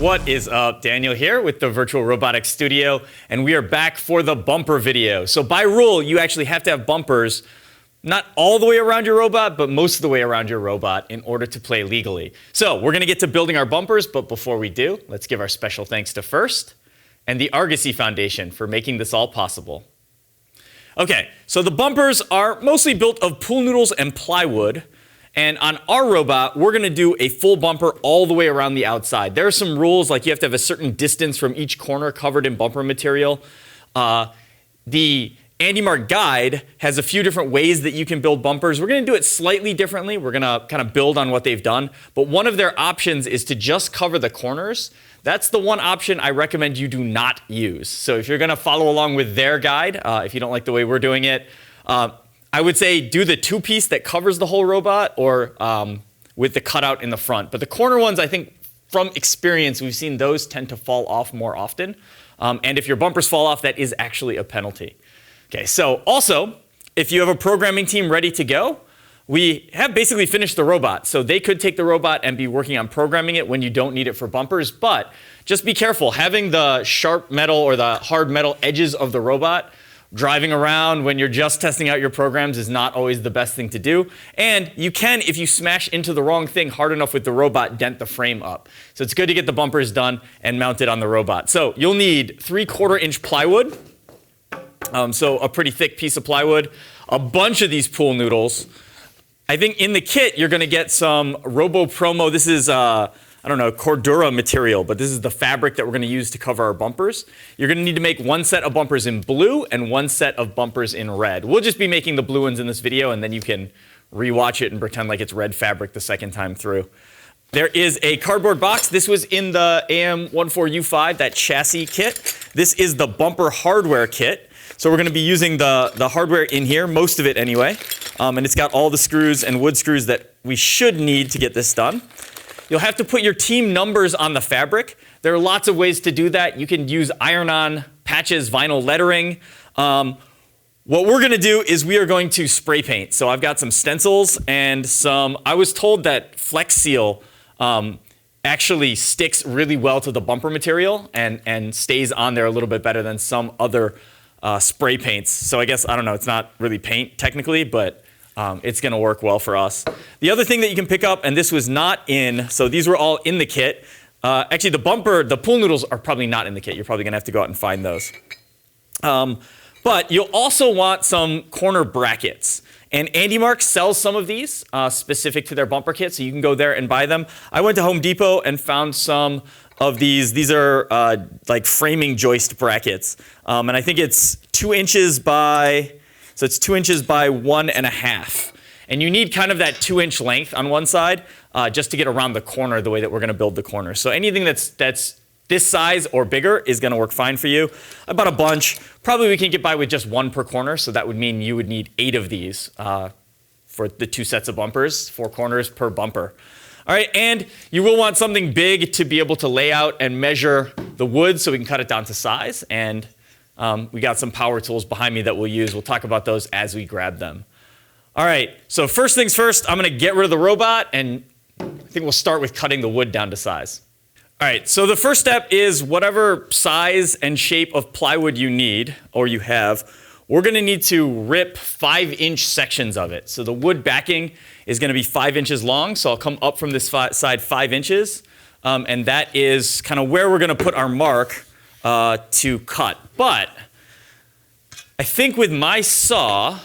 What is up? Daniel here with the Virtual Robotics Studio, and we are back for the bumper video. So by rule, you actually have to have bumpers not all the way around your robot, but most of the way around your robot in order to play legally. So we're going to get to building our bumpers, but before we do, let's give our special thanks to First and the Argosy Foundation for making this all possible. Okay, so the bumpers are mostly built of pool noodles and plywood. And on our robot, we're going to do a full bumper all the way around the outside. There are some rules, like you have to have a certain distance from each corner covered in bumper material. The Andy Mark guide has a few different ways that you can build bumpers. We're going to do it slightly differently. We're going to kind of build on what they've done. But one of their options is to just cover the corners. That's the one option I recommend you do not use. So if you're going to follow along with their guide, if you don't like the way we're doing it, I would say do the two-piece that covers the whole robot or with the cutout in the front. But the corner ones, I think from experience, we've seen those tend to fall off more often. And if your bumpers fall off, that is actually a penalty. Okay, so also, if you have a programming team ready to go, we have basically finished the robot. So they could take the robot and be working on programming it when you don't need it for bumpers. But just be careful. Having the sharp metal or the hard metal edges of the robot driving around when you're just testing out your programs is not always the best thing to do. And you can, if you smash into the wrong thing hard enough with the robot, dent the frame up. So it's good to get the bumpers done and mounted on the robot. So you'll need 3/4 inch plywood. So a pretty thick piece of plywood. A bunch of these pool noodles. I think in the kit, you're going to get some Robo Promo. This is I don't know, Cordura material, but this is the fabric that we're going to use to cover our bumpers. You're going to need to make one set of bumpers in blue and one set of bumpers in red. We'll just be making the blue ones in this video, and then you can rewatch it and pretend like it's red fabric the second time through. There is a cardboard box. This was in the AM14U5, that chassis kit. This is the bumper hardware kit. So we're going to be using the hardware in here, most of it anyway. And it's got all the screws and wood screws that we should need to get this done. You'll have to put your team numbers on the fabric. There are lots of ways to do that. You can use iron-on patches, vinyl lettering. What we're going to do is we are going to spray paint. So I've got some stencils and some, I was told that Flex Seal actually sticks really well to the bumper material and stays on there a little bit better than some other spray paints. So I guess, I don't know, it's not really paint technically, but it's going to work well for us. The other thing that you can pick up, and this was not in, so these were all in the kit. Actually, the pool noodles are probably not in the kit. You're probably going to have to go out and find those. But you'll also want some corner brackets. And Andy Mark sells some of these specific to their bumper kit, so you can go there and buy them. I went to Home Depot and found some of these. These are like framing joist brackets. And I think it's 2 inches by, so it's 2 inches by 1.5. And you need kind of that 2-inch length on one side just to get around the corner the way that we're going to build the corner. So anything that's this size or bigger is going to work fine for you. I bought a bunch. Probably we can get by with just 1 per corner, so that would mean you would need 8 of these for the 2 sets of bumpers, 4 corners per bumper. All right, and you will want something big to be able to lay out and measure the wood so we can cut it down to size. And we got some power tools behind me that we'll use. We'll talk about those as we grab them. All right, so first things first, I'm going to get rid of the robot, and I think we'll start with cutting the wood down to size. All right, so the first step is whatever size and shape of plywood you need or you have, we're going to need to rip 5-inch sections of it. So the wood backing is going to be 5 inches long, so I'll come up from this side 5 inches, and that is kind of where we're going to put our mark to cut. But I think with my saw,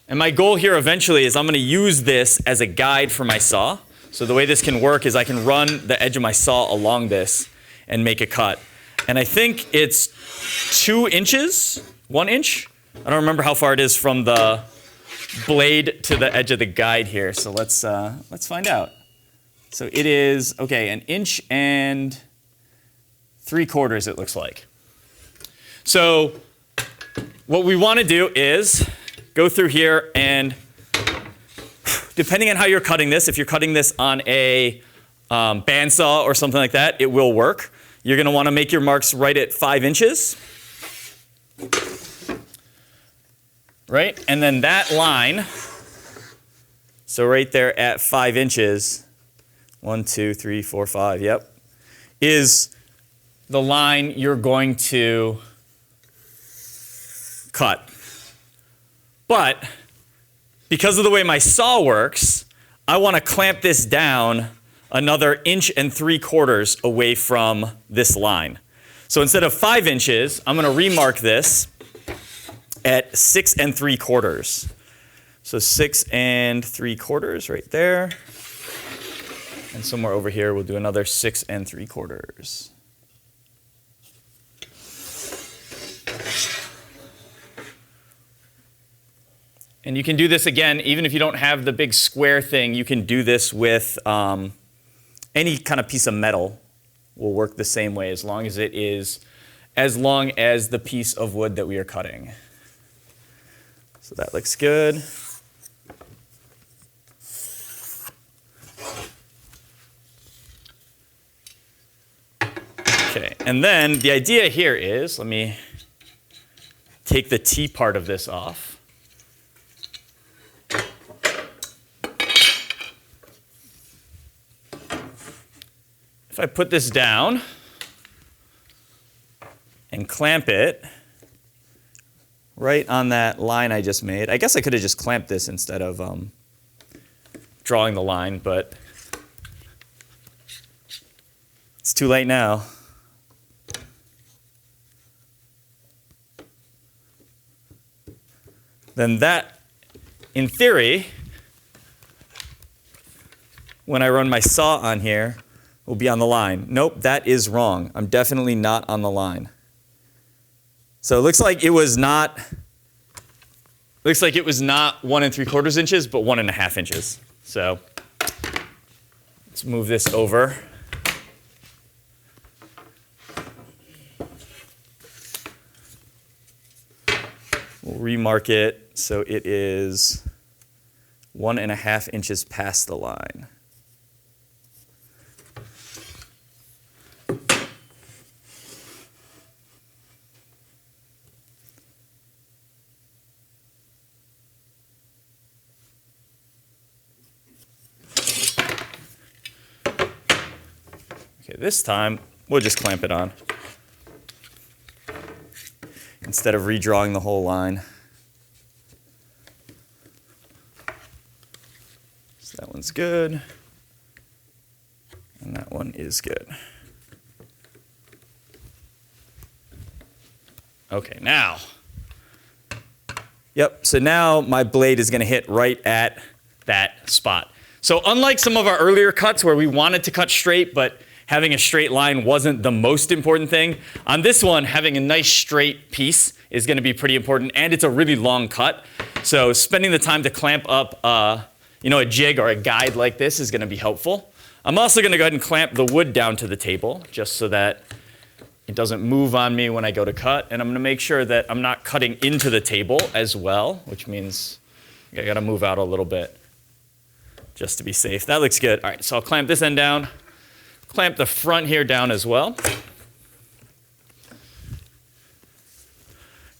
and my goal here eventually is I'm going to use this as a guide for my saw. So the way this can work is I can run the edge of my saw along this and make a cut. And I think it's 2 inches, 1 inch. I don't remember how far it is from the blade to the edge of the guide here. So let's find out. So it is, okay, 1 3/4 inches it looks like. So what we want to do is go through here and depending on how you're cutting this, if you're cutting this on a bandsaw or something like that, it will work. You're going to want to make your marks right at 5 inches. Right? And then that line, so right there at 5 inches, 1, 2, 3, 4, 5, yep, is the line you're going to cut. But because of the way my saw works, I want to clamp this down another 1.75 inches away from this line. So instead of 5 inches, I'm going to remark this at 6.75. So 6.75 right there. And somewhere over here, we'll do another 6.75. And you can do this again, even if you don't have the big square thing, you can do this with any kind of piece of metal. Will work the same way as long as it is as long as the piece of wood that we are cutting. So that looks good. Okay, and then the idea here is, let me take the T part of this off. If I put this down and clamp it right on that line I just made, I guess I could have just clamped this instead of drawing the line, but it's too late now. Then that, in theory, when I run my saw on here, will be on the line. Nope, that is wrong. I'm definitely not on the line. So it looks like it was not 1.75 inches, but 1.5 inches. So let's move this over. We'll remark it so it is 1.5 inches past the line. Okay, this time we'll just clamp it on instead of redrawing the whole line. So that one's good, and that one is good. Okay, now, yep, so now my blade is going to hit right at that spot. So unlike some of our earlier cuts where we wanted to cut straight, but having a straight line wasn't the most important thing, on this one, having a nice straight piece is going to be pretty important, and it's a really long cut. So spending the time to clamp up a jig or a guide like this is going to be helpful. I'm also going to go ahead and clamp the wood down to the table just so that it doesn't move on me when I go to cut, and I'm going to make sure that I'm not cutting into the table as well, which means I got to move out a little bit just to be safe. That looks good. All right, so I'll clamp this end down. Clamp the front here down as well.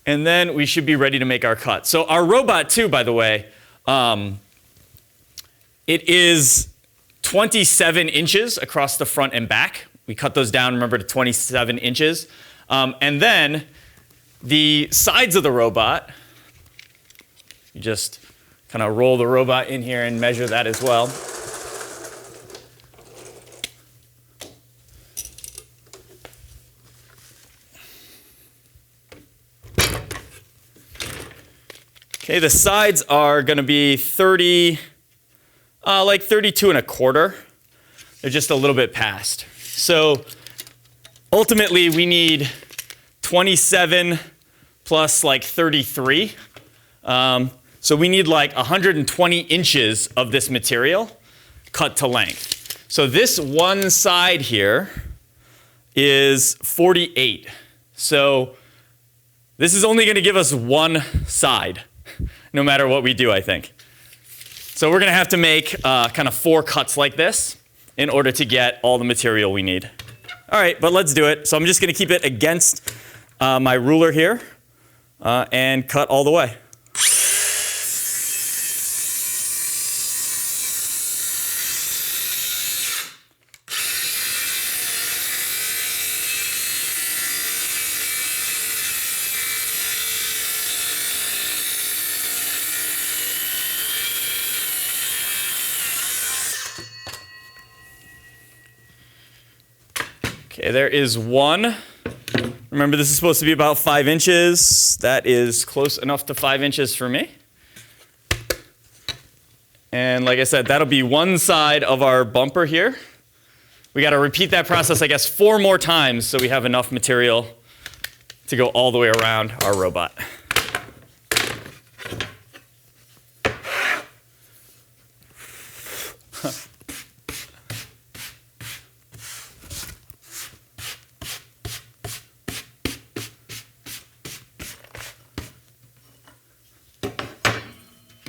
And then we should be ready to make our cut. So our robot too, by the way, it is 27 inches across the front and back. We cut those down, remember, to 27 inches. And then the sides of the robot, you just kind of roll the robot in here and measure that as well. Okay, the sides are going to be 32 1/4. They're just a little bit past. So ultimately, we need 27 plus like 33. So we need like 120 inches of this material cut to length. So this one side here is 48. So this is only going to give us one side, no matter what we do, I think. So we're going to have to make kind of 4 cuts like this in order to get all the material we need. All right, but let's do it. So I'm just going to keep it against my ruler here and cut all the way. Okay, there is one. Remember, this is supposed to be about 5 inches. That is close enough to 5 inches for me. And like I said, that'll be one side of our bumper here. We got to repeat that process, I guess, 4 more times so we have enough material to go all the way around our robot.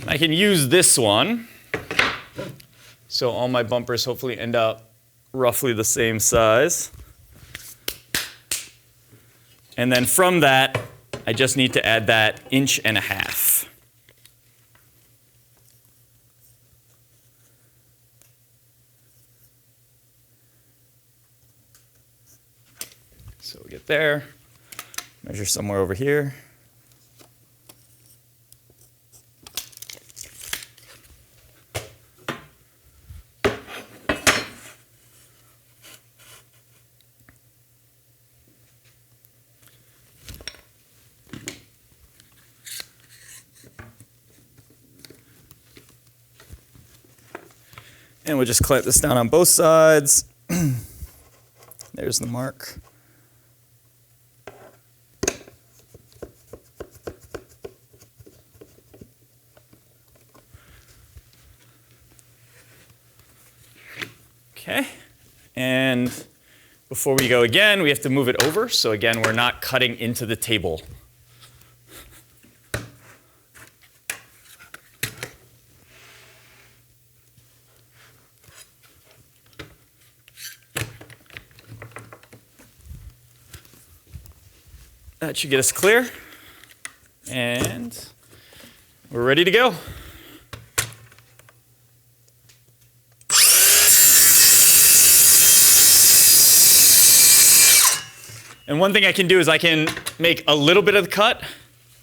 I can use this one, so all my bumpers hopefully end up roughly the same size. And then from that, I just need to add that 1.5 inches. So we'll get there, measure somewhere over here. And we'll just clamp this down on both sides. There's the mark. Okay, and before we go again, we have to move it over. So again, we're not cutting into the table. That should get us clear. And we're ready to go. And one thing I can do is I can make a little bit of the cut,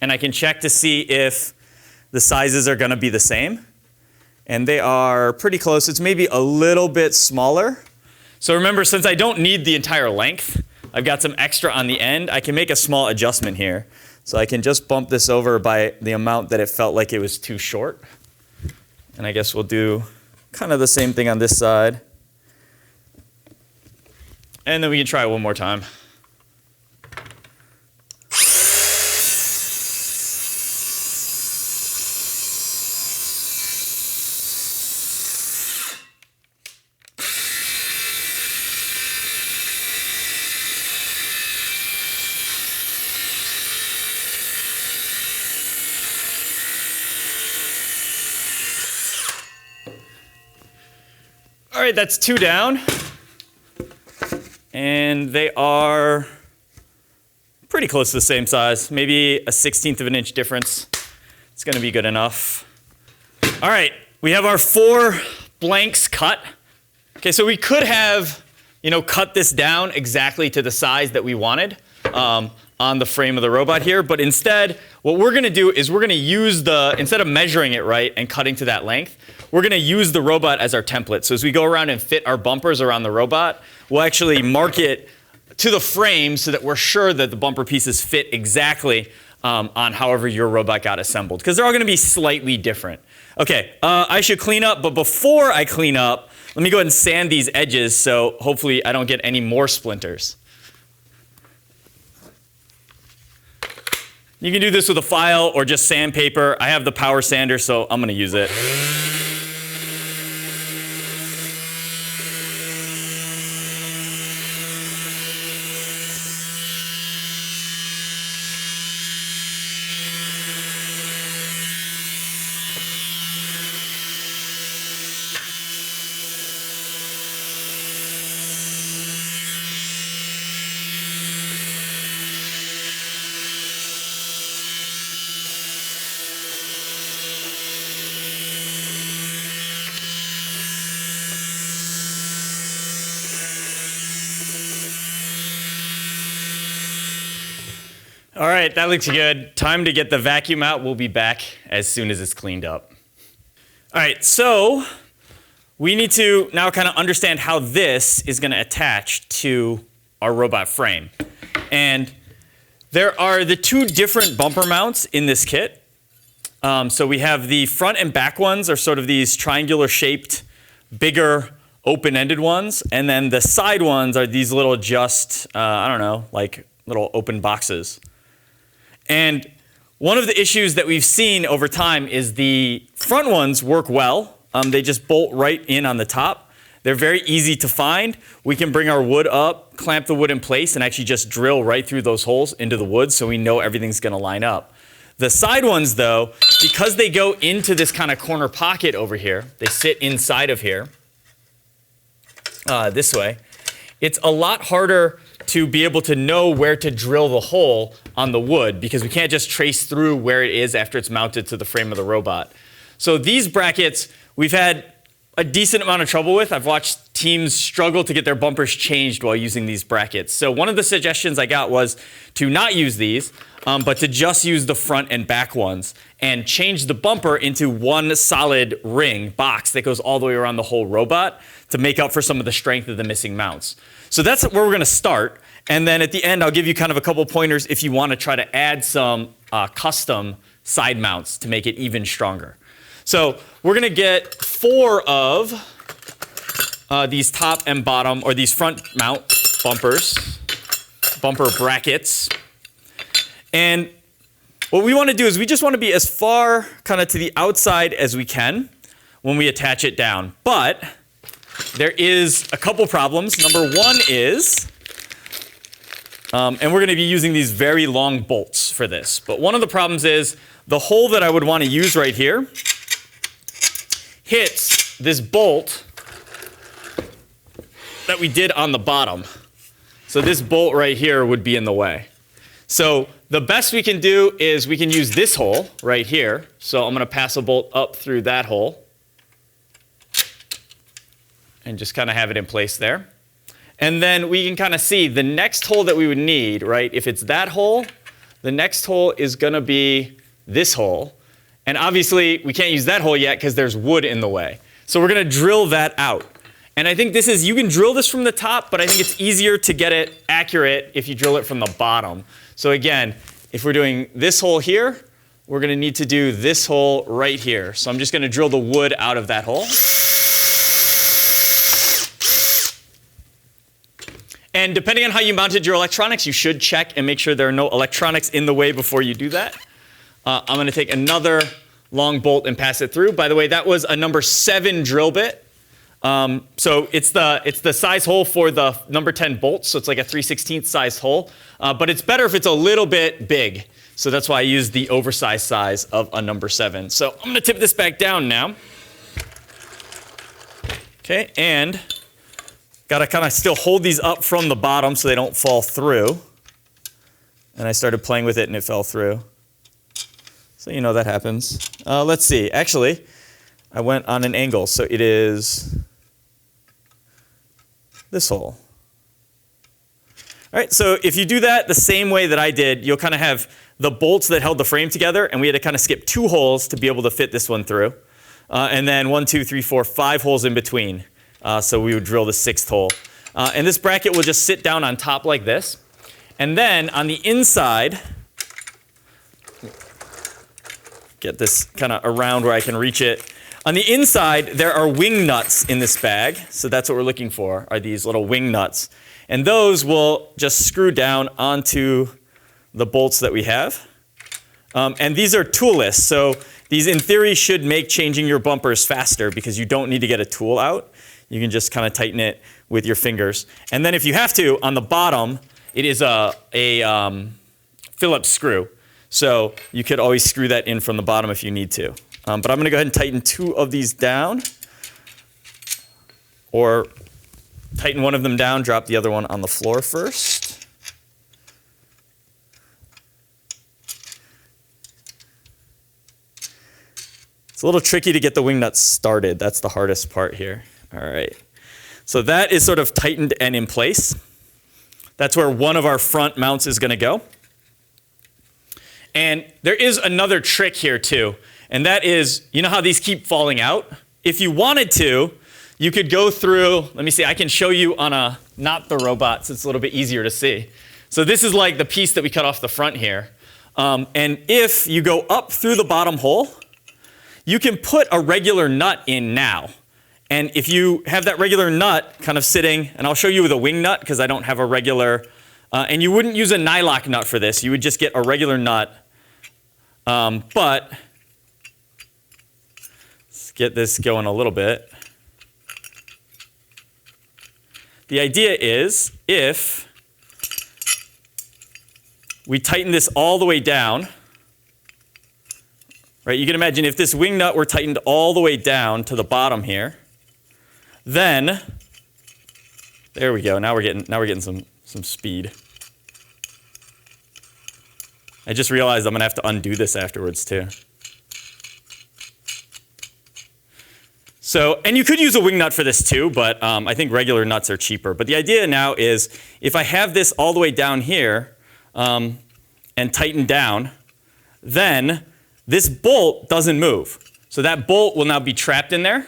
and I can check to see if the sizes are going to be the same. And they are pretty close. It's maybe a little bit smaller. So remember, since I don't need the entire length, I've got some extra on the end. I can make a small adjustment here. So I can just bump this over by the amount that it felt like it was too short. And I guess we'll do kind of the same thing on this side. And then we can try it one more time. All right, that's 2 down. And they are pretty close to the same size, maybe a 1/16 of an inch difference. It's going to be good enough. All right, we have our 4 blanks cut. Okay, so we could have, cut this down exactly to the size that we wanted on the frame of the robot here, but instead, what we're going to do is we're going to use instead of measuring it right and cutting to that length, we're going to use the robot as our template. So as we go around and fit our bumpers around the robot, we'll actually mark it to the frame so that we're sure that the bumper pieces fit exactly on however your robot got assembled, because they're all going to be slightly different. Okay, I should clean up, but before I clean up, let me go ahead and sand these edges so hopefully I don't get any more splinters. You can do this with a file or just sandpaper. I have the power sander, so I'm going to use it. All right, that looks good. Time to get the vacuum out. We'll be back as soon as it's cleaned up. All right, so we need to now kind of understand how this is going to attach to our robot frame. And there are the two different bumper mounts in this kit. So we have the front and back ones are sort of these triangular shaped, bigger, open-ended ones. And then the side ones are these little I don't know, like little open boxes. And one of the issues that we've seen over time is the front ones work well. They just bolt right in on the top. They're very easy to find. We can bring our wood up, clamp the wood in place, and actually just drill right through those holes into the wood so we know everything's going to line up. The side ones, though, because they go into this kind of corner pocket over here, they sit inside of here this way, it's a lot harder to be able to know where to drill the hole on the wood because we can't just trace through where it is after it's mounted to the frame of the robot. So these brackets, we've had a decent amount of trouble with. I've watched teams struggle to get their bumpers changed while using these brackets. So one of the suggestions I got was to not use these, but to just use the front and back ones and change the bumper into one solid ring box that goes all the way around the whole robot to make up for some of the strength of the missing mounts. So that's where we're going to start. And then at the end, I'll give you kind of a couple pointers if you want to try to add some custom side mounts to make it even stronger. So we're going to get 4 of these top and bottom, or these front mount bumper brackets. And what we want to do is we just want to be as far kind of to the outside as we can when we attach it down. But there is a couple problems. Number one is, and we're going to be using these very long bolts for this. But one of the problems is the hole that I would want to use right here hits this bolt that we did on the bottom. So this bolt right here would be in the way. So the best we can do is we can use this hole right here. So I'm going to pass a bolt up through that hole and just kind of have it in place there. And then we can kind of see the next hole that we would need, right? If it's that hole, the next hole is going to be this hole. And obviously, we can't use that hole yet because there's wood in the way. So we're going to drill that out. And I think you can drill this from the top, but I think it's easier to get it accurate if you drill it from the bottom. So again, if we're doing this hole here, we're going to need to do this hole right here. So I'm just going to drill the wood out of that hole. And depending on how you mounted your electronics, you should check and make sure there are no electronics in the way before you do that. I'm going to take another long bolt and pass it through. By the way, that was a number 7 drill bit. So it's the size hole for the number 10 bolts. So it's like a 3/16 size hole. But it's better if it's a little bit big. So that's why I use the oversized size of a number 7. So I'm going to tip this back down now. Okay, and got to kind of still hold these up from the bottom so they don't fall through. And I started playing with it and it fell through. So you know that happens. Let's see. Actually, I went on an angle. So it is this hole. All right, so if you do that the same way that I did, you'll kind of have the bolts that held the frame together, and we had to kind of skip 2 holes to be able to fit this one through. And then 1, 2, 3, 4, 5 holes in between. So we would drill the 6th hole. And this bracket will just sit down on top like this. And then on the inside, get this kind of around where I can reach it. On the inside, there are wing nuts in this bag. So that's what we're looking for, are these little wing nuts. And those will just screw down onto the bolts that we have. And these are toolless. So these, in theory, should make changing your bumpers faster because you don't need to get a tool out. You can just kind of tighten it with your fingers. And then if you have to, on the bottom, it is a Phillips screw. So you could always screw that in from the bottom if you need to. But I'm going to go ahead and tighten 2 of these down. Or tighten one of them down, drop the other one on the floor first. It's a little tricky to get the wing nuts started. That's the hardest part here. All right. So that is sort of tightened and in place. That's where one of our front mounts is going to go. And there is another trick here too, and that is, you know how these keep falling out? If you wanted to, you could go through, let me see, I can show you on a, not the robot, so it's a little bit easier to see. So this is like the piece that we cut off the front here. And if you go up through the bottom hole, you can put a regular nut in now. And if you have that regular nut kind of sitting, and I'll show you with a wing nut because I don't have a regular, and you wouldn't use a nylock nut for this, you would just get a regular nut. But let's get this going a little bit. The idea is if we tighten this all the way down, right? You can imagine if this wing nut were tightened all the way down to the bottom here, then there we go. Now we're getting some speed. I just realized I'm going to have to undo this afterwards too. So, and you could use a wing nut for this too, but I think regular nuts are cheaper. But the idea now is if I have this all the way down here and tighten down, then this bolt doesn't move. So that bolt will now be trapped in there.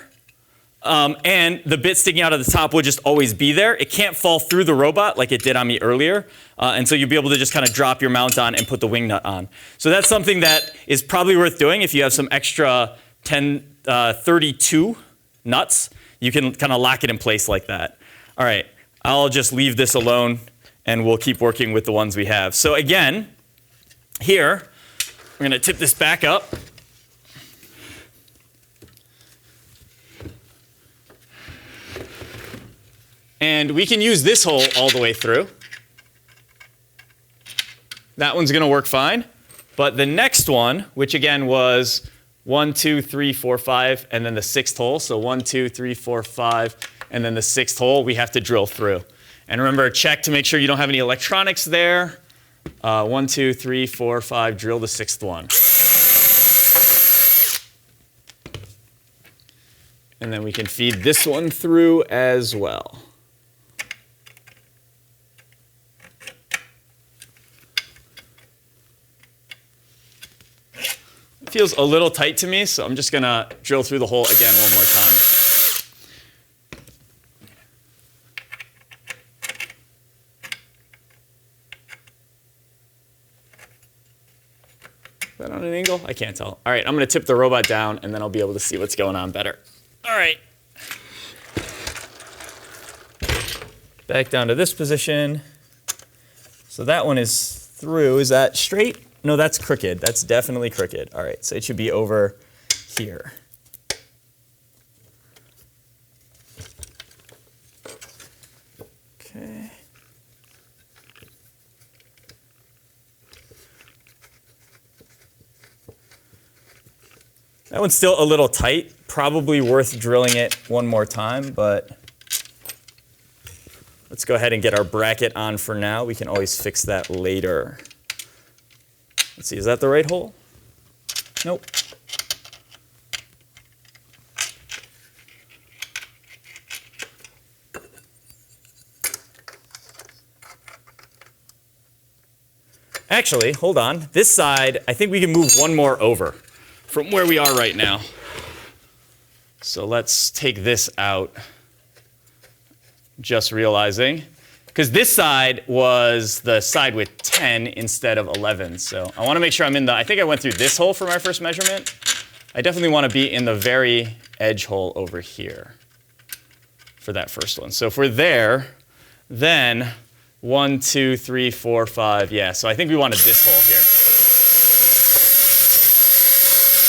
And the bit sticking out of the top will just always be there. It can't fall through the robot like it did on me earlier. And so you'll be able to just kind of drop your mount on and put the wing nut on. So that's something that is probably worth doing if you have some extra 32 nuts. You can kind of lock it in place like that. All right, I'll just leave this alone and we'll keep working with the ones we have. So again, here, we're going to tip this back up. And we can use this hole all the way through. That one's going to work fine. But the next one, which again was 1, 2, 3, 4, 5, and then the 6th hole. So 1, 2, 3, 4, 5, and then the 6th hole we have to drill through. And remember, check to make sure you don't have any electronics there. 1, 2, 3, 4, 5, drill the 6th one. And then we can feed this one through as well. Feels a little tight to me, so I'm just going to drill through the hole again one more time. Is that on an angle? I can't tell. All right, I'm going to tip the robot down, and then I'll be able to see what's going on better. All right. Back down to this position. So that one is through. Is that straight? No, that's crooked. That's definitely crooked. All right, so it should be over here. Okay. That one's still a little tight. Probably worth drilling it one more time, but let's go ahead and get our bracket on for now. We can always fix that later. Let's see, is that the right hole? Nope. Actually, hold on. This side, I think we can move one more over from where we are right now. So let's take this out. Just realizing. Because this side was the side with 10 instead of 11. So I want to make sure I'm in the, I think I went through this hole for my first measurement. I definitely want to be in the very edge hole over here for that first one. So if we're there, then 1, 2, 3, 4, 5. Yeah, so I think we wanted this hole here.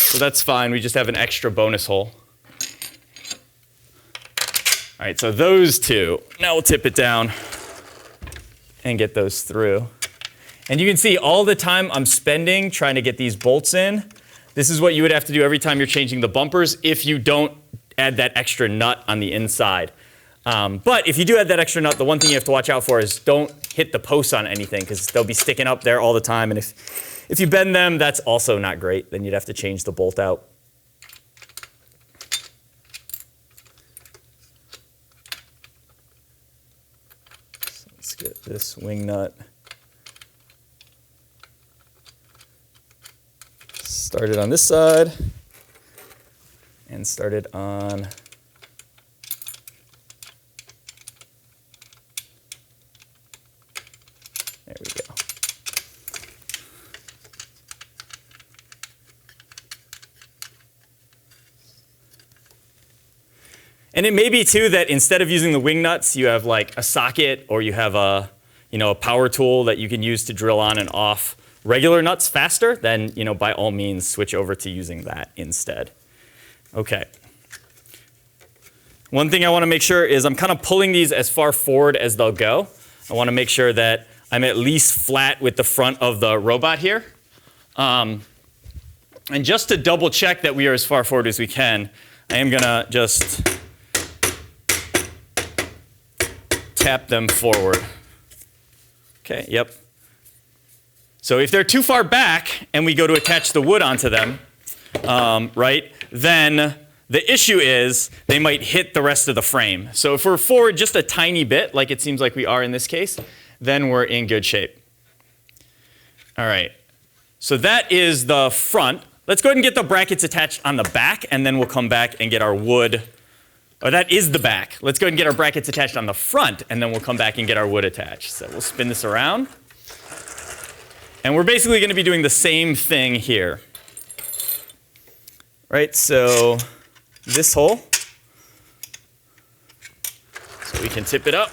So that's fine. We just have an extra bonus hole. All right, so those two. Now we'll tip it down and get those through. And you can see all the time I'm spending trying to get these bolts in. This is what you would have to do every time you're changing the bumpers if you don't add that extra nut on the inside. But if you do add that extra nut, the one thing you have to watch out for is don't hit the posts on anything because they'll be sticking up there all the time. And if you bend them, that's also not great. Then you'd have to change the bolt out. Let's get this wing nut started on this side and started on There we go. And it may be too that instead of using the wing nuts, you have like a socket or you have a power tool that you can use to drill on and off regular nuts faster. Then by all means switch over to using that instead. Okay. One thing I want to make sure is I'm kind of pulling these as far forward as they'll go. I want to make sure that I'm at least flat with the front of the robot here. And just to double check that we are as far forward as we can, I am going to just tap them forward. Okay, yep. So if they're too far back and we go to attach the wood onto them, right, then the issue is they might hit the rest of the frame. So if we're forward just a tiny bit, like it seems like we are in this case, then we're in good shape. All right, so that is the front. Let's go ahead and get the brackets attached on the back, and then we'll come back and get our wood. Or that is the back. Let's go ahead and get our brackets attached on the front, and then we'll come back and get our wood attached. So we'll spin this around. And we're basically going to be doing the same thing here. Right, so this hole. So we can tip it up.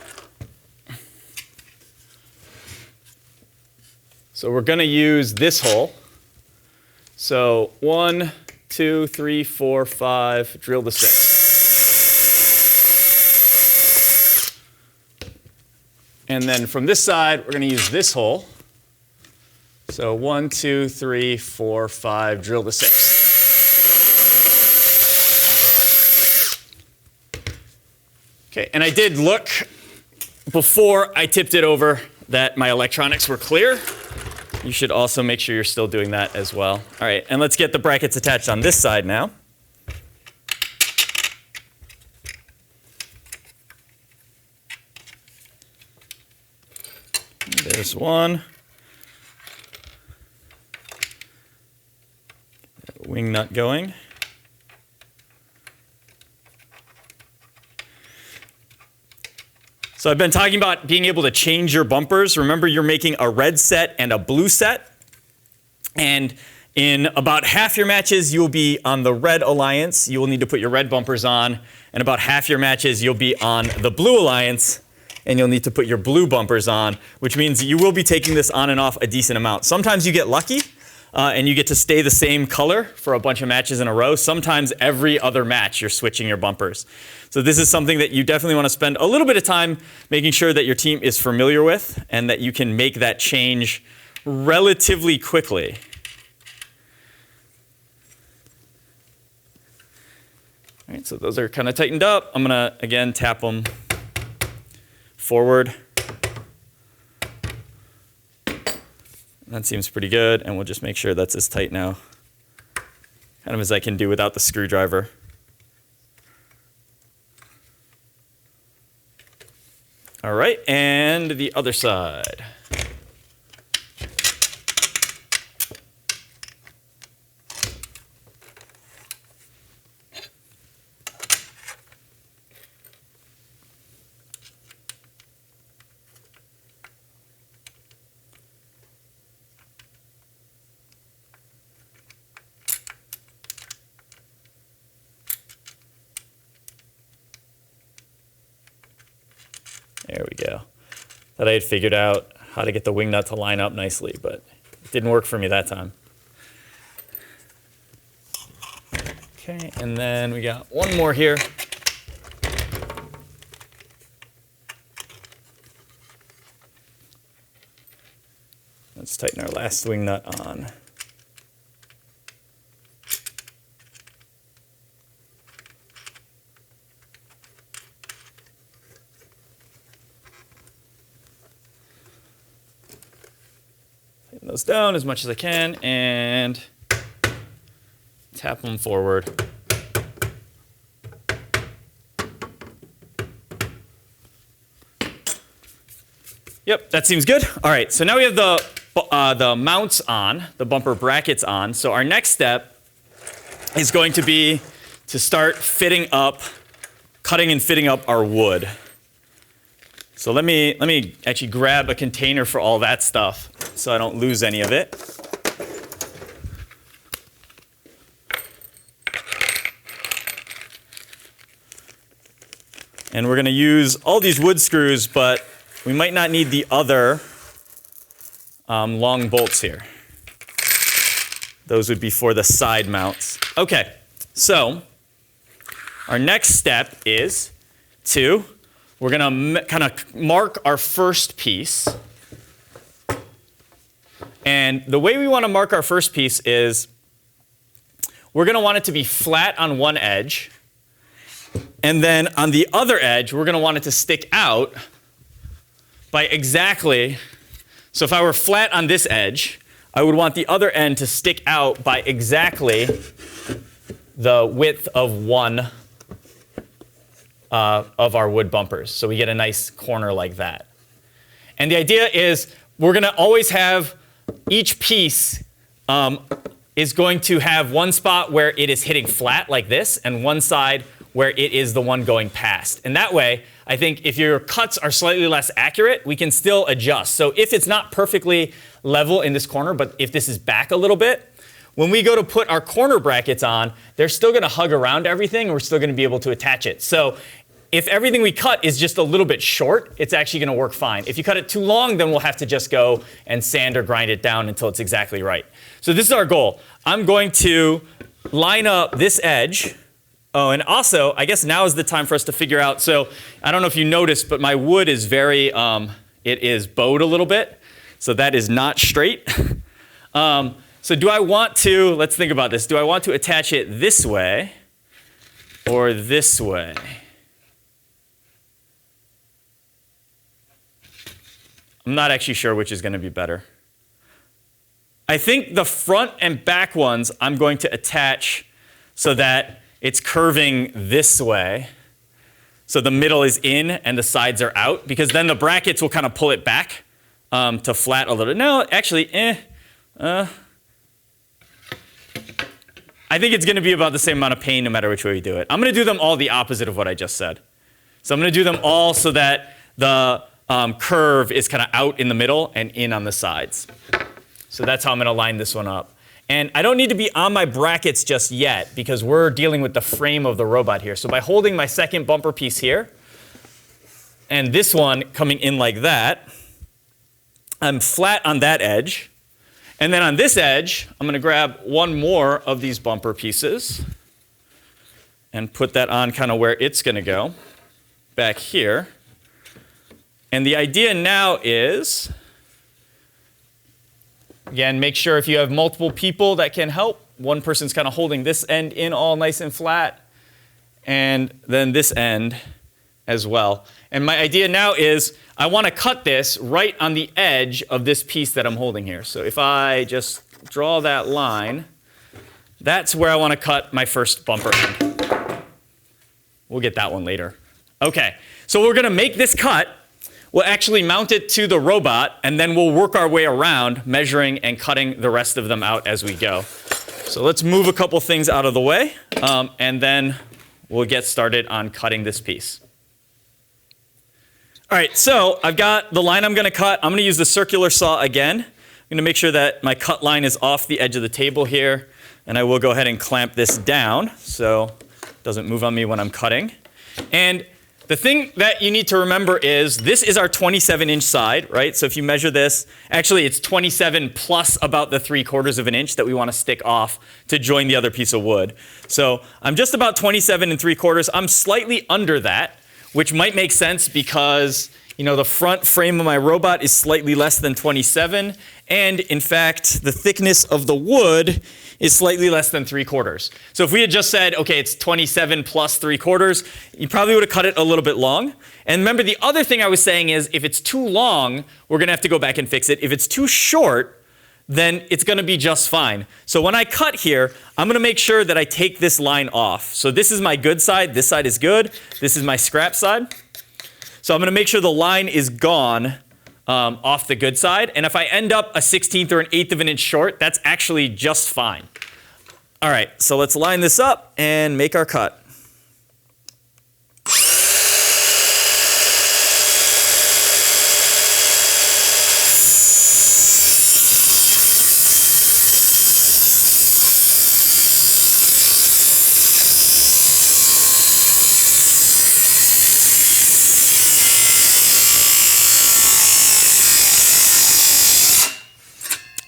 So we're going to use this hole. So 1, 2, 3, 4, 5, drill the 6. And then from this side, we're going to use this hole. So 1, 2, 3, 4, 5, drill the 6. Okay, and I did look before I tipped it over that my electronics were clear. You should also make sure you're still doing that as well. All right, and let's get the brackets attached on this side now. There's one. Wing nut going. So I've been talking about being able to change your bumpers. Remember, you're making a red set and a blue set. And in about half your matches, you'll be on the red alliance. You will need to put your red bumpers on. And about half your matches, you'll be on the blue alliance. And you'll need to put your blue bumpers on, which means you will be taking this on and off a decent amount. Sometimes you get lucky, and you get to stay the same color for a bunch of matches in a row. Sometimes every other match, you're switching your bumpers. So this is something that you definitely want to spend a little bit of time making sure that your team is familiar with and that you can make that change relatively quickly. All right, so those are kind of tightened up. I'm going to, again, tap them forward. That seems pretty good, and we'll just make sure that's as tight now, kind of as I can do without the screwdriver. All right, and the other side. There we go. Thought I had figured out how to get the wing nut to line up nicely, but it didn't work for me that time. Okay, and then we got one more here. Let's tighten our last wing nut on. Tighten those down as much as I can and tap them forward. Yep, that seems good. All right, so now we have the mounts on, the bumper brackets on. So our next step is going to be to start fitting up, cutting and fitting up our wood. So let me actually grab a container for all that stuff so I don't lose any of it. And we're going to use all these wood screws, but we might not need the other long bolts here. Those would be for the side mounts. Okay, so our next step is we're going to kind of mark our first piece. And the way we want to mark our first piece is we're going to want it to be flat on one edge. And then on the other edge, we're going to want it to stick out by exactly, so if I were flat on this edge, I would want the other end to stick out by exactly the width of one of our wood bumpers. So we get a nice corner like that. And the idea is we're going to always have each piece is going to have one spot where it is hitting flat like this and one side where it is the one going past. And that way, I think if your cuts are slightly less accurate, we can still adjust. So if it's not perfectly level in this corner, but if this is back a little bit, when we go to put our corner brackets on, they're still going to hug around everything, and we're still going to be able to attach it. So if everything we cut is just a little bit short, it's actually going to work fine. If you cut it too long, then we'll have to just go and sand or grind it down until it's exactly right. So this is our goal. I'm going to line up this edge. Oh, and also, I guess now is the time for us to figure out, so I don't know if you noticed, but my wood is very, it is bowed a little bit, so that is not straight. So do I want to, let's think about this, do I want to attach it this way or this way? I'm not actually sure which is going to be better. I think the front and back ones I'm going to attach so that it's curving this way. So the middle is in and the sides are out, because then the brackets will kind of pull it back to flat a little. No, actually, I think it's going to be about the same amount of pain no matter which way we do it. I'm going to do them all the opposite of what I just said. So I'm going to do them all so that the curve is kind of out in the middle and in on the sides. So that's how I'm going to line this one up. And I don't need to be on my brackets just yet because we're dealing with the frame of the robot here. So by holding my second bumper piece here and this one coming in like that, I'm flat on that edge. And then on this edge, I'm going to grab one more of these bumper pieces and put that on kind of where it's going to go, back here. And the idea now is, again, make sure if you have multiple people that can help, one person's kind of holding this end in all nice and flat, and then this end as well. And my idea now is I want to cut this right on the edge of this piece that I'm holding here. So if I just draw that line, that's where I want to cut my first bumper end. We'll get that one later. Okay, so we're going to make this cut. We'll actually mount it to the robot, and then we'll work our way around measuring and cutting the rest of them out as we go. So let's move a couple things out of the way, and then we'll get started on cutting this piece. All right, so I've got the line I'm going to cut. I'm going to use the circular saw again. I'm going to make sure that my cut line is off the edge of the table here, and I will go ahead and clamp this down so it doesn't move on me when I'm cutting. And the thing that you need to remember is this is our 27-inch side, right? So if you measure this, actually it's 27 plus about the 3/4 of an inch that we want to stick off to join the other piece of wood. So I'm just about 27 3/4. I'm slightly under that, which might make sense because, you know, the front frame of my robot is slightly less than 27, and in fact, the thickness of the wood is slightly less than 3/4. So if we had just said, okay, it's 27 plus 3/4, you probably would have cut it a little bit long. And remember, the other thing I was saying is if it's too long, we're going to have to go back and fix it. If it's too short, then it's going to be just fine. So when I cut here, I'm going to make sure that I take this line off. So this is my good side. This side is good. This is my scrap side. So I'm going to make sure the line is gone off the good side. And if I end up a 1/16 or an 1/8 of an inch short, that's actually just fine. All right, so let's line this up and make our cut.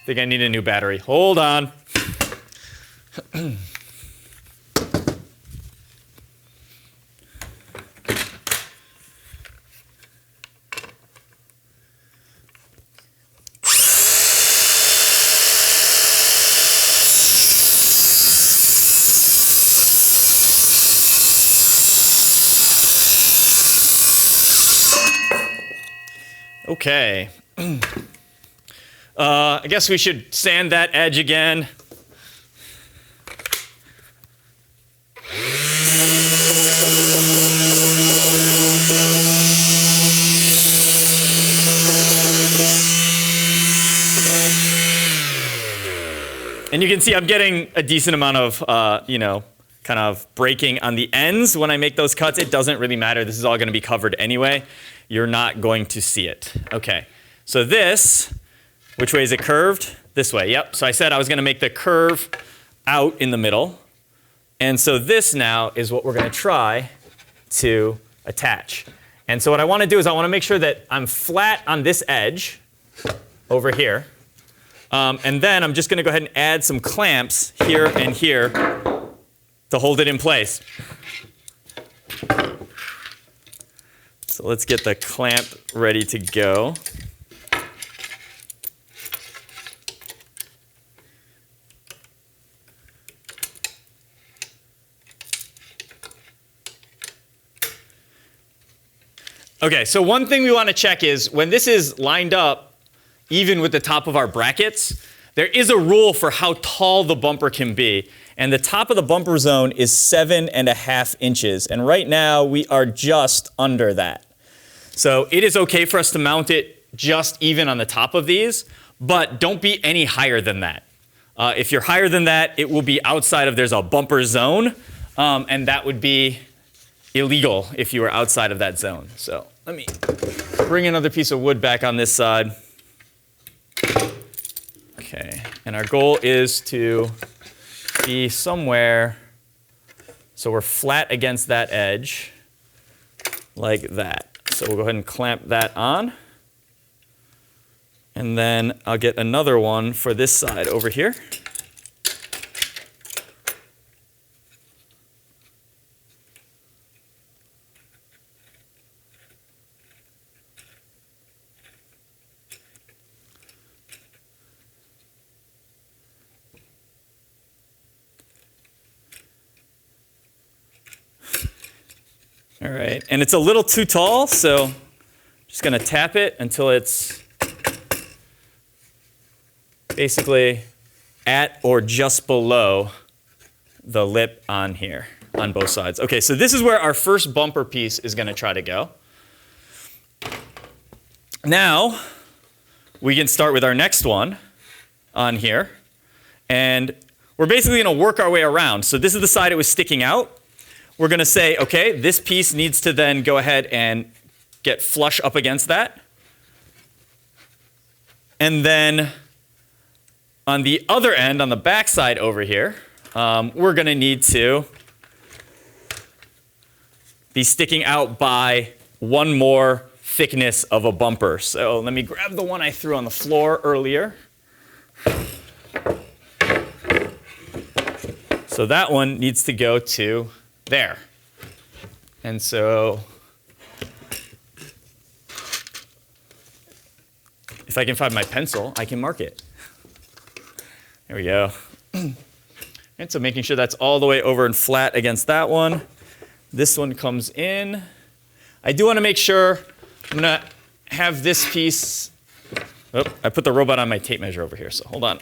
think I need a new battery. Hold on. Okay. I guess we should sand that edge again. And you can see I'm getting a decent amount of, kind of breaking on the ends when I make those cuts. It doesn't really matter. This is all going to be covered anyway. You're not going to see it. Okay, so this, which way is it curved? This way, yep. So I said I was going to make the curve out in the middle. And so this now is what we're going to try to attach. And so what I want to do is I want to make sure that I'm flat on this edge over here. And then I'm just going to go ahead and add some clamps here and here to hold it in place. So let's get the clamp ready to go. Okay, so one thing we want to check is when this is lined up, even with the top of our brackets, there is a rule for how tall the bumper can be. And the top of the bumper zone is 7.5 inches. And right now, we are just under that. So it is okay for us to mount it just even on the top of these, but don't be any higher than that. If you're higher than that, it will be outside of, there's a bumper zone, and that would be illegal if you were outside of that zone. So let me bring another piece of wood back on this side. Okay, and our goal is to be somewhere so we're flat against that edge like that. So we'll go ahead and clamp that on. And then I'll get another one for this side over here. All right, and it's a little too tall, so I'm just going to tap it until it's basically at or just below the lip on here, on both sides. Okay, so this is where our first bumper piece is going to try to go. Now, we can start with our next one on here, and we're basically going to work our way around. So this is the side it was sticking out. We're going to say, okay, this piece needs to then go ahead and get flush up against that. And then on the other end, on the back side over here, we're going to need to be sticking out by one more thickness of a bumper. So let me grab the one I threw on the floor earlier. So that one needs to go to there. And so if I can find my pencil, I can mark it. There we go. And so making sure that's all the way over and flat against that one. This one comes in. I do want to make sure I'm going to have this piece. Oh, I put the robot on my tape measure over here, so hold on.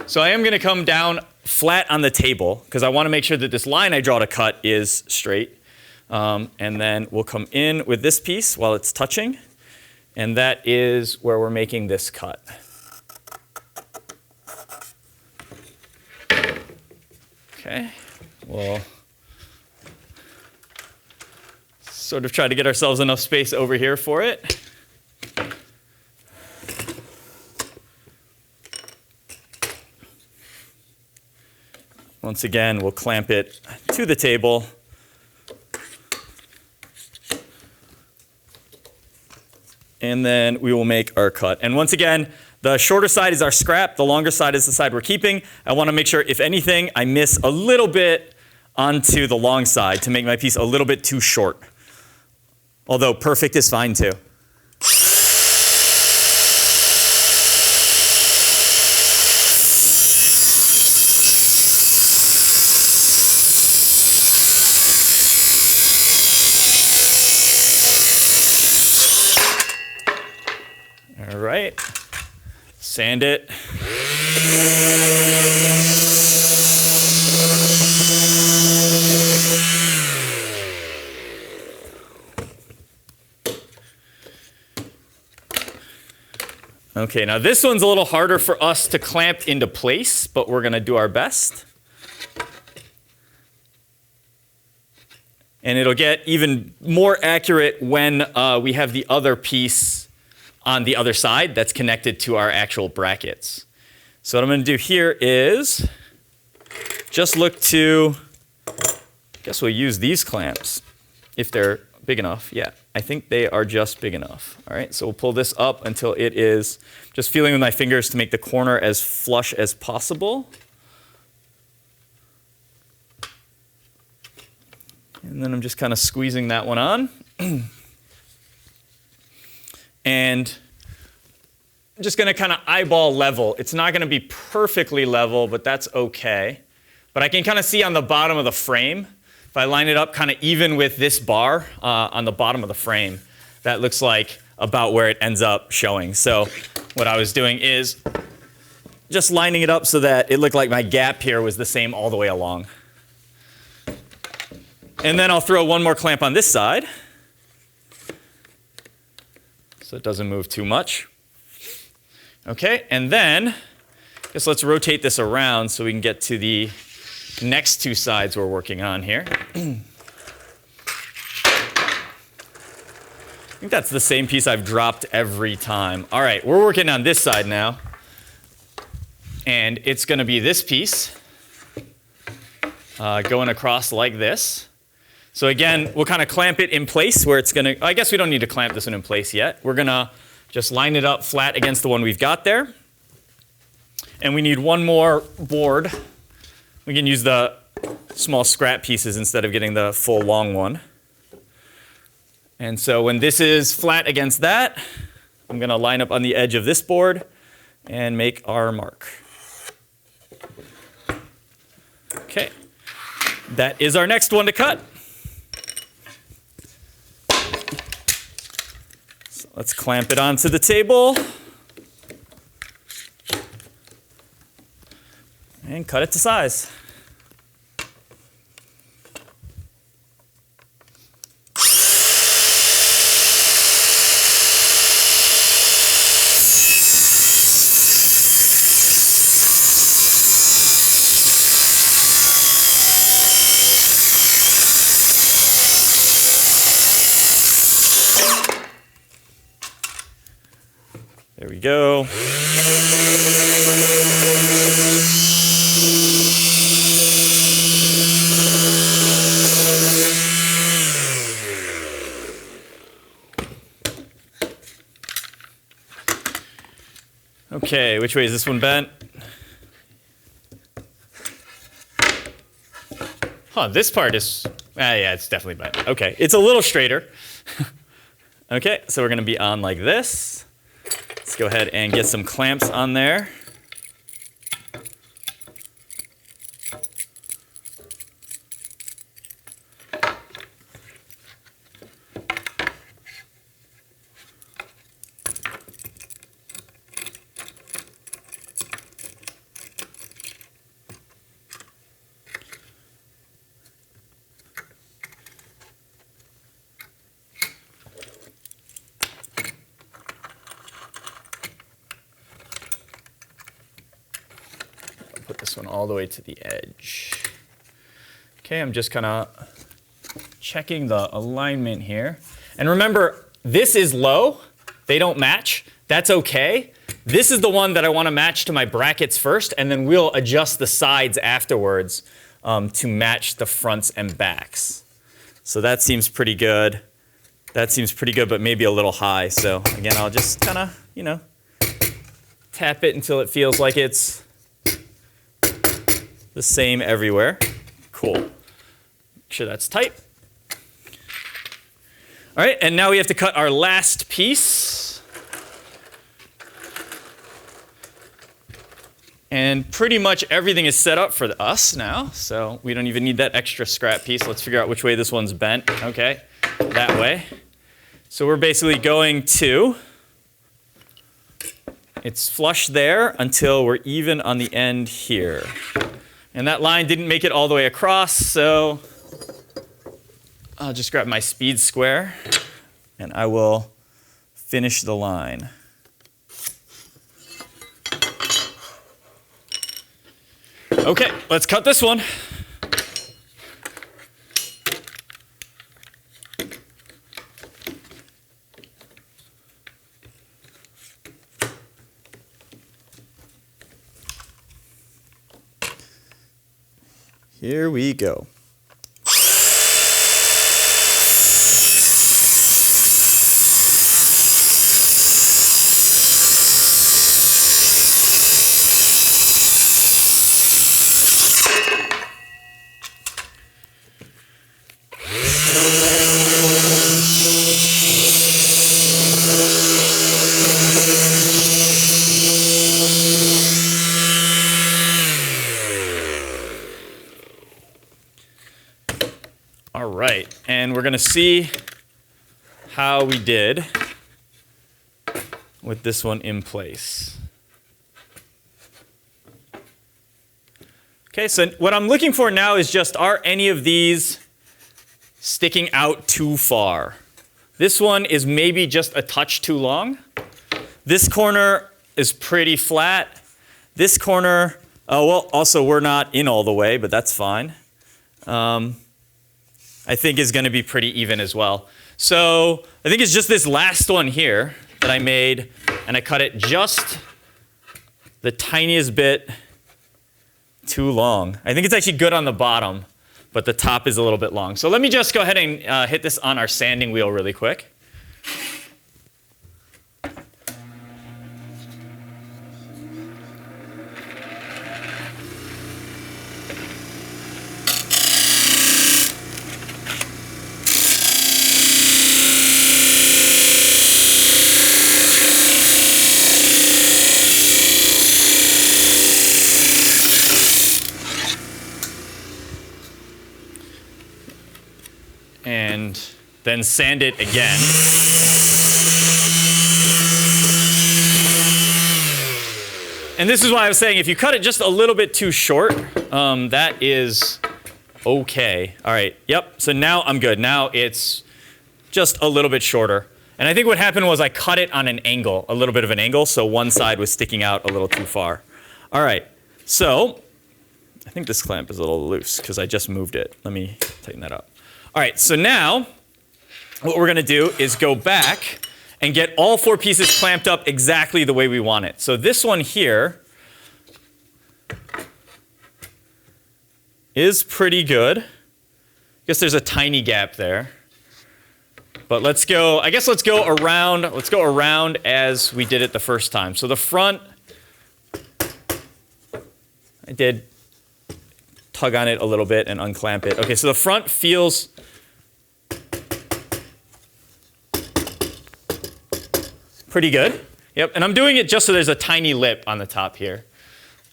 So I am going to come down flat on the table because I want to make sure that this line I draw to cut is straight. And then we'll come in with this piece while it's touching. And that is where we're making this cut. Okay, we'll sort of try to get ourselves enough space over here for it. Once again, we'll clamp it to the table. And then we will make our cut. And once again, the shorter side is our scrap. The longer side is the side we're keeping. I want to make sure, if anything, I miss a little bit onto the long side to make my piece a little bit too short. Although perfect is fine too. All right, sand it. Okay, now this one's a little harder for us to clamp into place, but we're gonna do our best. And it'll get even more accurate when we have the other piece on the other side that's connected to our actual brackets. So what I'm going to do here is just look to, I guess we'll use these clamps if they're big enough. Yeah, I think they are just big enough. All right, so we'll pull this up until it is just feeling with my fingers to make the corner as flush as possible. And then I'm just kind of squeezing that one on. And I'm just going to kind of eyeball level. It's not going to be perfectly level, but that's okay. But I can kind of see on the bottom of the frame, if I line it up kind of even with this bar on the bottom of the frame, that looks like about where it ends up showing. So what I was doing is just lining it up so that it looked like my gap here was the same all the way along. And then I'll throw one more clamp on this side, so it doesn't move too much. Okay, and then I guess let's rotate this around so we can get to the next two sides we're working on here. I think that's the same piece I've dropped every time. All right, we're working on this side now. And it's going to be this piece going across like this. So again, we'll kind of clamp it in place where it's going to, I guess we don't need to clamp this one in place yet. We're going to just line it up flat against the one we've got there. And we need one more board. We can use the small scrap pieces instead of getting the full long one. And so when this is flat against that, I'm going to line up on the edge of this board and make our mark. Okay, that is our next one to cut. So let's clamp it onto the table and cut it to size. There we go. Okay, which way is this one bent? Huh, this part is, yeah, it's definitely bent. Okay, it's a little straighter. Okay, so we're gonna be on like this. Let's go ahead and get some clamps on there. Put this one all the way to the edge. Okay, I'm just kind of checking the alignment here. And remember, this is low. They don't match. That's okay. This is the one that I want to match to my brackets first, and then we'll adjust the sides afterwards to match the fronts and backs. So that seems pretty good. That seems pretty good, but maybe a little high. So again, I'll just kind of, tap it until it feels like it's the same everywhere. Cool. Make sure that's tight. All right, and now we have to cut our last piece. And pretty much everything is set up for us now, so we don't even need that extra scrap piece. Let's figure out which way this one's bent. Okay, that way. So we're basically going to, it's flush there until we're even on the end here. And that line didn't make it all the way across, so I'll just grab my speed square and I will finish the line. Okay, let's cut this one. Here we go. All right, and we're going to see how we did with this one in place. Okay, so what I'm looking for now is just, are any of these sticking out too far? This one is maybe just a touch too long. This corner is pretty flat. This corner, well, also we're not in all the way, but that's fine. I think is going to be pretty even as well. So I think it's just this last one here that I made, and I cut it just the tiniest bit too long. I think it's actually good on the bottom, but the top is a little bit long. So let me just go ahead and hit this on our sanding wheel really quick. And then sand it again. And this is why I was saying, if you cut it just a little bit too short, that is okay. All right, yep, so now I'm good. Now it's just a little bit shorter. And I think what happened was I cut it on an angle, a little bit of an angle, so one side was sticking out a little too far. All right, so I think this clamp is a little loose because I just moved it. Let me tighten that up. All right, so now what we're going to do is go back and get all four pieces clamped up exactly the way we want it. So this one here is pretty good. I guess there's a tiny gap there. But let's go, I guess let's go around as we did it the first time. So the front, I did tug on it a little bit and unclamp it. Okay, so the front feels pretty good. Yep, and I'm doing it just so there's a tiny lip on the top here.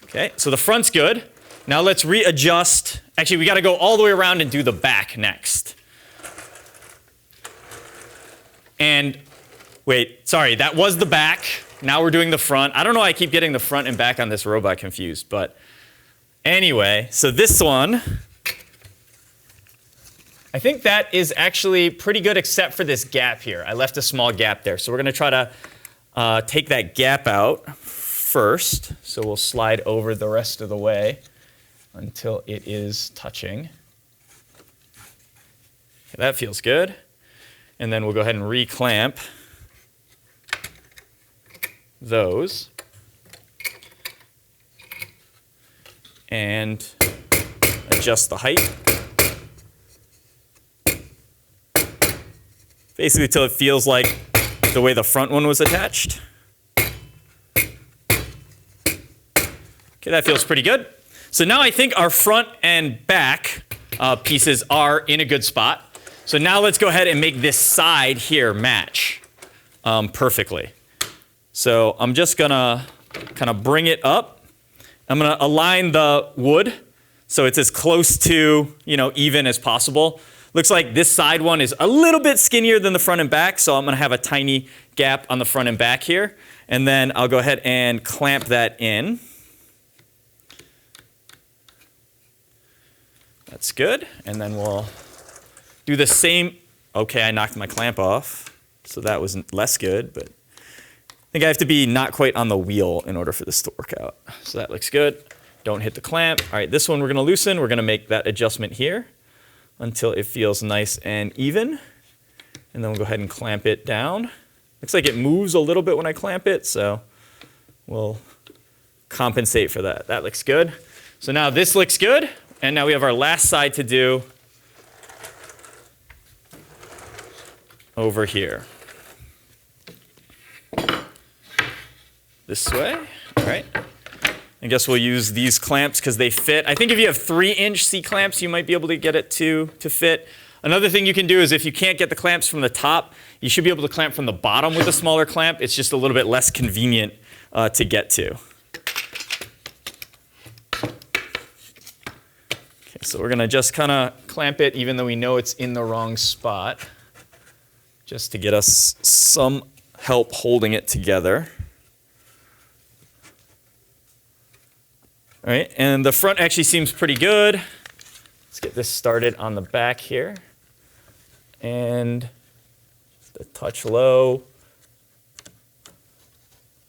Okay, so the front's good. Now let's readjust. Actually, we got to go all the way around and do the back next. And wait, sorry, that was the back. Now we're doing the front. I don't know why I keep getting the front and back on this robot confused, but anyway, so this one, I think that is actually pretty good except for this gap here. I left a small gap there. So we're going to try to take that gap out first. So we'll slide over the rest of the way until it is touching. Okay, that feels good. And then we'll go ahead and reclamp those. And adjust the height. basically till it feels like the way the front one was attached. Okay, that feels pretty good. So now I think our front and back pieces are in a good spot. So now let's go ahead and make this side here match perfectly. So I'm just gonna kind of bring it up. I'm gonna align the wood so it's as close to, even as possible. Looks like this side one is a little bit skinnier than the front and back, so I'm gonna have a tiny gap on the front and back here. And then I'll go ahead and clamp that in. That's good. And then we'll do the same. Okay, I knocked my clamp off, so that was less good, but I think I have to be not quite on the wheel in order for this to work out. So that looks good. Don't hit the clamp. All right, this one we're gonna loosen. We're gonna make that adjustment here until it feels nice and even. And then we'll go ahead and clamp it down. Looks like it moves a little bit when I clamp it, so we'll compensate for that. That looks good. So now this looks good. And now we have our last side to do over here. This way, all right. I guess we'll use these clamps because they fit. I think if you have 3-inch C-clamps, you might be able to get it to fit. Another thing you can do is if you can't get the clamps from the top, you should be able to clamp from the bottom with a smaller clamp. It's just a little bit less convenient to get to. So we're gonna just kind of clamp it even though we know it's in the wrong spot, just to get us some help holding it together. All right, and the front actually seems pretty good. Let's get this started on the back here. And just a touch low.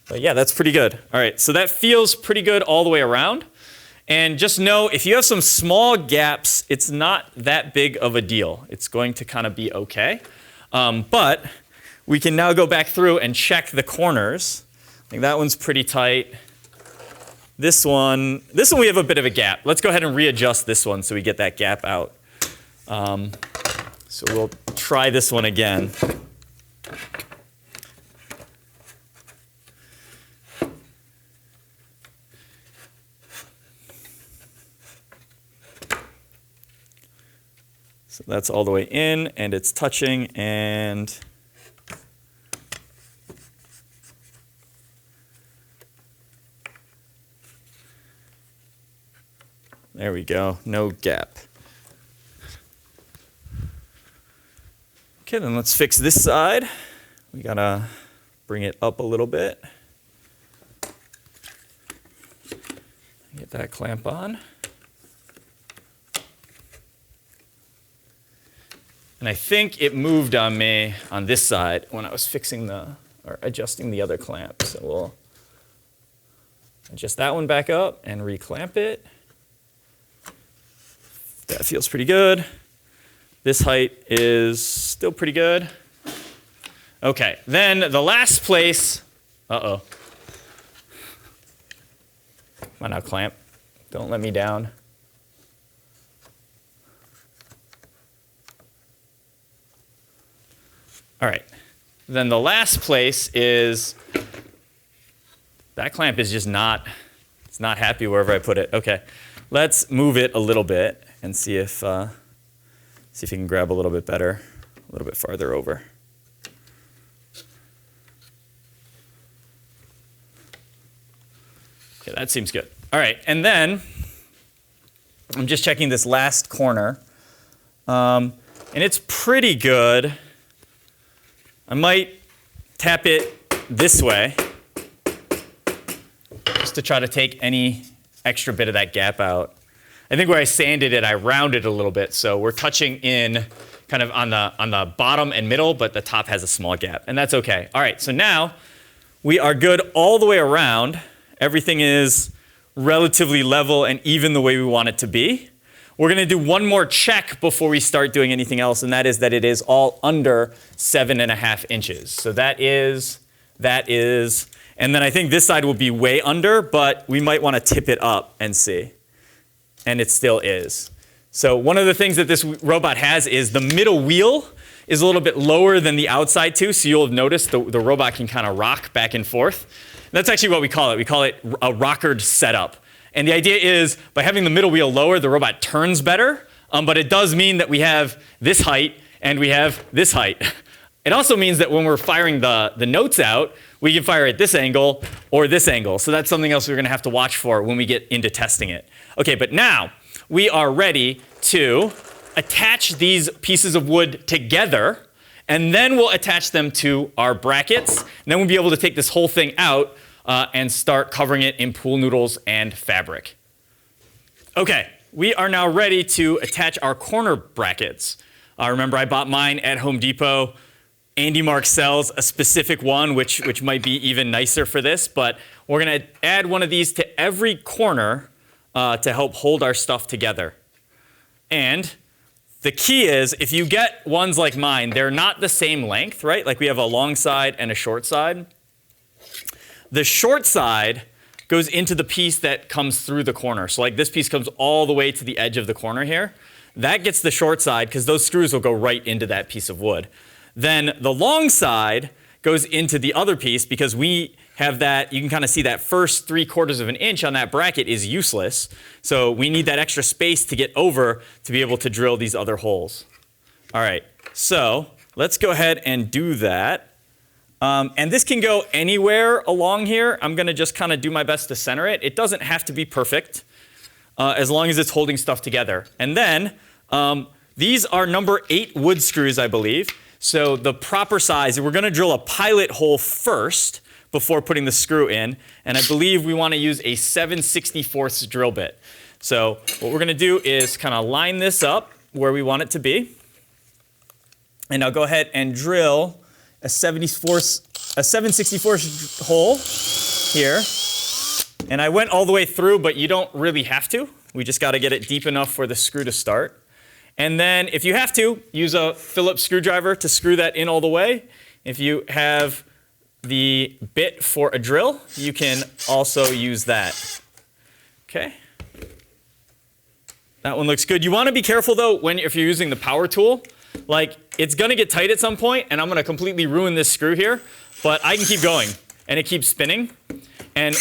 But yeah, that's pretty good. All right, so that feels pretty good all the way around. And just know, if you have some small gaps, it's not that big of a deal. It's going to kind of be okay. But we can now go back through and check the corners. I think that one's pretty tight. This one we have a bit of a gap. Let's go ahead and readjust this one so we get that gap out. So we'll try this one again. So that's all the way in, and it's touching, and there we go, no gap. Okay, then let's fix this side. We gotta bring it up a little bit. Get that clamp on. And I think it moved on me on this side when I was fixing or adjusting the other clamp. So we'll adjust that one back up and reclamp it. That feels pretty good. This height is still pretty good. Okay, then the last place, uh-oh. Come on now, clamp. Don't let me down. All right, then the last place is, that clamp is just it's not happy wherever I put it. Okay, let's move it a little bit and see if you can grab a little bit better, a little bit farther over. Okay, that seems good. All right, and then I'm just checking this last corner, and it's pretty good. I might tap it this way just to try to take any extra bit of that gap out. I think where I sanded it, I rounded a little bit, so we're touching in kind of on the bottom and middle, but the top has a small gap, and that's okay. All right, so now we are good all the way around. Everything is relatively level and even the way we want it to be. We're going to do one more check before we start doing anything else, and that is that it is all under 7.5 inches. So that is, and then I think this side will be way under, but we might want to tip it up and see. And it still is. So one of the things that this robot has is the middle wheel is a little bit lower than the outside too, so you'll notice the robot can kind of rock back and forth. That's actually what we call it. We call it a rockered setup. And the idea is by having the middle wheel lower, the robot turns better, but it does mean that we have this height and we have this height. It also means that when we're firing the notes out, we can fire at this angle or this angle. So that's something else we're going to have to watch for when we get into testing it. Okay, but now we are ready to attach these pieces of wood together, and then we'll attach them to our brackets. And then we'll be able to take this whole thing out and start covering it in pool noodles and fabric. Okay, we are now ready to attach our corner brackets. Remember, I bought mine at Home Depot. Andy Mark sells a specific one, which might be even nicer for this, but we're going to add one of these to every corner to help hold our stuff together. And the key is, if you get ones like mine, they're not the same length, right? Like we have a long side and a short side. The short side goes into the piece that comes through the corner. So like this piece comes all the way to the edge of the corner here. That gets the short side because those screws will go right into that piece of wood. Then the long side goes into the other piece because we have that, you can kind of see that first 3/4 of an inch on that bracket is useless. So we need that extra space to get over to be able to drill these other holes. All right, so let's go ahead and do that. And this can go anywhere along here. I'm going to just kind of do my best to center it. It doesn't have to be perfect as long as it's holding stuff together. And then these are number 8 wood screws, I believe. So the proper size, we're going to drill a pilot hole first before putting the screw in. And I believe we want to use a 7/64 drill bit. So what we're going to do is kind of line this up where we want it to be. And I'll go ahead and drill a 7/64 hole here. And I went all the way through, but you don't really have to. We just got to get it deep enough for the screw to start. And then if you have to, use a Phillips screwdriver to screw that in all the way. If you have the bit for a drill, you can also use that. Okay. That one looks good. You want to be careful though if you're using the power tool. Like it's going to get tight at some point, and I'm going to completely ruin this screw here, but I can keep going, and it keeps spinning. And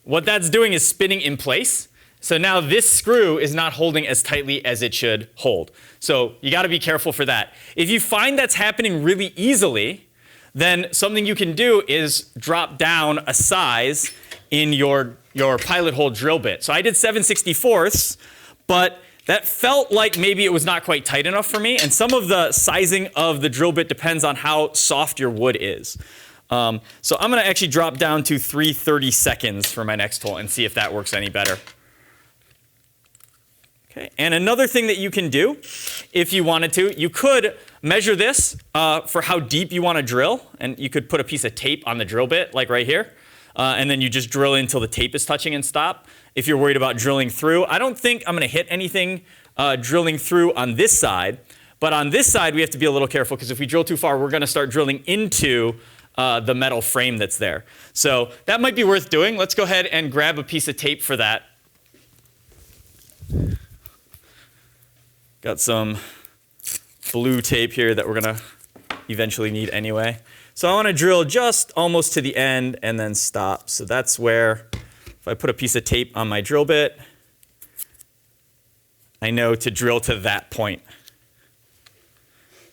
what that's doing is spinning in place. So now this screw is not holding as tightly as it should hold. So you got to be careful for that. If you find that's happening really easily, then something you can do is drop down a size in your pilot hole drill bit. So I did 7/64, but that felt like maybe it was not quite tight enough for me. And some of the sizing of the drill bit depends on how soft your wood is. So I'm going to actually drop down to 3/32 for my next hole and see if that works any better. Okay. And another thing that you can do, if you wanted to, you could measure this for how deep you want to drill. And you could put a piece of tape on the drill bit, like right here. And then you just drill in until the tape is touching and stop. If you're worried about drilling through, I don't think I'm going to hit anything drilling through on this side. But on this side, we have to be a little careful because if we drill too far, we're going to start drilling into the metal frame that's there. So that might be worth doing. Let's go ahead and grab a piece of tape for that. Got some blue tape here that we're going to eventually need anyway. So I want to drill just almost to the end and then stop. So that's where, if I put a piece of tape on my drill bit, I know to drill to that point.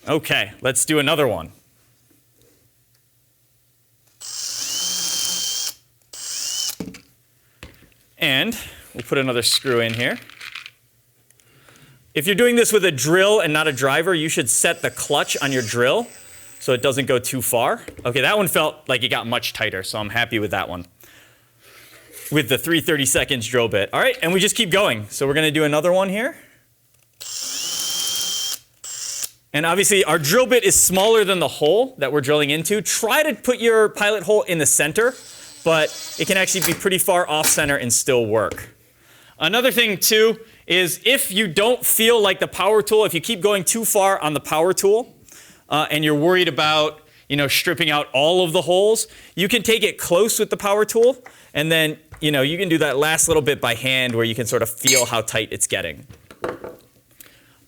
Okay, let's do another one. And we'll put another screw in here. If you're doing this with a drill and not a driver, you should set the clutch on your drill so it doesn't go too far. Okay, that one felt like it got much tighter, so I'm happy with that one. With the 3/32 drill bit. All right, and we just keep going. So we're going to do another one here. And obviously, our drill bit is smaller than the hole that we're drilling into. Try to put your pilot hole in the center, but it can actually be pretty far off center and still work. Another thing, too, is if you don't feel like the power tool, if you keep going too far on the power tool and you're worried about stripping out all of the holes, you can take it close with the power tool, and then you can do that last little bit by hand where you can sort of feel how tight it's getting.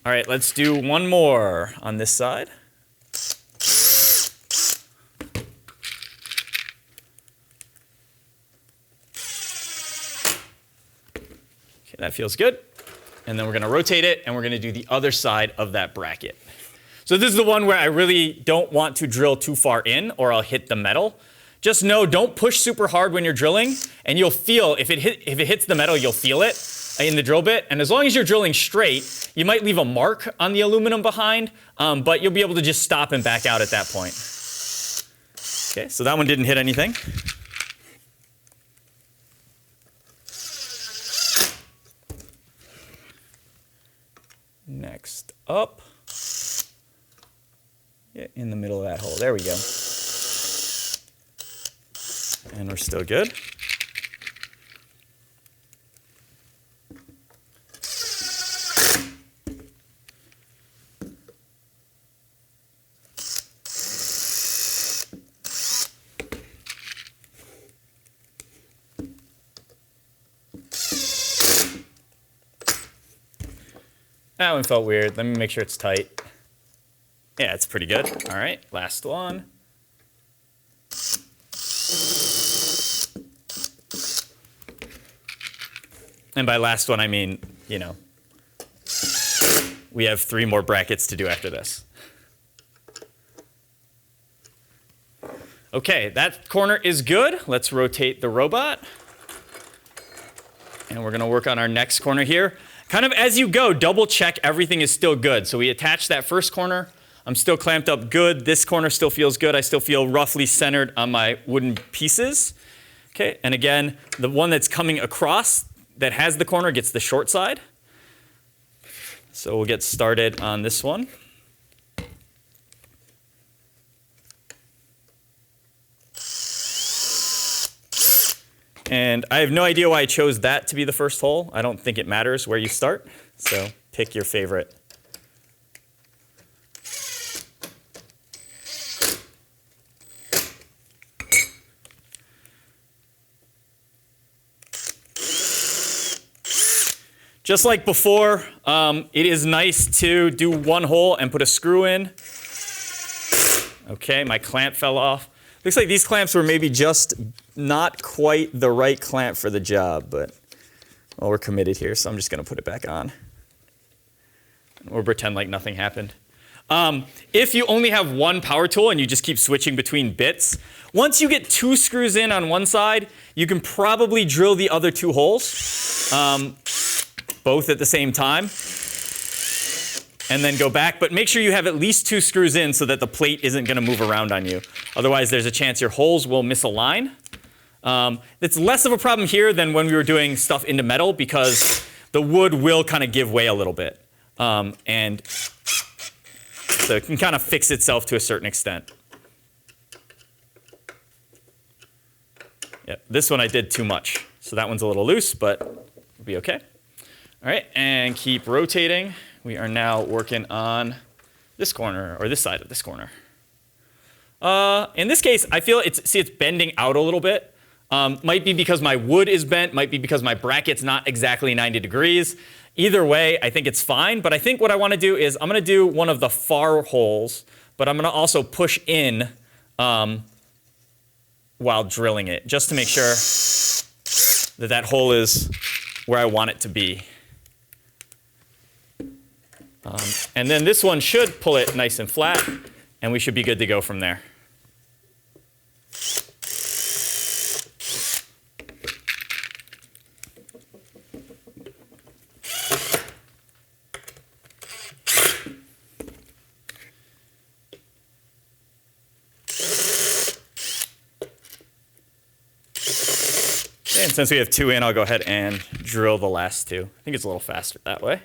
All right, let's do one more on this side. Okay, that feels good. And then we're going to rotate it, and we're going to do the other side of that bracket. So this is the one where I really don't want to drill too far in, or I'll hit the metal. Just know, don't push super hard when you're drilling, and you'll feel, if it hits the metal, you'll feel it in the drill bit. And as long as you're drilling straight, you might leave a mark on the aluminum behind, but you'll be able to just stop and back out at that point. Okay, so that one didn't hit anything. Next up, yeah, in the middle of that hole. There we go. And we're still good. That one felt weird. Let me make sure it's tight. Yeah, it's pretty good. All right, last one. And by last one, I mean, you know, we have 3 more brackets to do after this. Okay, that corner is good. Let's rotate the robot. And we're going to work on our next corner here. Kind of as you go, double check everything is still good. So we attach that first corner. I'm still clamped up good. This corner still feels good. I still feel roughly centered on my wooden pieces. Okay, and again, the one that's coming across that has the corner gets the short side. So we'll get started on this one. And I have no idea why I chose that to be the first hole. I don't think it matters where you start. So pick your favorite. Just like before, it is nice to do one hole and put a screw in. Okay, my clamp fell off. Looks like these clamps were maybe just not quite the right clamp for the job, but well, we're committed here, so I'm just going to put it back on. Or pretend like nothing happened. If you only have one power tool and you just keep switching between bits, once you get 2 screws in on one side, you can probably drill the other 2 holes, both at the same time, and then go back. But make sure you have at least 2 screws in so that the plate isn't going to move around on you. Otherwise, there's a chance your holes will misalign. It's less of a problem here than when we were doing stuff into metal because the wood will kind of give way a little bit. And so it can kind of fix itself to a certain extent. Yep, this one I did too much. So that one's a little loose, but it'll be okay. All right, and keep rotating. We are now working on this corner, or this side of this corner. In this case, I feel it's bending out a little bit. Might be because my wood is bent, might be because my bracket's not exactly 90 degrees. Either way, I think it's fine, but I think what I want to do is I'm going to do one of the far holes, but I'm going to also push in while drilling it, just to make sure that that hole is where I want it to be. And then this one should pull it nice and flat, and we should be good to go from there. Okay, and since we have 2 in, I'll go ahead and drill the last 2. I think it's a little faster that way.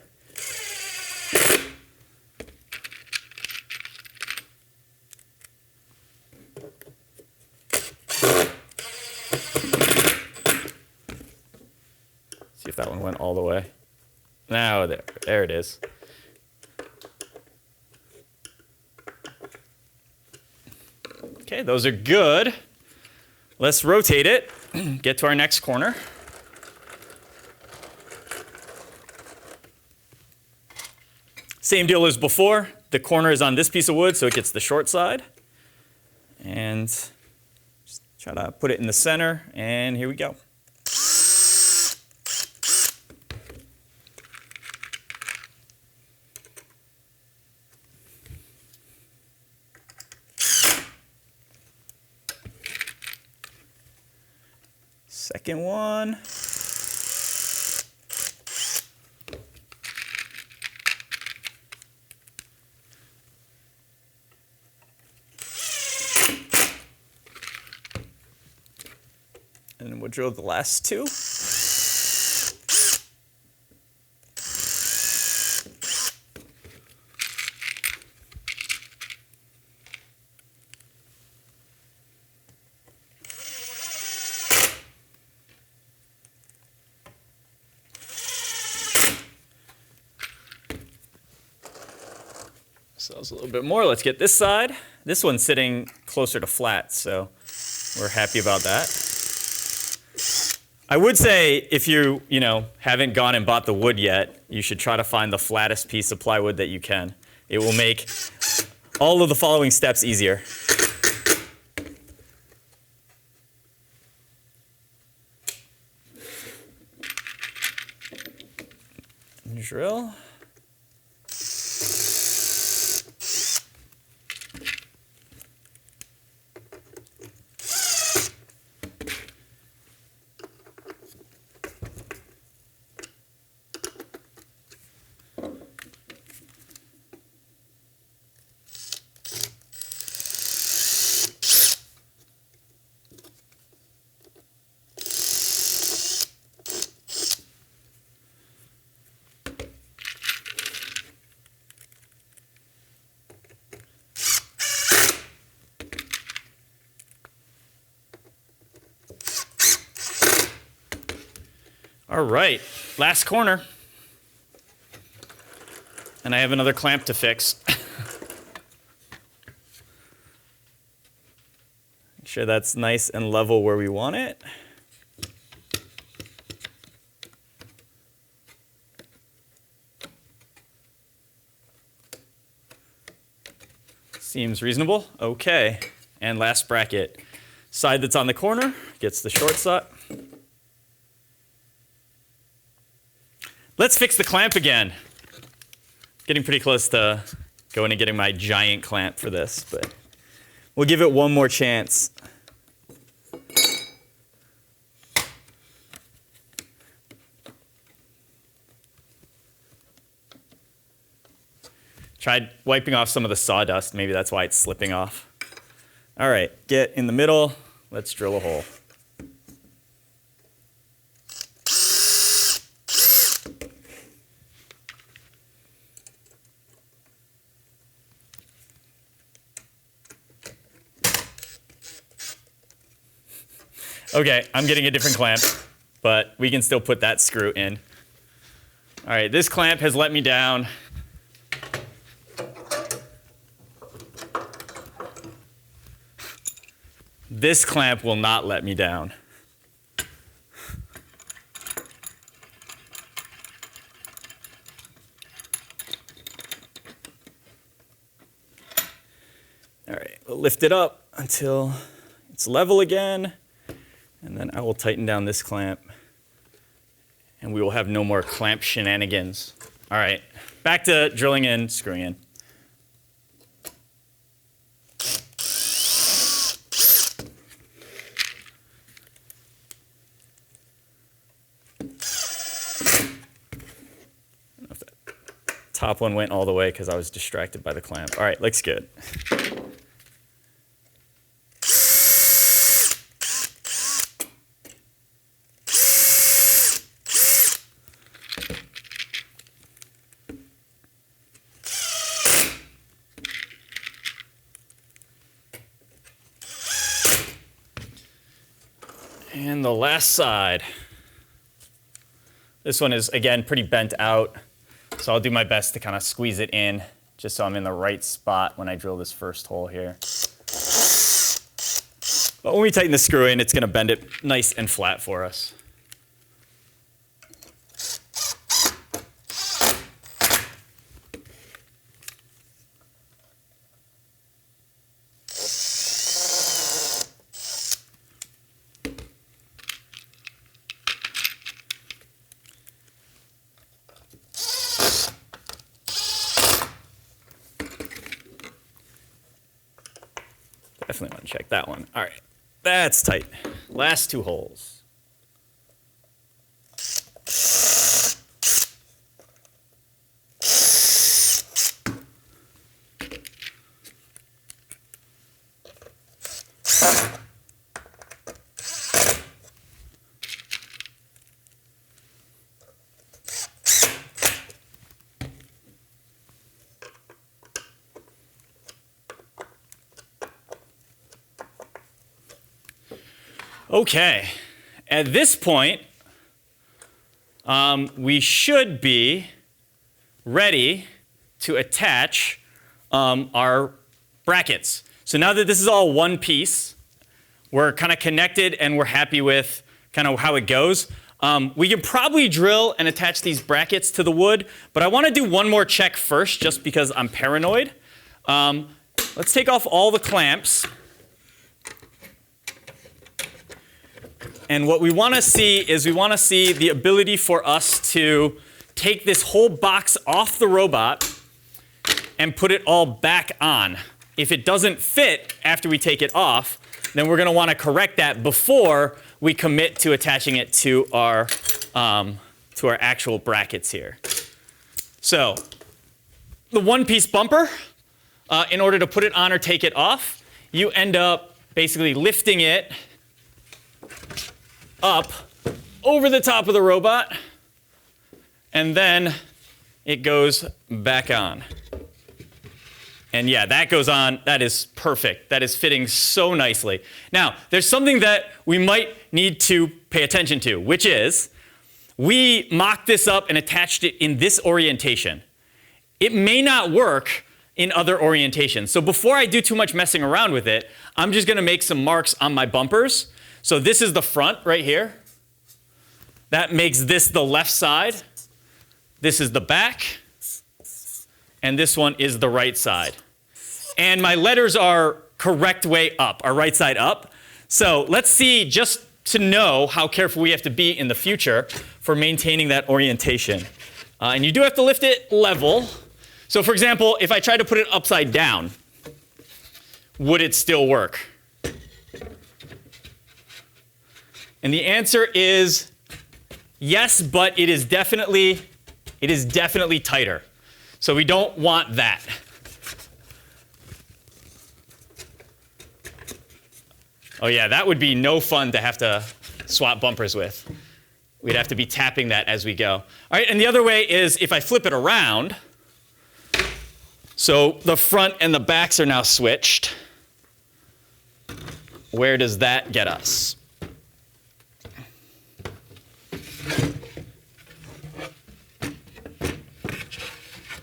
See if that one went all the way. Now, there it is. Okay, those are good. Let's rotate it, get to our next corner. Same deal as before. The corner is on this piece of wood, so it gets the short side. And just try to put it in the center, and here we go. Second one. And then we'll drill the last two. So that was a little bit more. Let's get this side. This one's sitting closer to flat, so we're happy about that. I would say if you haven't gone and bought the wood yet, you should try to find the flattest piece of plywood that you can. It will make all of the following steps easier. Drill. All right, last corner. And I have another clamp to fix. Make sure that's nice and level where we want it. Seems reasonable. Okay, and last bracket. Side that's on the corner gets the short side. Let's fix the clamp again. Getting pretty close to going and getting my giant clamp for this, but we'll give it one more chance. Tried wiping off some of the sawdust. Maybe that's why it's slipping off. All right, get in the middle. Let's drill a hole. Okay, I'm getting a different clamp, but we can still put that screw in. All right, this clamp has let me down. This clamp will not let me down. All right, we'll lift it up until it's level again. And then I will tighten down this clamp, and we will have no more clamp shenanigans. All right, back to drilling in, screwing in. I don't know if that top one went all the way because I was distracted by the clamp. All right, looks good. And the last side. This one is, again, pretty bent out, so I'll do my best to kind of squeeze it in just so I'm in the right spot when I drill this first hole here. But when we tighten the screw in, it's going to bend it nice and flat for us. Definitely want to check that one. All right, that's tight. Last 2 holes. Okay, at this point, we should be ready to attach our brackets. So now that this is all one piece, we're kind of connected and we're happy with kind of how it goes. We can probably drill and attach these brackets to the wood, but I want to do one more check first just because I'm paranoid. Let's take off all the clamps. And what we want to see is we want to see the ability for us to take this whole box off the robot and put it all back on. If it doesn't fit after we take it off, then we're going to want to correct that before we commit to attaching it to our actual brackets here. So the one-piece bumper, in order to put it on or take it off, you end up basically lifting it up over the top of the robot, and then it goes back on. And yeah, that goes on. That is perfect. That is fitting so nicely. Now, there's something that we might need to pay attention to, which is we mocked this up and attached it in this orientation. It may not work in other orientations. So before I do too much messing around with it, I'm just going to make some marks on my bumpers. So this is the front right here. That makes this the left side. This is the back. And this one is the right side. And my letters are correct way up, are right side up. So let's see, just to know how careful we have to be in the future for maintaining that orientation. And you do have to lift it level. So for example, if I try to put it upside down, would it still work? And the answer is yes, but it is definitely tighter. So we don't want that. Oh yeah, that would be no fun to have to swap bumpers with. We'd have to be tapping that as we go. All right, and the other way is if I flip it around, so the front and the backs are now switched. Where does that get us?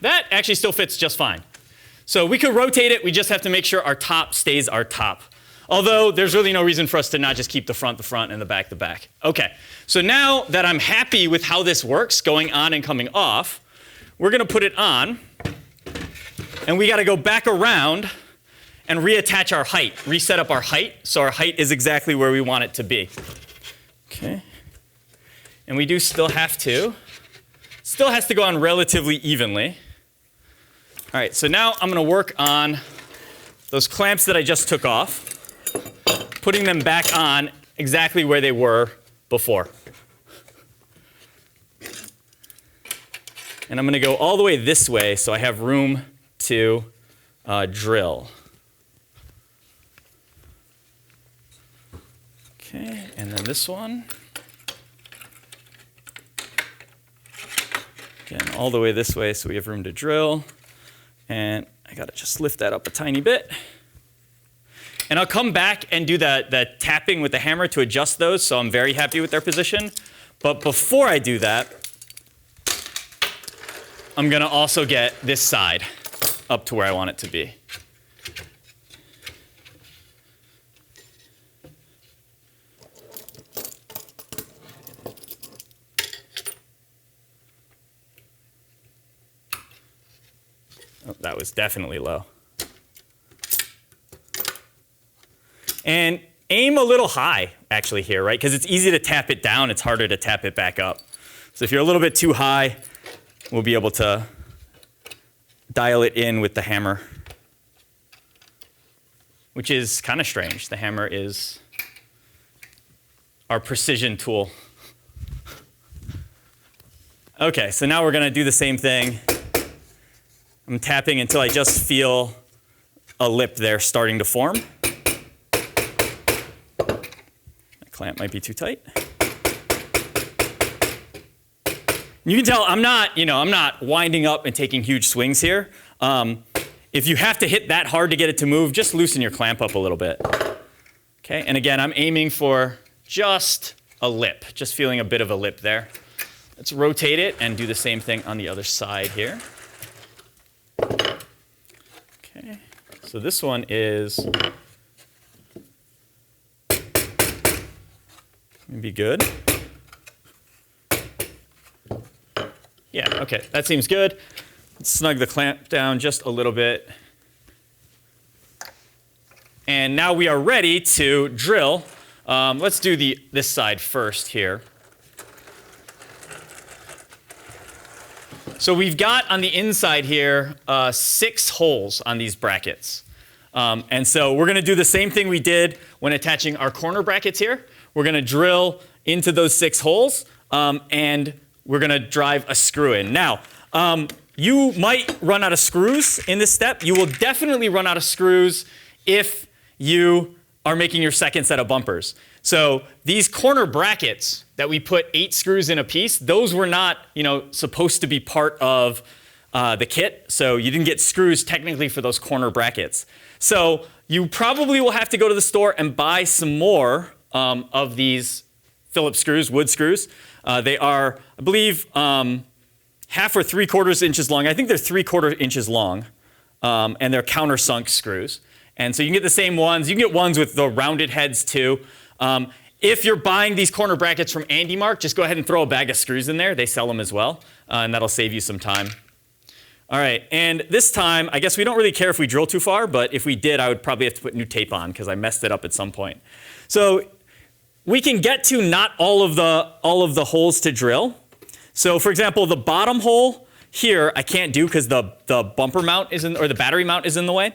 That actually still fits just fine. So we could rotate it, we just have to make sure our top stays our top. Although there's really no reason for us to not just keep the front, and the back, the back. Okay, so now that I'm happy with how this works, going on and coming off, we're gonna put it on, and we gotta go back around and reattach our height, reset up our height, so our height is exactly where we want it to be. Okay, and we do still has to go on relatively evenly. All right, so now I'm going to work on those clamps that I just took off, putting them back on exactly where they were before. And I'm going to go all the way this way so I have room to drill. Okay, and then this one. Again, all the way this way so we have room to drill. And I gotta just lift that up a tiny bit. And I'll come back and do the tapping with the hammer to adjust those, so I'm very happy with their position. But before I do that, I'm gonna also get this side up to where I want it to be. Oh, that was definitely low. And aim a little high, actually, here, right? Because it's easy to tap it down. It's harder to tap it back up. So if you're a little bit too high, we'll be able to dial it in with the hammer. which is kind of strange. The hammer is our precision tool. Okay, so now we're going to do the same thing. I'm tapping until I just feel a lip there starting to form. The clamp might be too tight. You can tell I'm not winding up and taking huge swings here. If you have to hit that hard to get it to move, just loosen your clamp up a little bit. Okay, and again, I'm aiming for just a lip, just feeling a bit of a lip there. Let's rotate it and do the same thing on the other side here. Okay, so this one is maybe good. Yeah, okay, that seems good. Let's snug the clamp down just a little bit. And now we are ready to drill. Let's do this side first here. So we've got on the inside here 6 holes on these brackets. And so we're going to do the same thing we did when attaching our corner brackets here. We're going to drill into those 6 holes, and we're going to drive a screw in. Now, you might run out of screws in this step. You will definitely run out of screws if you are making your second set of bumpers. So these corner brackets that we put 8 screws in a piece, those were not, supposed to be part of the kit. So you didn't get screws technically for those corner brackets. So you probably will have to go to the store and buy some more of these Phillips screws, wood screws. They are, I believe, 1/2 or 3/4 inches long. I think they're 3/4 inches long, and they're countersunk screws. And so you can get the same ones. You can get ones with the rounded heads too. If you're buying these corner brackets from Andy Mark, just go ahead and throw a bag of screws in there. They sell them as well, and that'll save you some time. All right, and this time, I guess we don't really care if we drill too far, but if we did, I would probably have to put new tape on because I messed it up at some point. So we can get to not all of the holes to drill. So for example, the bottom hole here, I can't do because the bumper mount or the battery mount is in the way.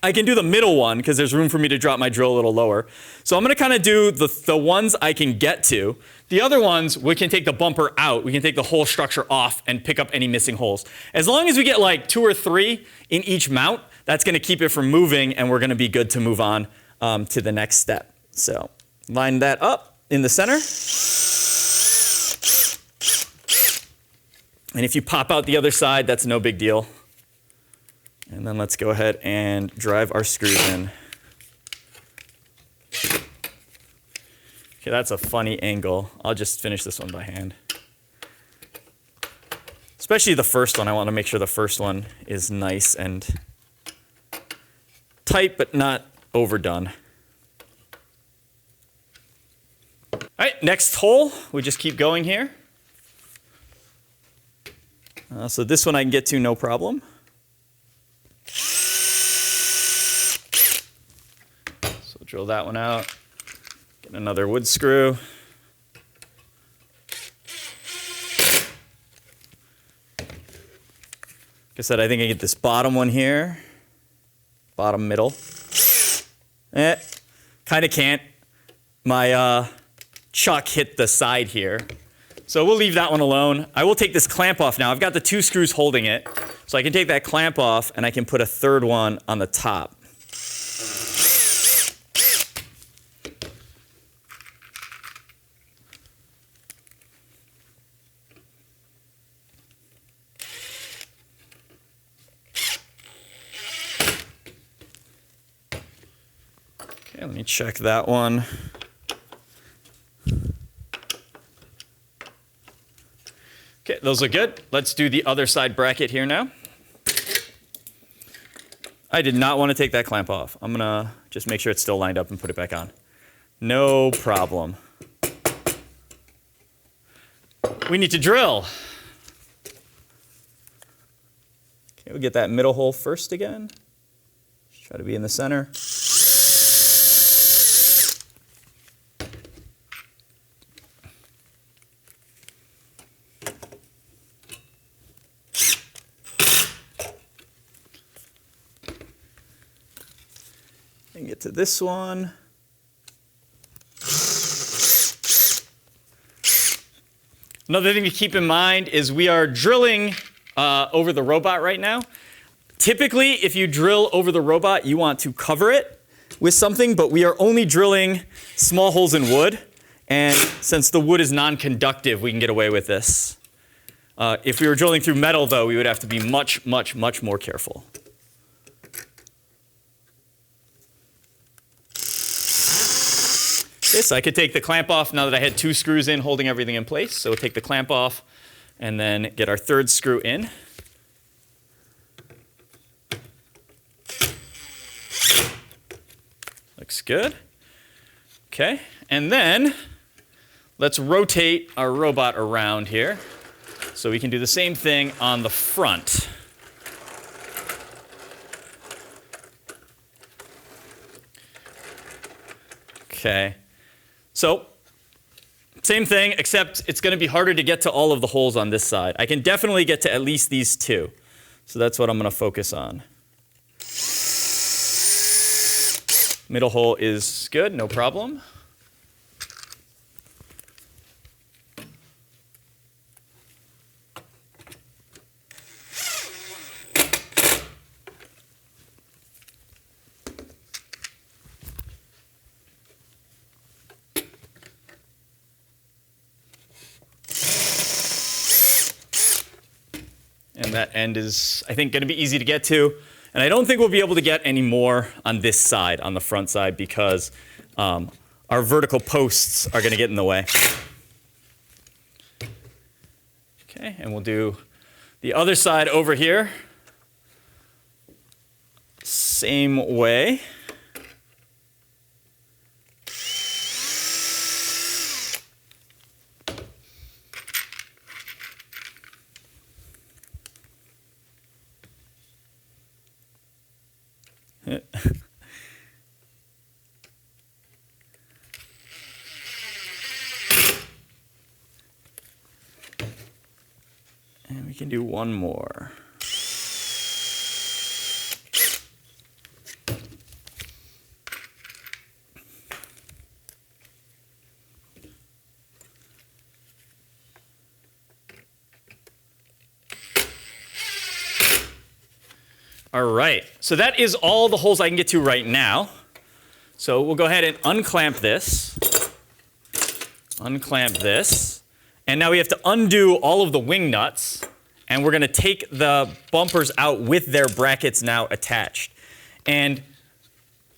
I can do the middle one because there's room for me to drop my drill a little lower. So I'm going to kind of do the ones I can get to. The other ones, we can take the bumper out. We can take the whole structure off and pick up any missing holes. As long as we get like 2 or 3 in each mount, that's going to keep it from moving, and we're going to be good to move on to the next step. So line that up in the center. And if you pop out the other side, that's no big deal. And then let's go ahead and drive our screws in. Okay, that's a funny angle. I'll just finish this one by hand. Especially the first one. I want to make sure the first one is nice and tight, but not overdone. All right, next hole. We just keep going here. So this one I can get to no problem. So drill that one out. Get another wood screw. Like I said, I think I get this bottom one here. Bottom middle. Kind of can't. My chuck hit the side here. So we'll leave that one alone. I will take this clamp off now. I've got the 2 screws holding it. So I can take that clamp off and I can put a third one on the top. Okay, let me check that one. Okay, those look good. Let's do the other side bracket here now. I did not want to take that clamp off. I'm going to just make sure it's still lined up and put it back on. No problem. We need to drill. Okay, we'll get that middle hole first again. Just try to be in the center. And get to this one. Another thing to keep in mind is we are drilling over the robot right now. Typically, if you drill over the robot, you want to cover it with something, but we are only drilling small holes in wood. And since the wood is non-conductive, we can get away with this. If we were drilling through metal, though, we would have to be much, much, much more careful. Okay, so I could take the clamp off now that I had 2 screws in holding everything in place. So we'll take the clamp off and then get our 3rd screw in. Looks good. Okay, and then let's rotate our robot around here so we can do the same thing on the front. Okay, so same thing, except it's going to be harder to get to all of the holes on this side. I can definitely get to at least these 2. So that's what I'm going to focus on. Middle hole is good, no problem. And that end is, I think, going to be easy to get to. And I don't think we'll be able to get any more on this side, on the front side, because our vertical posts are going to get in the way. Okay, and we'll do the other side over here. Same way. And we can do one more. All right, so that is all the holes I can get to right now. So we'll go ahead and unclamp this. Unclamp this. And now we have to undo all of the wing nuts. And we're going to take the bumpers out with their brackets now attached. And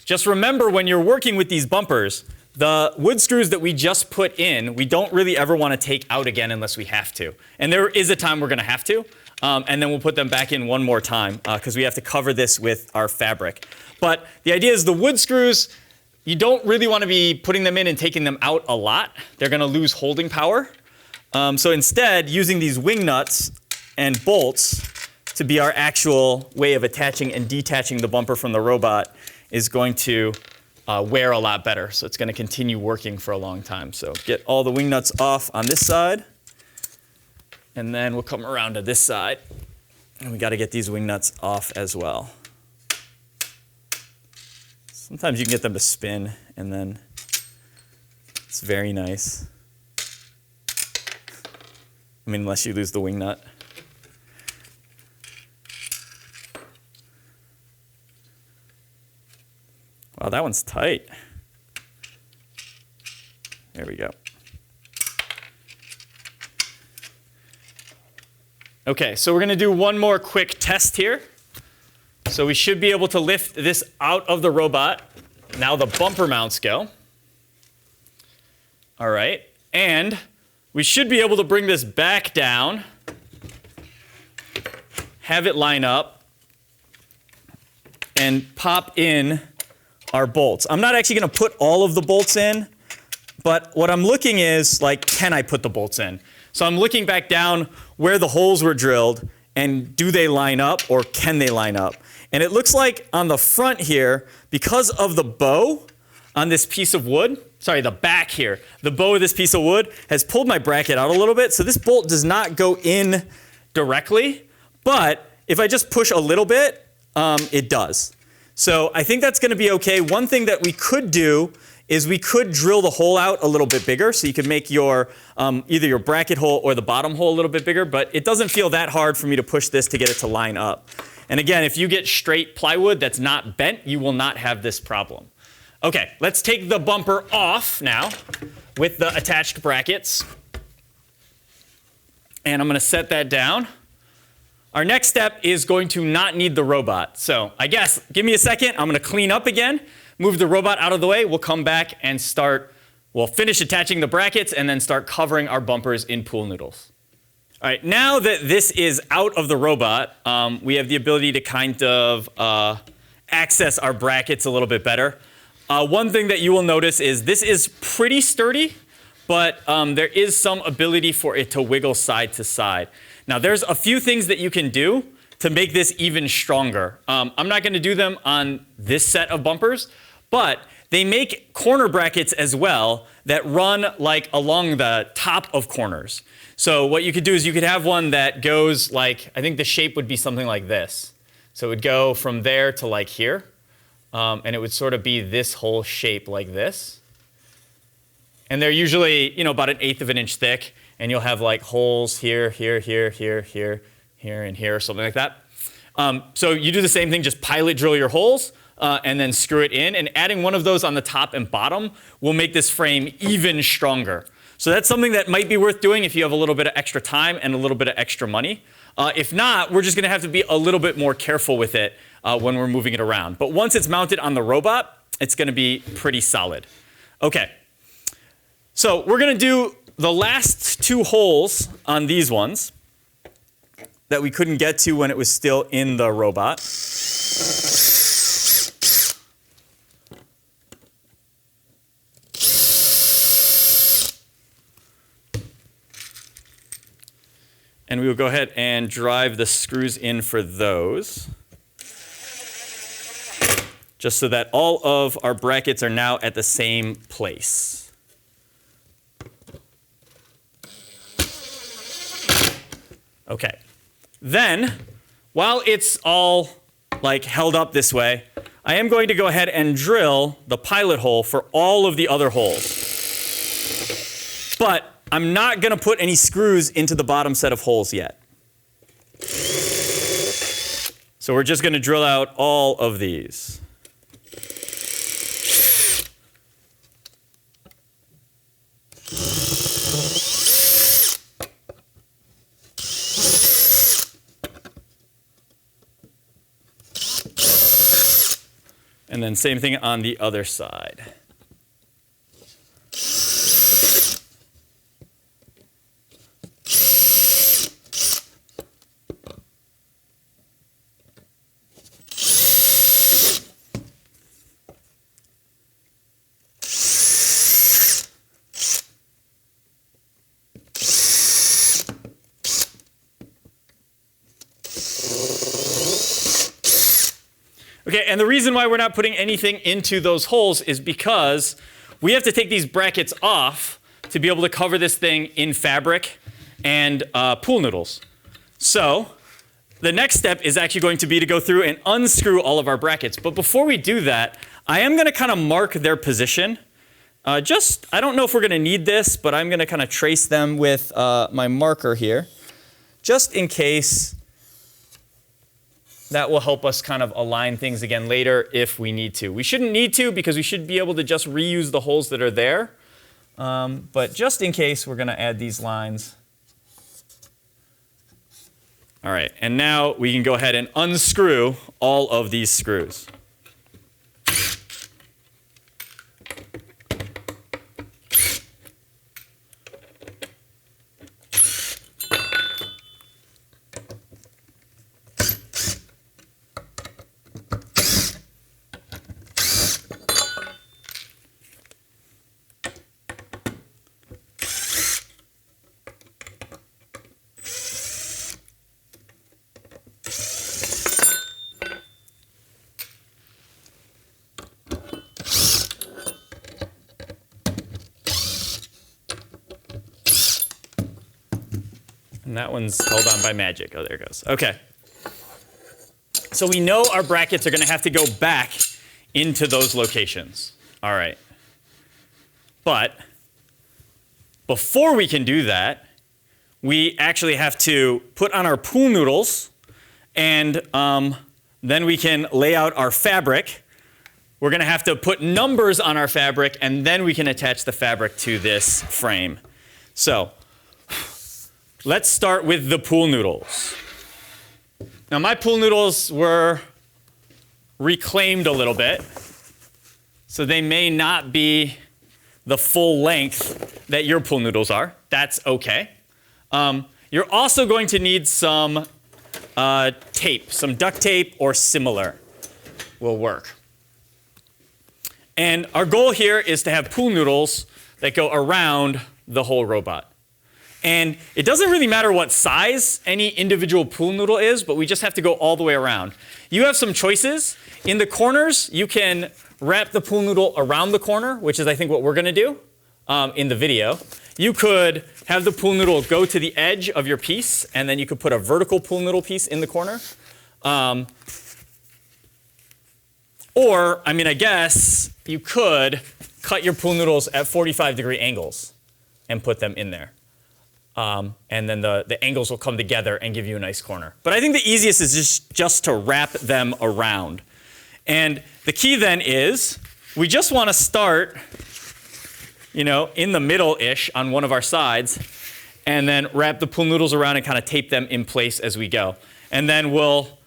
just remember, when you're working with these bumpers, the wood screws that we just put in, we don't really ever want to take out again unless we have to. And there is a time we're going to have to. And then we'll put them back in one more time because we have to cover this with our fabric. But the idea is the wood screws, you don't really want to be putting them in and taking them out a lot. They're going to lose holding power. So instead, using these wing nuts and bolts to be our actual way of attaching and detaching the bumper from the robot is going to wear a lot better. So it's going to continue working for a long time. So get all the wing nuts off on this side. And then we'll come around to this side. And we got to get these wing nuts off as well. Sometimes you can get them to spin, and then it's very nice. I mean, unless you lose the wing nut. Wow, that one's tight. There we go. Okay, so we're going to do one more quick test here. So we should be able to lift this out of the robot. Now the bumper mounts go. All right, and we should be able to bring this back down, have it line up, and pop in our bolts. I'm not actually going to put all of the bolts in, but what I'm looking is, like, can I put the bolts in? So I'm looking back down where the holes were drilled, and do they line up, or can they line up? And it looks like on the front here, because of the bow on this piece of wood, sorry, the back here, the bow of this piece of wood has pulled my bracket out a little bit, so this bolt does not go in directly, but if I just push a little bit, it does. So I think that's going to be okay. One thing that we could do is we could drill the hole out a little bit bigger, so you could make your either your bracket hole or the bottom hole a little bit bigger, but it doesn't feel that hard for me to push this to get it to line up. And again, if you get straight plywood that's not bent, you will not have this problem. Okay, let's take the bumper off now with the attached brackets. And I'm going to set that down. Our next step is going to not need the robot. So I guess, give me a second. I'm going to clean up again, move the robot out of the way. We'll come back and we'll finish attaching the brackets and then start covering our bumpers in pool noodles. All right, now that this is out of the robot, we have the ability to kind of access our brackets a little bit better. One thing that you will notice is this is pretty sturdy, but there is some ability for it to wiggle side to side. Now, there's a few things that you can do to make this even stronger. I'm not going to do them on this set of bumpers, but they make corner brackets as well that run like along the top of corners. So what you could do is you could have one that goes like, I think the shape would be something like this. So it would go from there to like here, and it would sort of be this whole shape like this. And they're usually, about 1/8 of an inch thick. And you'll have like holes here, here, here, here, here, here, and here, something like that. So you do the same thing, just pilot drill your holes and then screw it in. And adding one of those on the top and bottom will make this frame even stronger. So that's something that might be worth doing if you have a little bit of extra time and a little bit of extra money. If not, we're just going to have to be a little bit more careful with it when we're moving it around. But once it's mounted on the robot, it's going to be pretty solid. Okay. So we're going to do the last 2 holes on these ones that we couldn't get to when it was still in the robot. And we will go ahead and drive the screws in for those, just so that all of our brackets are now at the same place. Okay. Then, while it's all like held up this way, I am going to go ahead and drill the pilot hole for all of the other holes. But I'm not going to put any screws into the bottom set of holes yet. So we're just going to drill out all of these. And then same thing on the other side. Okay, and the reason why we're not putting anything into those holes is because we have to take these brackets off to be able to cover this thing in fabric and pool noodles. So the next step is actually going to be to go through and unscrew all of our brackets. But before we do that, I am going to kind of mark their position. I don't know if we're going to need this, but I'm going to kind of trace them with my marker here, just in case. That will help us kind of align things again later if we need to. We shouldn't need to because we should be able to just reuse the holes that are there. But just in case, we're going to add these lines. All right, and now we can go ahead and unscrew all of these screws. And that one's held on by magic. Oh, there it goes. Okay. So we know our brackets are going to have to go back into those locations. All right. But before we can do that, we actually have to put on our pool noodles, and then we can lay out our fabric. We're going to have to put numbers on our fabric, and then we can attach the fabric to this frame. So let's start with the pool noodles. Now my pool noodles were reclaimed a little bit, so they may not be the full length that your pool noodles are. That's okay. You're also going to need some tape, some duct tape or similar will work. And our goal here is to have pool noodles that go around the whole robot. And it doesn't really matter what size any individual pool noodle is, but we just have to go all the way around. You have some choices. In the corners, you can wrap the pool noodle around the corner, which is I think what we're going to do in the video. You could have the pool noodle go to the edge of your piece, and then you could put a vertical pool noodle piece in the corner. Or, I mean, I guess you could cut your pool noodles at 45-degree angles and put them in there. And then the angles will come together and give you a nice corner. But I think the easiest is just to wrap them around. And the key then is we just want to start, you know, in the middle-ish on one of our sides, and then wrap the pool noodles around and kind of tape them in place as we go. And then we'll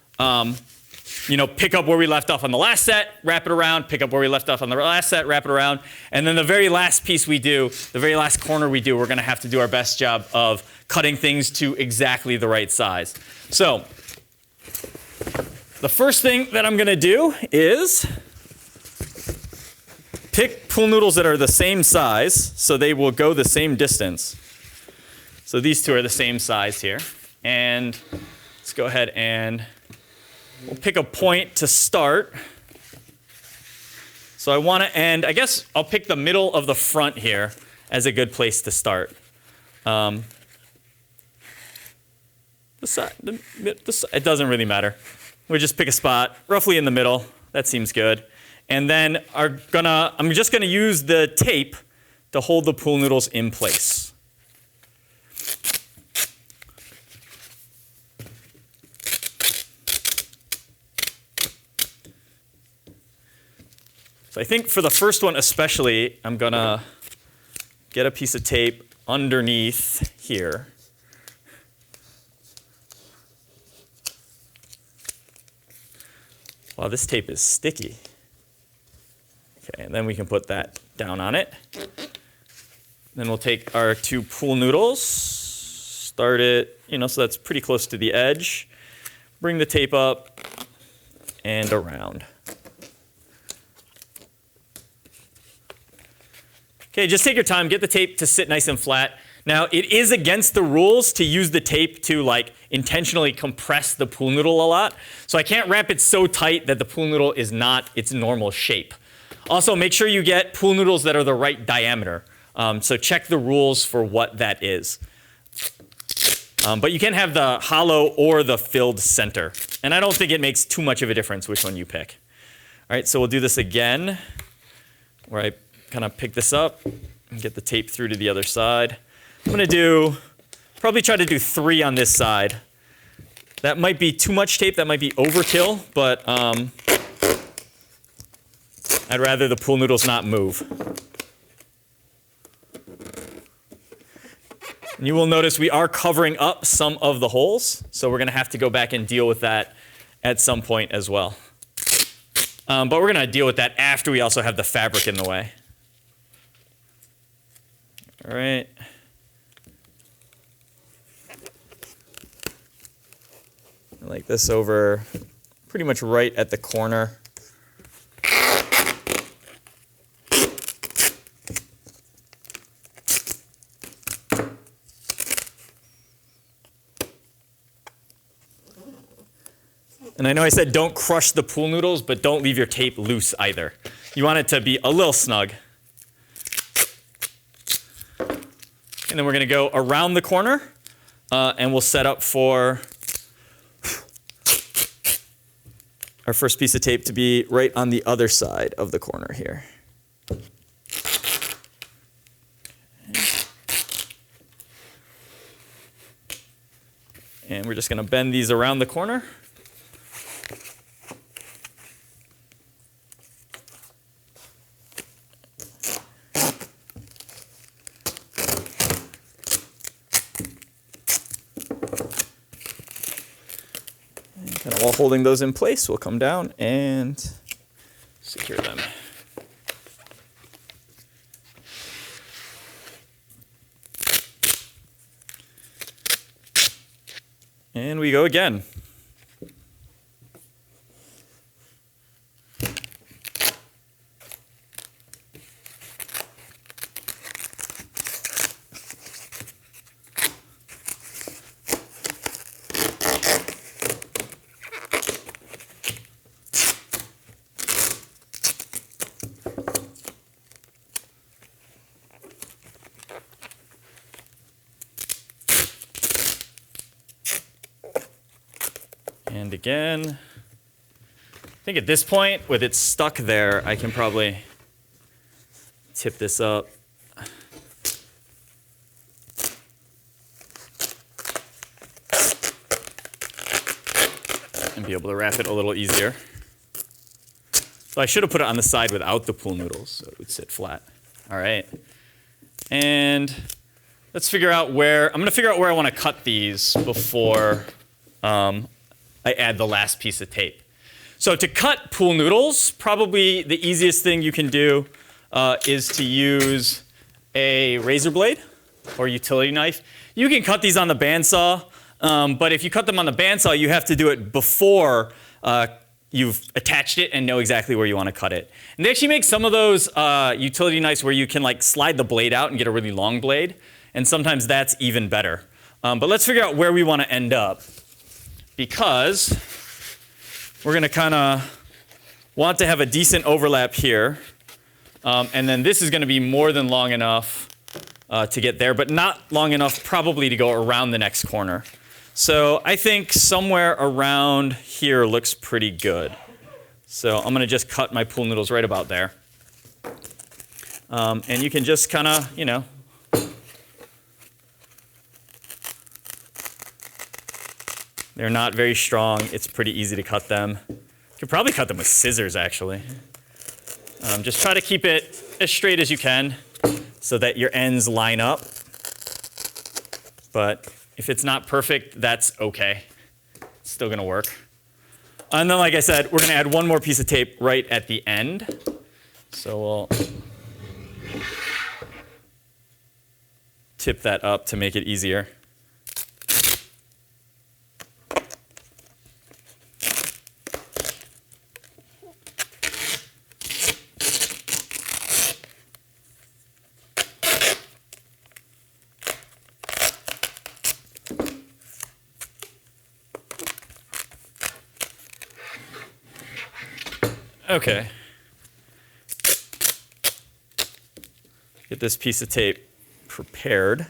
you know, pick up where we left off on the last set, wrap it around, pick up where we left off on the last set, wrap it around. And then the very last piece we do, the very last corner we do, we're going to have to do our best job of cutting things to exactly the right size. So the first thing that I'm going to do is pick pool noodles that are the same size, so they will go the same distance. So these two are the same size here. And let's go ahead and we'll pick a point to start. So I want to end, I guess I'll pick the middle of the front here as a good place to start. The side, it doesn't really matter. We just pick a spot roughly in the middle. That seems good. And then I'm just going to use the tape to hold the pool noodles in place. So I think for the first one especially, I'm going to get a piece of tape underneath here. Wow, this tape is sticky. Okay, and then we can put that down on it. Then we'll take our two pool noodles, start it, you know, so that's pretty close to the edge. Bring the tape up and around. Okay, just take your time, get the tape to sit nice and flat. Now, it is against the rules to use the tape to like intentionally compress the pool noodle a lot. So I can't wrap it so tight that the pool noodle is not its normal shape. Also, make sure you get pool noodles that are the right diameter. So check the rules for what that is. But you can have the hollow or the filled center. And I don't think it makes too much of a difference which one you pick. All right, so we'll do this again, where I kind of pick this up and get the tape through to the other side. I'm going to probably try to do 3 on this side. That might be too much tape, that might be overkill, but I'd rather the pool noodles not move. And you will notice we are covering up some of the holes, so we're going to have to go back and deal with that at some point as well. But we're going to deal with that after we also have the fabric in the way. All right. Like this over pretty much right at the corner. And I know I said don't crush the pool noodles, but don't leave your tape loose either. You want it to be a little snug. And then we're going to go around the corner, and we'll set up for our first piece of tape to be right on the other side of the corner here. And we're just going to bend these around the corner. And kind of while holding those in place, we'll come down and secure them. And we go again. And again, I think at this point, with it stuck there, I can probably tip this up. And be able to wrap it a little easier. So I should have put it on the side without the pool noodles, so it would sit flat. All right. And let's figure out where, I'm going to figure out where I want to cut these before I add the last piece of tape. So to cut pool noodles, probably the easiest thing you can do is to use a razor blade or utility knife. You can cut these on the bandsaw, but if you cut them on the bandsaw, you have to do it before you've attached it and know exactly where you want to cut it. And they actually make some of those utility knives where you can like slide the blade out and get a really long blade, and sometimes that's even better. But let's figure out where we want to end up, because we're going to kind of want to have a decent overlap here. And then this is going to be more than long enough to get there, but not long enough probably to go around the next corner. So I think somewhere around here looks pretty good. So I'm going to just cut my pool noodles right about there. And you can just kind of, you know, they're not very strong. It's pretty easy to cut them. You could probably cut them with scissors, actually. Just try to keep it as straight as you can so that your ends line up. But if it's not perfect, that's okay. It's still going to work. And then, like I said, we're going to add one more piece of tape right at the end. So we'll tip that up to make it easier. Okay. Get this piece of tape prepared.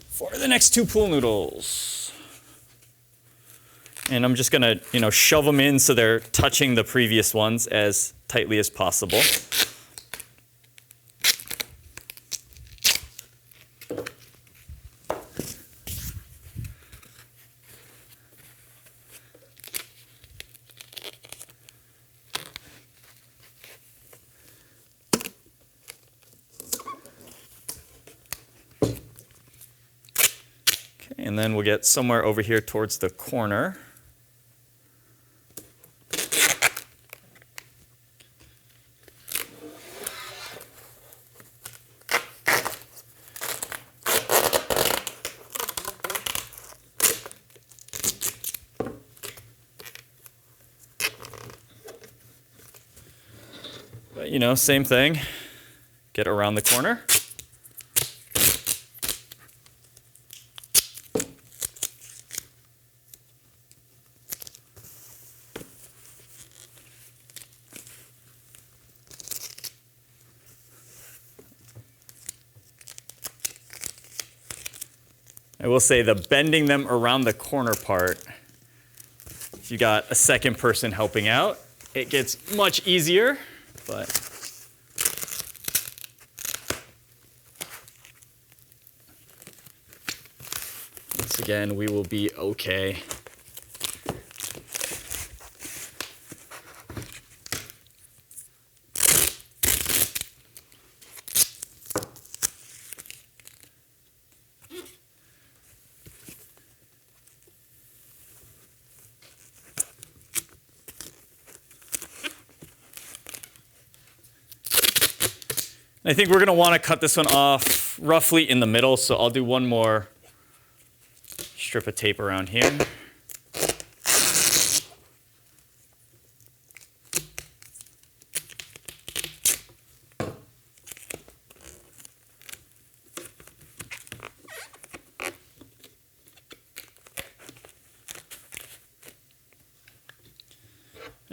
For the next two pool noodles. And I'm just going to, you know, shove them in so they're touching the previous ones as tightly as possible. And then we'll get somewhere over here towards the corner. But, you know, same thing. Get around the corner. I will say the bending them around the corner part, if you got a second person helping out, it gets much easier, but once again, we will be okay. I think we're going to want to cut this one off roughly in the middle, so I'll do one more strip of tape around here.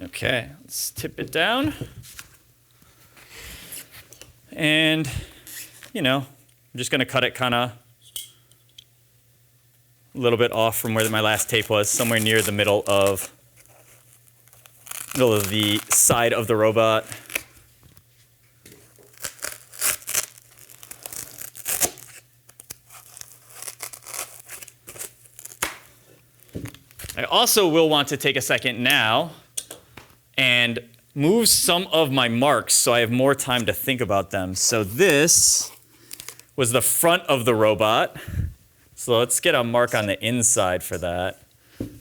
Okay, let's tip it down. And, you know, I'm just going to cut it kind of a little bit off from where my last tape was, somewhere near the middle of the side of the robot. I also will want to take a second now and move some of my marks so I have more time to think about them. So this was the front of the robot. So let's get a mark on the inside for that.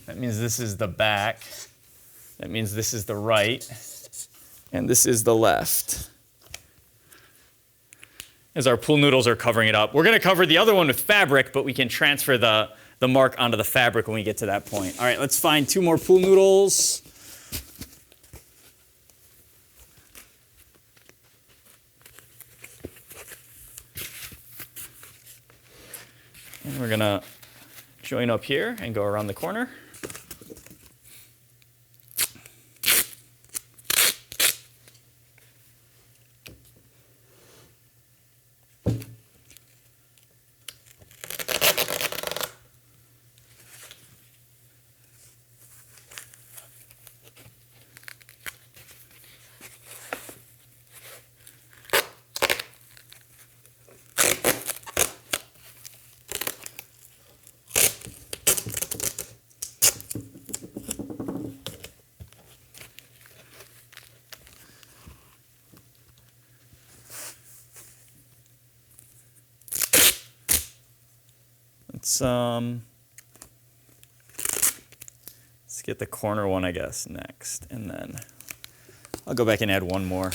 That means this is the back. That means this is the right. And this is the left. As our pool noodles are covering it up. We're going to cover the other one with fabric, but we can transfer the mark onto the fabric when we get to that point. All right, let's find 2 more pool noodles. And we're going to join up here and go around the corner. Let's get the corner one, I guess, next. And then I'll go back and add one more.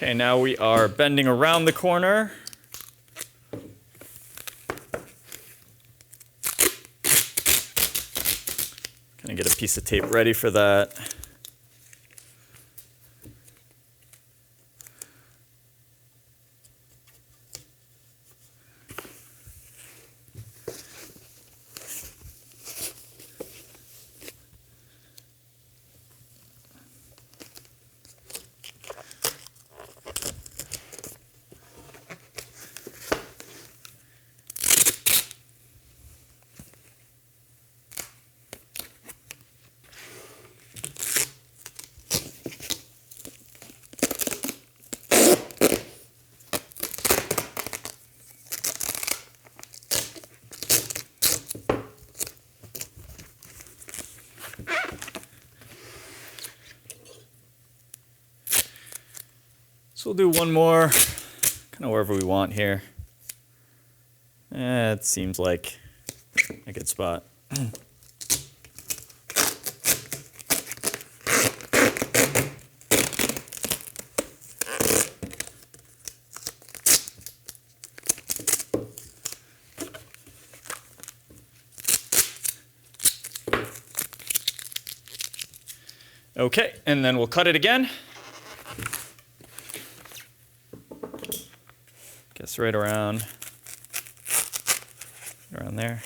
Okay, now we are bending around the corner. Gonna get a piece of tape ready for that. So we'll do one more, kind of wherever we want here. It seems like a good spot. Okay, and then we'll cut it again. Guess right around there.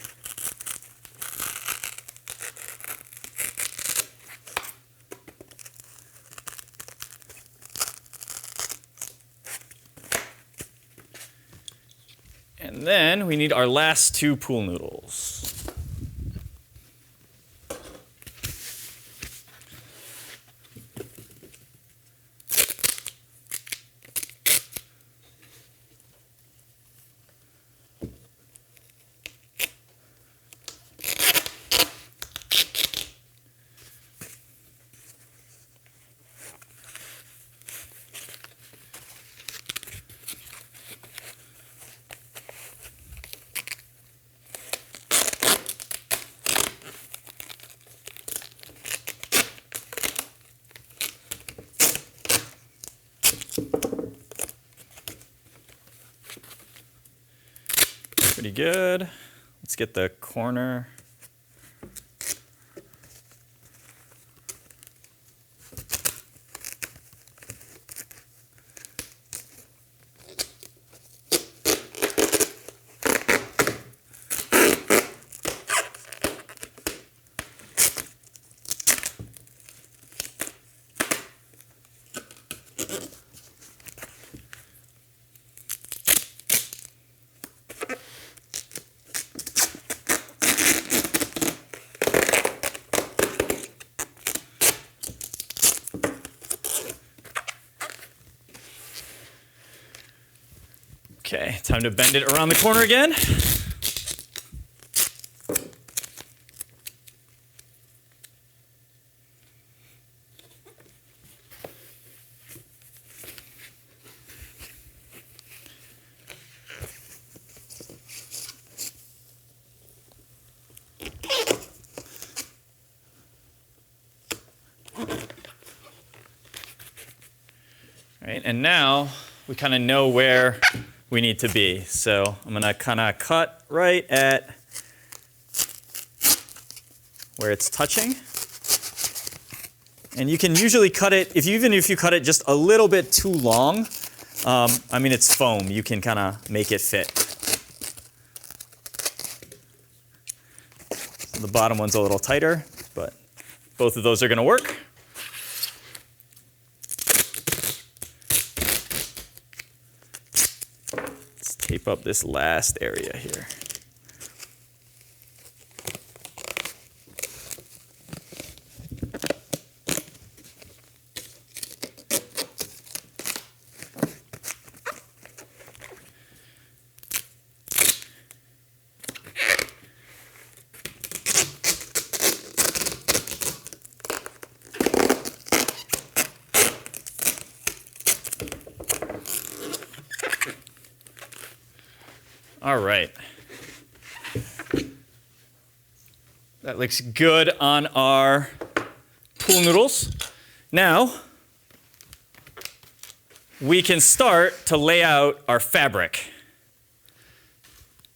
And then we need our last 2 pool noodles. Pretty good. Let's get the corner. Okay, time to bend it around the corner again. All right, and now we kind of know where we need to be. So I'm gonna kind of cut right at where it's touching. And you can usually cut it, even if you cut it just a little bit too long, I mean, it's foam, you can kind of make it fit. So the bottom one's a little tighter, but both of those are gonna work. Tape up this last area here. All right. That looks good on our pool noodles. Now, we can start to lay out our fabric.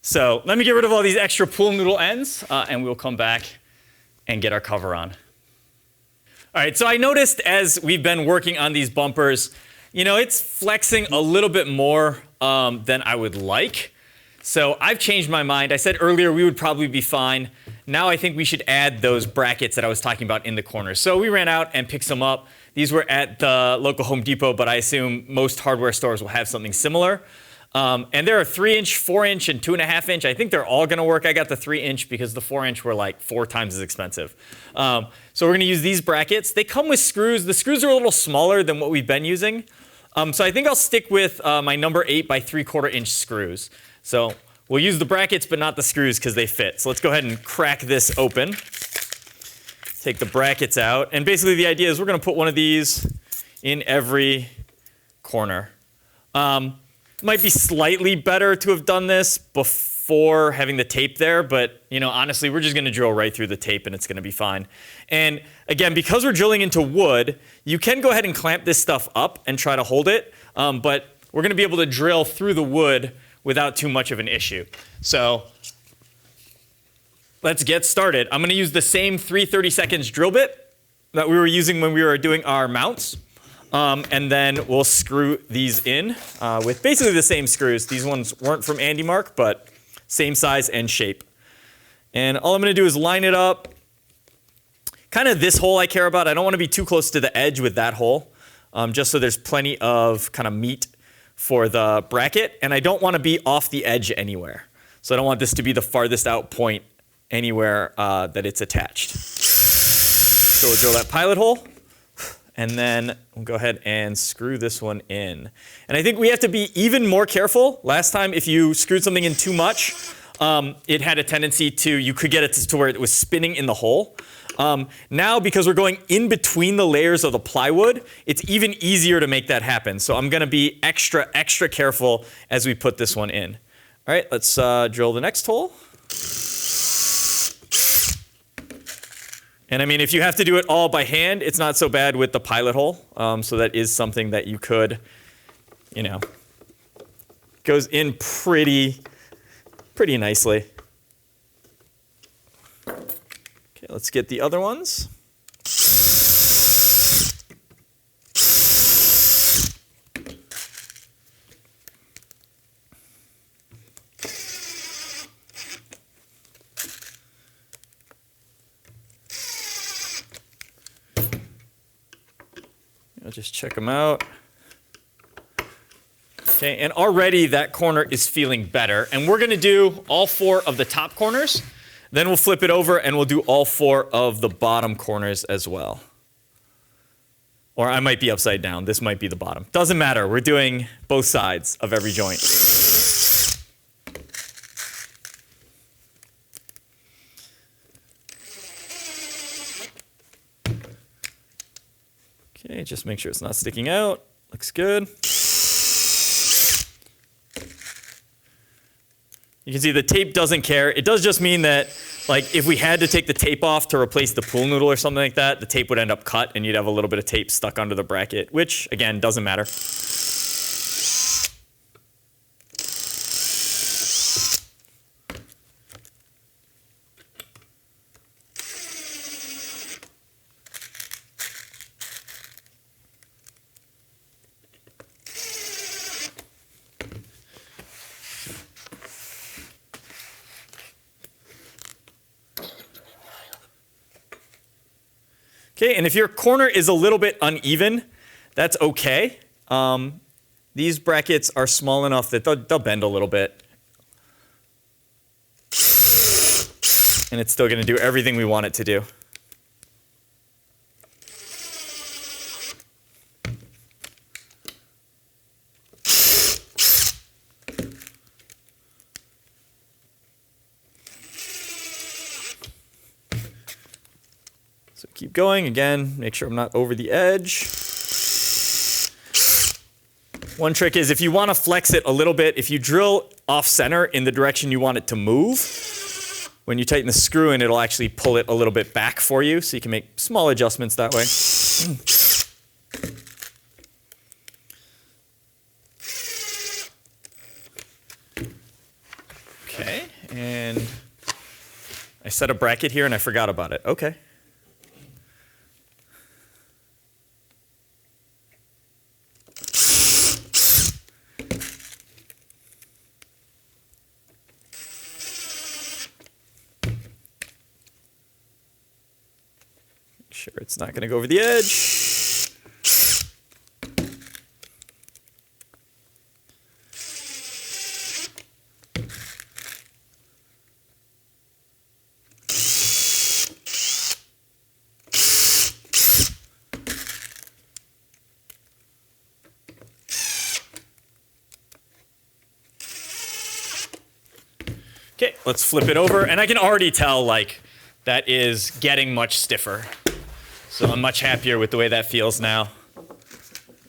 So let me get rid of all these extra pool noodle ends, and we'll come back and get our cover on. All right, so I noticed as we've been working on these bumpers, you know, it's flexing a little bit more than I would like. So I've changed my mind. I said earlier we would probably be fine. Now I think we should add those brackets that I was talking about in the corner. So we ran out and picked some up. These were at the local Home Depot, but I assume most hardware stores will have something similar. And there are 3-inch, 4-inch, and 2.5-inch. I think they're all gonna work. I got the 3-inch because the 4-inch were like 4 times as expensive. So we're gonna use these brackets. They come with screws. The screws are a little smaller than what we've been using. So I think I'll stick with my number 8 by 3/4 inch screws. So we'll use the brackets, but not the screws because they fit. So let's go ahead and crack this open. Take the brackets out. And basically the idea is we're gonna put one of these in every corner. Might be slightly better to have done this before having the tape there, but you know, honestly, we're just gonna drill right through the tape and it's gonna be fine. And again, because we're drilling into wood, you can go ahead and clamp this stuff up and try to hold it, but we're gonna be able to drill through the wood without too much of an issue. So let's get started. I'm gonna use the same 3/32 drill bit, that we were using when we were doing our mounts. And then we'll screw these in with basically the same screws. These ones weren't from Andy Mark, but same size and shape. And all I'm going to do is line it up. Kind of this hole I care about. I don't want to be too close to the edge with that hole, just so there's plenty of kind of meat for the bracket. And I don't want to be off the edge anywhere. So I don't want this to be the farthest out point anywhere that it's attached. So we'll drill that pilot hole. And then we'll go ahead and screw this one in. And I think we have to be even more careful. Last time, if you screwed something in too much, it had a tendency to, you could get it to where it was spinning in the hole. Now, because we're going in between the layers of the plywood, it's even easier to make that happen. So I'm going to be extra, extra careful as we put this one in. All right, let's drill the next hole. And I mean, if you have to do it all by hand, it's not so bad with the pilot hole. So that is something that you could, you know, goes in pretty nicely. Okay, let's get the other ones. I'll just check them out. Okay, and already that corner is feeling better. And we're going to do all 4 of the top corners. Then we'll flip it over and we'll do all 4 of the bottom corners as well. Or I might be upside down. This might be the bottom. Doesn't matter. We're doing both sides of every joint. Okay, just make sure it's not sticking out. Looks good. You can see the tape doesn't care. It does just mean that, like, if we had to take the tape off to replace the pool noodle or something like that, the tape would end up cut and you'd have a little bit of tape stuck under the bracket, which, again, doesn't matter. Okay, and if your corner is a little bit uneven, that's okay. These brackets are small enough that they'll bend a little bit. And it's still going to do everything we want it to do. So keep going. Again, make sure I'm not over the edge. One trick is if you want to flex it a little bit, if you drill off center in the direction you want it to move, when you tighten the screw in, it'll actually pull it a little bit back for you, so you can make small adjustments that way. Okay, and I set a bracket here and I forgot about it. Okay. Sure it's not going to go over the edge. Okay, let's flip it over, and I can already tell, like, that is getting much stiffer. So I'm much happier with the way that feels now.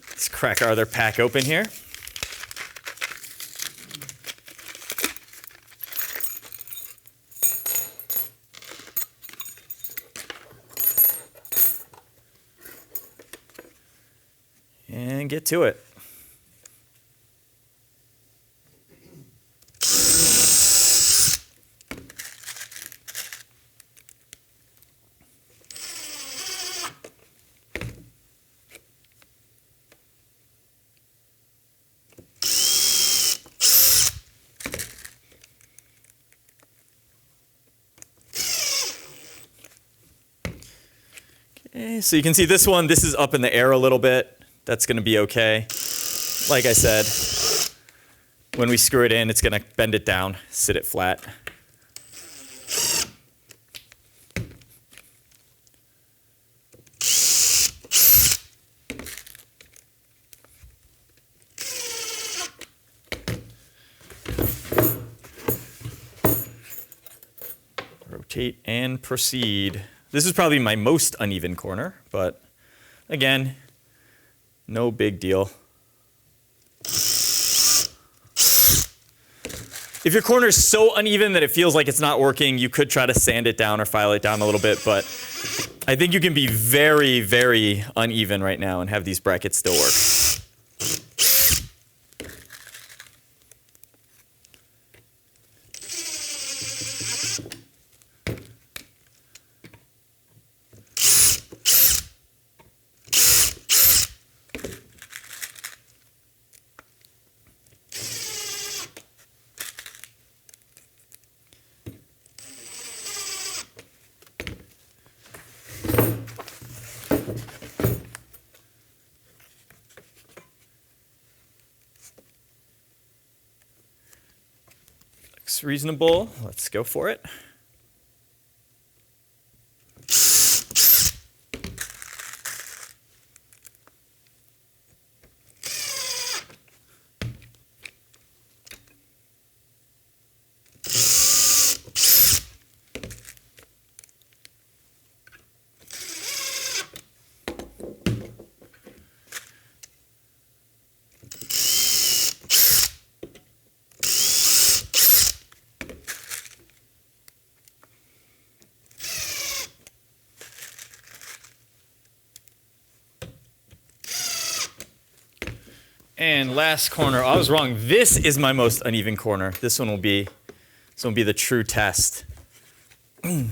Let's crack our other pack open here. And get to it. Okay, so you can see this one, this is up in the air a little bit. That's going to be okay. Like I said, when we screw it in, it's going to bend it down, sit it flat. Rotate and proceed. This is probably my most uneven corner, but again, no big deal. If your corner is so uneven that it feels like it's not working, you could try to sand it down or file it down a little bit, but I think you can be very, very uneven right now and have these brackets still work. Looks reasonable. Let's go for it. And last corner, I was wrong. This is my most uneven corner. This one will be the true test. I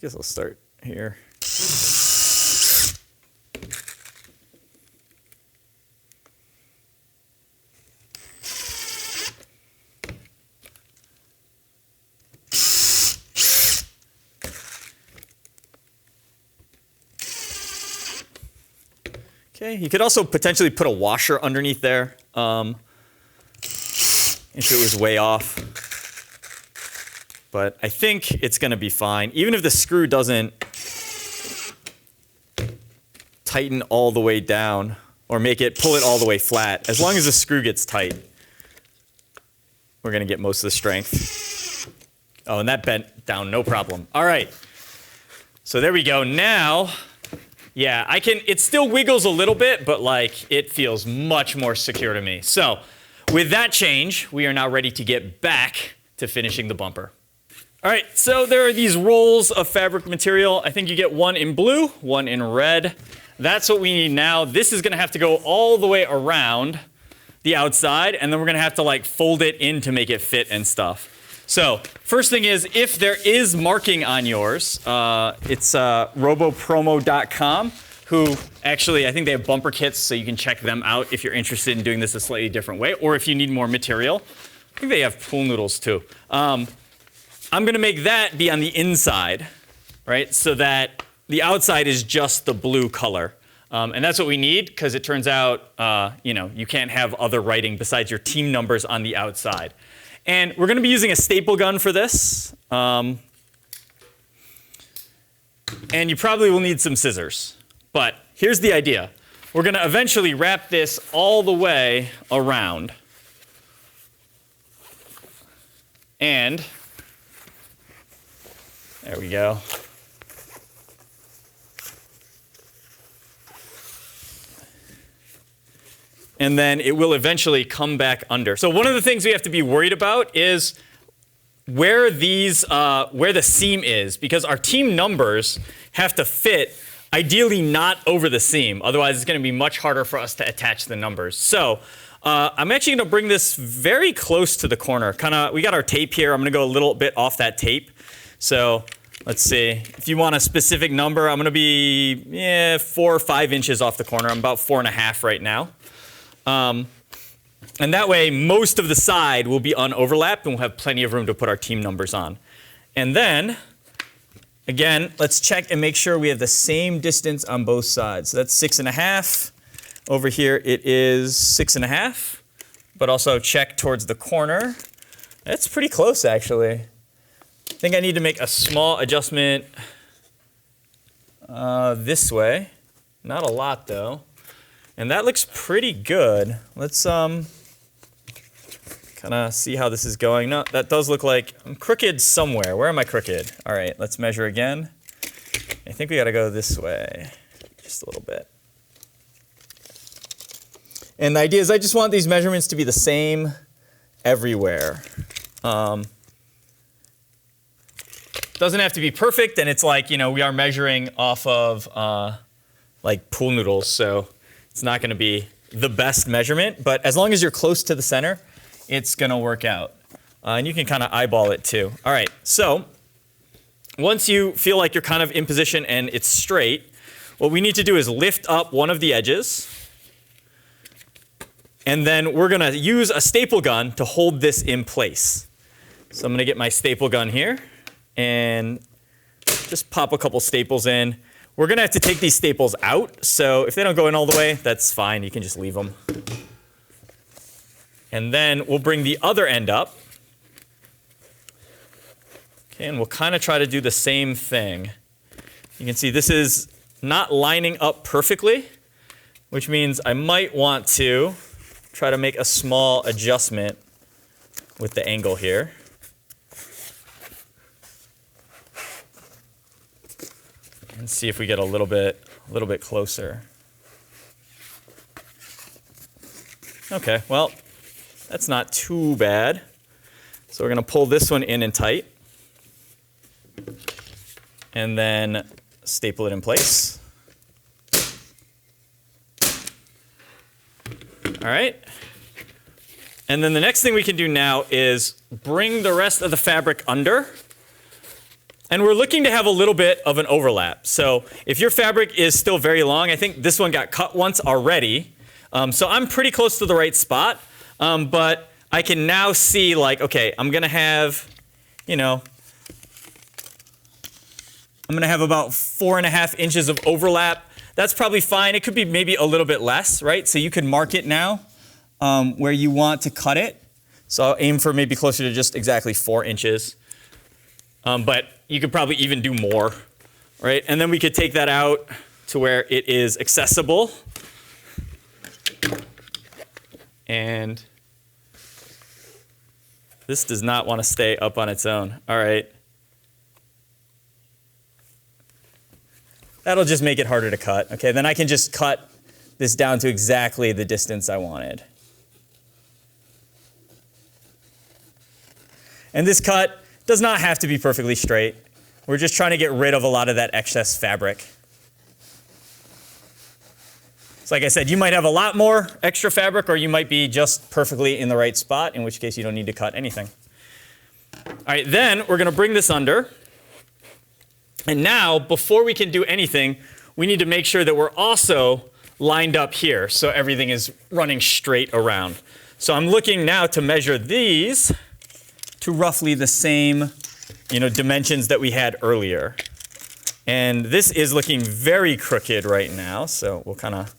guess I'll start here. Okay, you could also potentially put a washer underneath there if it was way off. But I think it's going to be fine. Even if the screw doesn't tighten all the way down or pull it all the way flat, as long as the screw gets tight, we're going to get most of the strength. Oh, and that bent down, no problem. All right, so there we go. Now, yeah, it still wiggles a little bit, but like it feels much more secure to me. So with that change, we are now ready to get back to finishing the bumper. All right, so there are these rolls of fabric material. I think you get one in blue, one in red. That's what we need now. This is gonna have to go all the way around the outside, and then we're gonna have to like fold it in to make it fit and stuff. So first thing is, if there is marking on yours, it's robopromo.com, who actually, I think they have bumper kits, so you can check them out if you're interested in doing this a slightly different way, or if you need more material. I think they have pool noodles too. I'm gonna make that be on the inside, right? So that the outside is just the blue color. And that's what we need, because it turns out, you can't have other writing besides your team numbers on the outside. And we're going to be using a staple gun for this. And you probably will need some scissors. But here's the idea. We're going to eventually wrap this all the way around. And there we go. And then it will eventually come back under. So one of the things we have to be worried about is where the seam is, because our team numbers have to fit, ideally not over the seam. Otherwise, it's going to be much harder for us to attach the numbers. So I'm actually going to bring this very close to the corner. We got our tape here. I'm going to go a little bit off that tape. So let's see. If you want a specific number, I'm going to be 4 or 5 inches off the corner. I'm about 4.5 right now. And that way, most of the side will be unoverlapped, and we'll have plenty of room to put our team numbers on. And then, again, let's check and make sure we have the same distance on both sides. So that's 6.5. Over here, it is 6.5. But also check towards the corner. That's pretty close, actually. I think I need to make a small adjustment this way. Not a lot, though. And that looks pretty good. Let's kind of see how this is going. No, that does look like I'm crooked somewhere. Where am I crooked? All right, let's measure again. I think we got to go this way just a little bit. And the idea is I just want these measurements to be the same everywhere. Doesn't have to be perfect, and it's like, you know, we are measuring off of like pool noodles, so it's not going to be the best measurement, but as long as you're close to the center, it's going to work out. And you can kind of eyeball it too. All right, so once you feel like you're kind of in position and it's straight, what we need to do is lift up one of the edges, and then we're going to use a staple gun to hold this in place. So I'm going to get my staple gun here and just pop a couple staples in. We're going to have to take these staples out, so if they don't go in all the way, that's fine. You can just leave them. And then we'll bring the other end up. Okay, and we'll kind of try to do the same thing. You can see this is not lining up perfectly, which means I might want to try to make a small adjustment with the angle here. And see if we get a little bit closer. Okay, well, that's not too bad. So we're going to pull this one in and tight, and then staple it in place. All right. And then the next thing we can do now is bring the rest of the fabric under. And we're looking to have a little bit of an overlap. So if your fabric is still very long, I think this one got cut once already. So I'm pretty close to the right spot. But I can now see, like, okay, I'm going to have, you know, I'm going to have about 4.5 inches of overlap. That's probably fine. It could be maybe a little bit less, right? So you can mark it now where you want to cut it. So I'll aim for maybe closer to just exactly 4 inches. But you could probably even do more, right? And then we could take that out to where it is accessible. And this does not want to stay up on its own. All right. That'll just make it harder to cut. Okay, then I can just cut this down to exactly the distance I wanted. And this cut does not have to be perfectly straight. We're just trying to get rid of a lot of that excess fabric. So like I said, you might have a lot more extra fabric, or you might be just perfectly in the right spot, in which case you don't need to cut anything. All right, then we're going to bring this under. And now, before we can do anything, we need to make sure that we're also lined up here, so everything is running straight around. So I'm looking now to measure these to roughly the same, you know, dimensions that we had earlier. And this is looking very crooked right now, so we'll kind of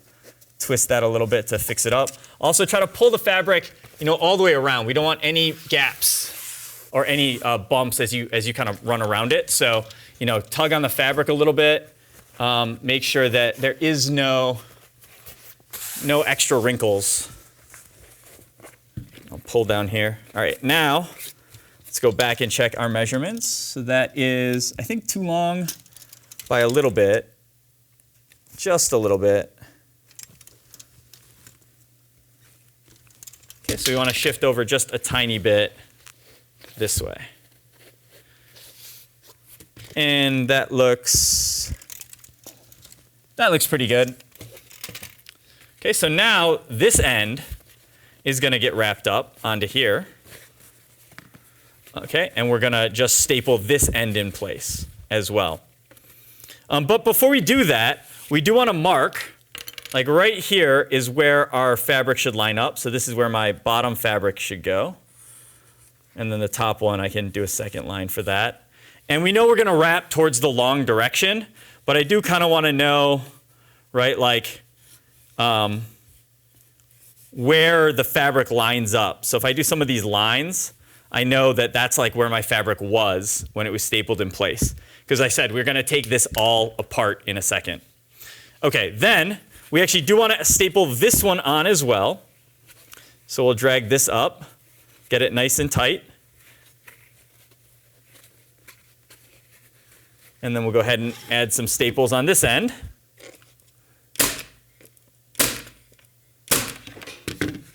twist that a little bit to fix it up. Also, try to pull the fabric, you know, all the way around. We don't want any gaps or any bumps as you kind of run around it. So, you know, tug on the fabric a little bit. Make sure that there is no extra wrinkles. I'll pull down here. All right, now let's go back and check our measurements. So that is, I think, too long by a little bit, just a little bit. Okay, so we want to shift over just a tiny bit this way. And that looks pretty good. Okay, so now this end is going to get wrapped up onto here. Okay, and we're going to just staple this end in place as well. But before we do that, we do want to mark like right here is where our fabric should line up. So this is where my bottom fabric should go. And then the top one, I can do a second line for that. And we know we're going to wrap towards the long direction, but I do kind of want to know, right, like where the fabric lines up. So if I do some of these lines, I know that that's like where my fabric was when it was stapled in place. Because I said we're going to take this all apart in a second. Okay, then we actually do want to staple this one on as well. So we'll drag this up, get it nice and tight. And then we'll go ahead and add some staples on this end.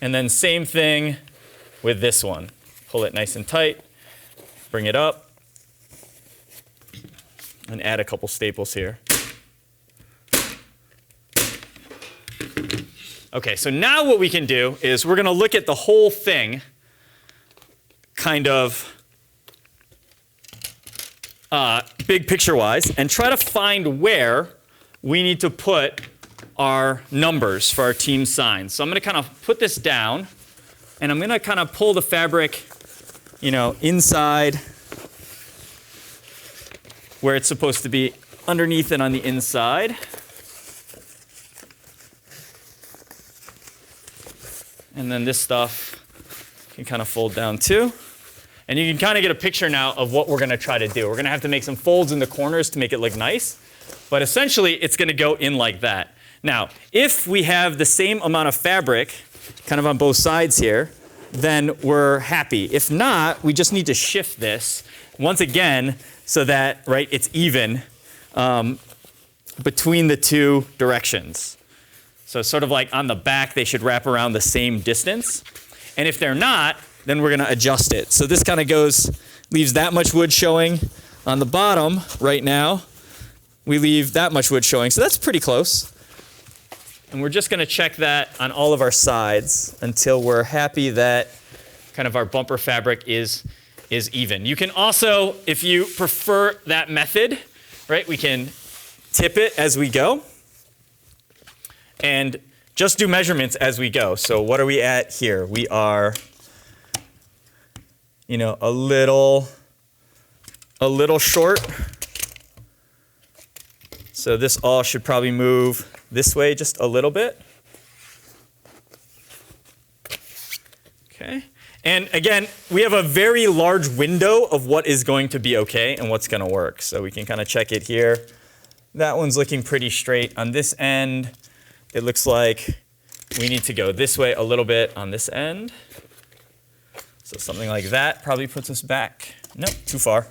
And then same thing with this one. Pull it nice and tight, bring it up, and add a couple staples here. Okay, so now what we can do is we're going to look at the whole thing kind of big picture-wise and try to find where we need to put our numbers for our team signs. So I'm going to kind of put this down, and I'm going to kind of pull the fabric, inside where it's supposed to be, underneath and on the inside. And then this stuff can kind of fold down too. And you can kind of get a picture now of what we're going to try to do. We're going to have to make some folds in the corners to make it look nice. But essentially, it's going to go in like that. Now, if we have the same amount of fabric kind of on both sides here, then we're happy. If not, we just need to shift this once again so that, right, it's even between the two directions. So sort of like on the back, they should wrap around the same distance. And if they're not, then we're going to adjust it. So this kind of leaves that much wood showing on the bottom right now. We leave that much wood showing. So that's pretty close. And we're just going to check that on all of our sides until we're happy that kind of our bumper fabric is even. You can also, if you prefer that method, right, we can tip it as we go and just do measurements as we go. So what are we at here? We are, a little short. So this all should probably move this way just a little bit. Okay. And again, we have a very large window of what is going to be okay and what's going to work. So we can kind of check it here. That one's looking pretty straight. On this end, it looks like we need to go this way a little bit on this end. So something like that probably puts us back. Nope, too far.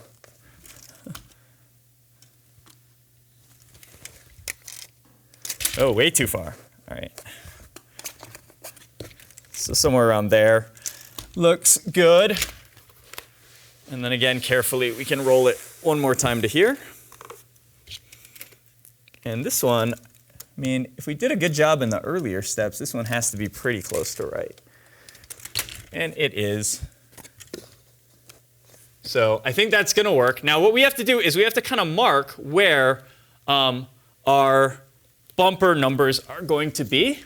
Oh, way too far. All right. So somewhere around there looks good. And then again, carefully, we can roll it one more time to here. And this one, if we did a good job in the earlier steps, this one has to be pretty close to right. And it is. So I think that's going to work. Now what we have to do is we have to kind of mark where our bumper numbers are going to be.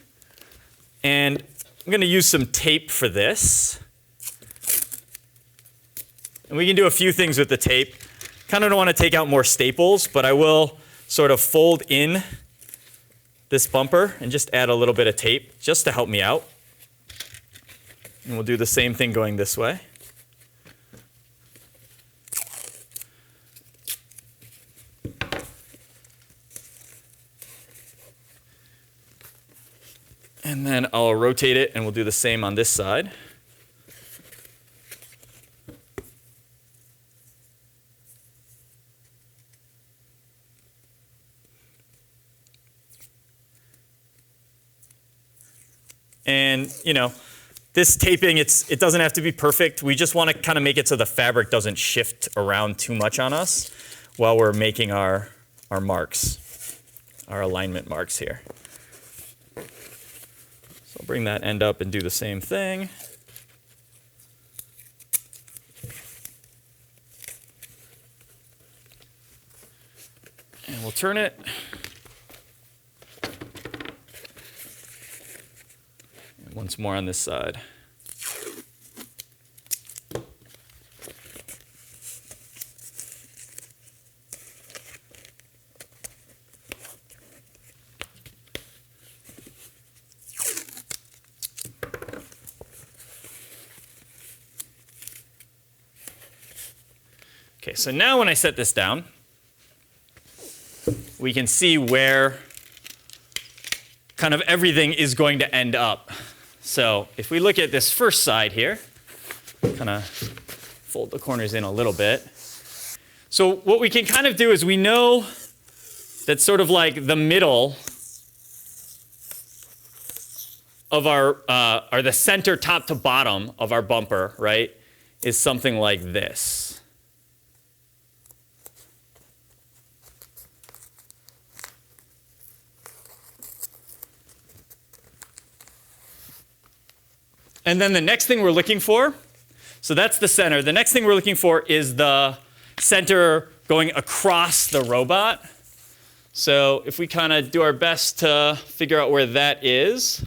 And I'm going to use some tape for this. And we can do a few things with the tape. Kind of don't want to take out more staples, but I will sort of fold in this bumper and just add a little bit of tape just to help me out. And we'll do the same thing going this way. And then I'll rotate it and we'll do the same on this side. And, this taping, it doesn't have to be perfect. We just want to kind of make it so the fabric doesn't shift around too much on us while we're making our marks, our alignment marks here. So I'll bring that end up and do the same thing. And we'll turn it. once more on this side. Okay, so now when I set this down, we can see where kind of everything is going to end up. So if we look at this first side here, kind of fold the corners in a little bit. So what we can kind of do is we know that sort of like the middle of our, or the center top to bottom of our bumper, right, is something like this. And then the next thing we're looking for, so that's the center. The next thing we're looking for is the center going across the robot. So if we kind of do our best to figure out where that is,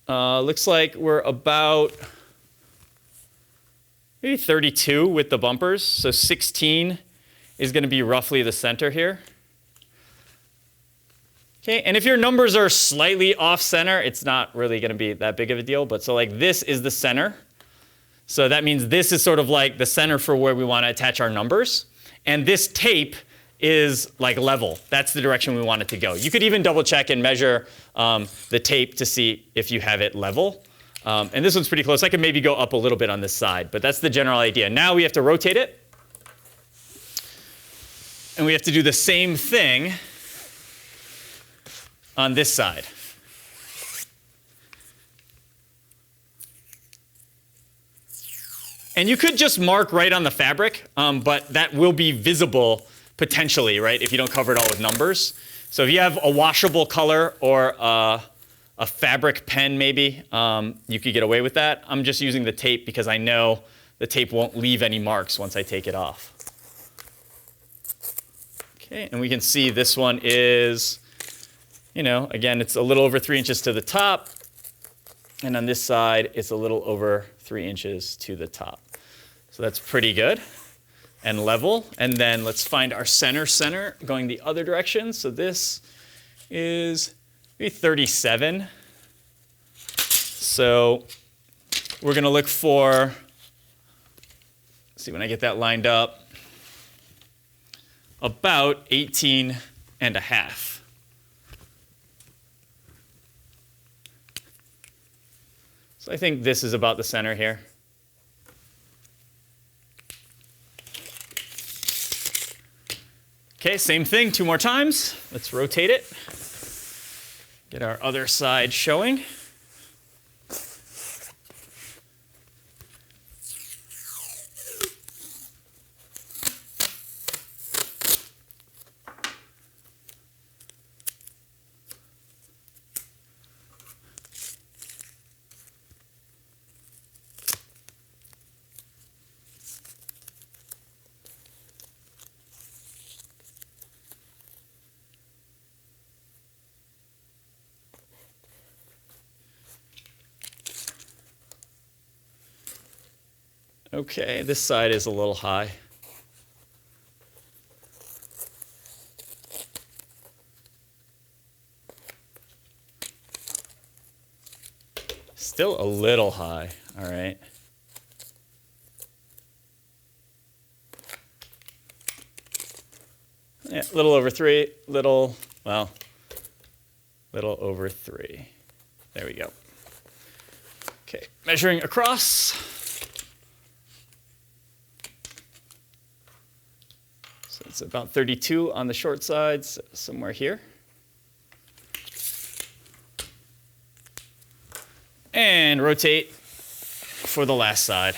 looks like we're about maybe 32 with the bumpers. So 16 is going to be roughly the center here. Okay, and if your numbers are slightly off center, it's not really going to be that big of a deal. But so like this is the center. So that means this is sort of like the center for where we want to attach our numbers. And this tape is like level. That's the direction we want it to go. You could even double check and measure the tape to see if you have it level. And this one's pretty close. I could maybe go up a little bit on this side, but that's the general idea. Now we have to rotate it. And we have to do the same thing on this side. And you could just mark right on the fabric, but that will be visible potentially, right, if you don't cover it all with numbers. So if you have a washable color or a fabric pen maybe, you could get away with that. I'm just using the tape because I know the tape won't leave any marks once I take it off. Okay, and we can see this one is, you know, again, it's a little over 3 inches to the top. And on this side, it's a little over 3 inches to the top. So that's pretty good and level. And then let's find our center going the other direction. So this is maybe 37. So we're going to look for, let's see when I get that lined up, about 18 and a half. So I think this is about the center here. Okay, same thing 2 more times. Let's rotate it. Get our other side showing. Okay, this side is a little high. Still a little high, all right. Yeah, a little over 3, little over 3. There we go. Okay, measuring across. So it's about 32 on the short side, so somewhere here. And rotate for the last side.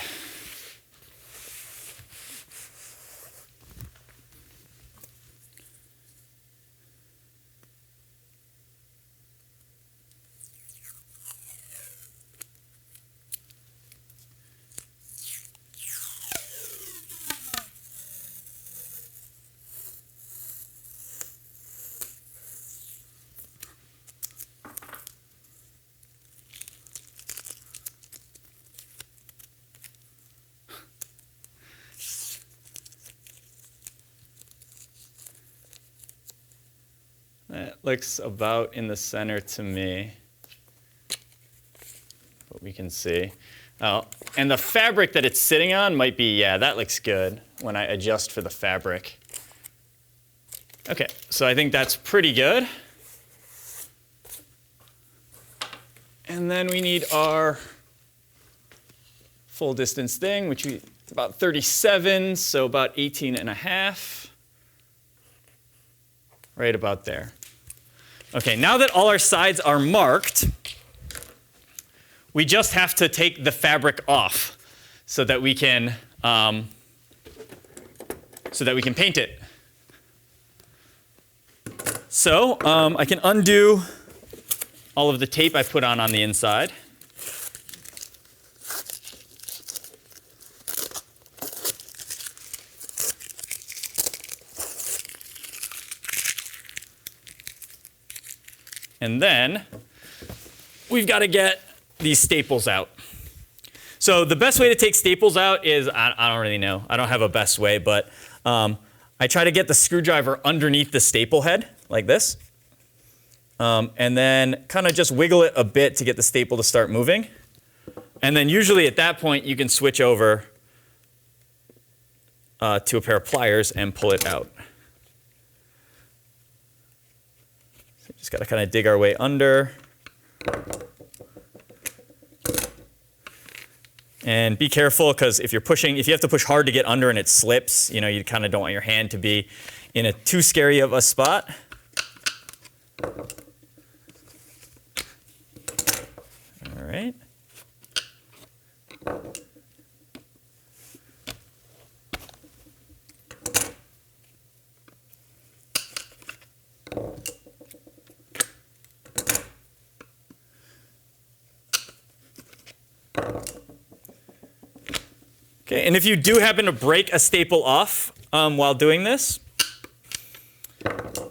looks about in the center to me. What we can see. Oh, and the fabric that it's sitting on might be, yeah, that looks good when I adjust for the fabric. Okay, so I think that's pretty good. And then we need our full distance thing, which is about 37, so about 18 and a half. Right about there. Okay, now that all our sides are marked, we just have to take the fabric off so that we can paint it. So I can undo all of the tape I put on the inside. And then we've got to get these staples out. So the best way to take staples out is, I don't really know. I don't have a best way, but I try to get the screwdriver underneath the staple head like this. And then kind of just wiggle it a bit to get the staple to start moving. And then usually at that point you can switch over to a pair of pliers and pull it out. So just got to kind of dig our way under. And be careful, because if you have to push hard to get under and it slips, you kind of don't want your hand to be in a too scary of a spot. All right. Okay, and if you do happen to break a staple off while doing this,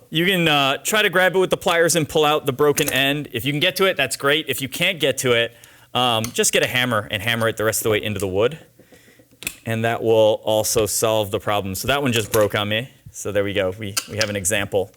you can try to grab it with the pliers and pull out the broken end. If you can get to it, that's great. If you can't get to it, just get a hammer and hammer it the rest of the way into the wood. And that will also solve the problem. So that one just broke on me. So there we go. We have an example.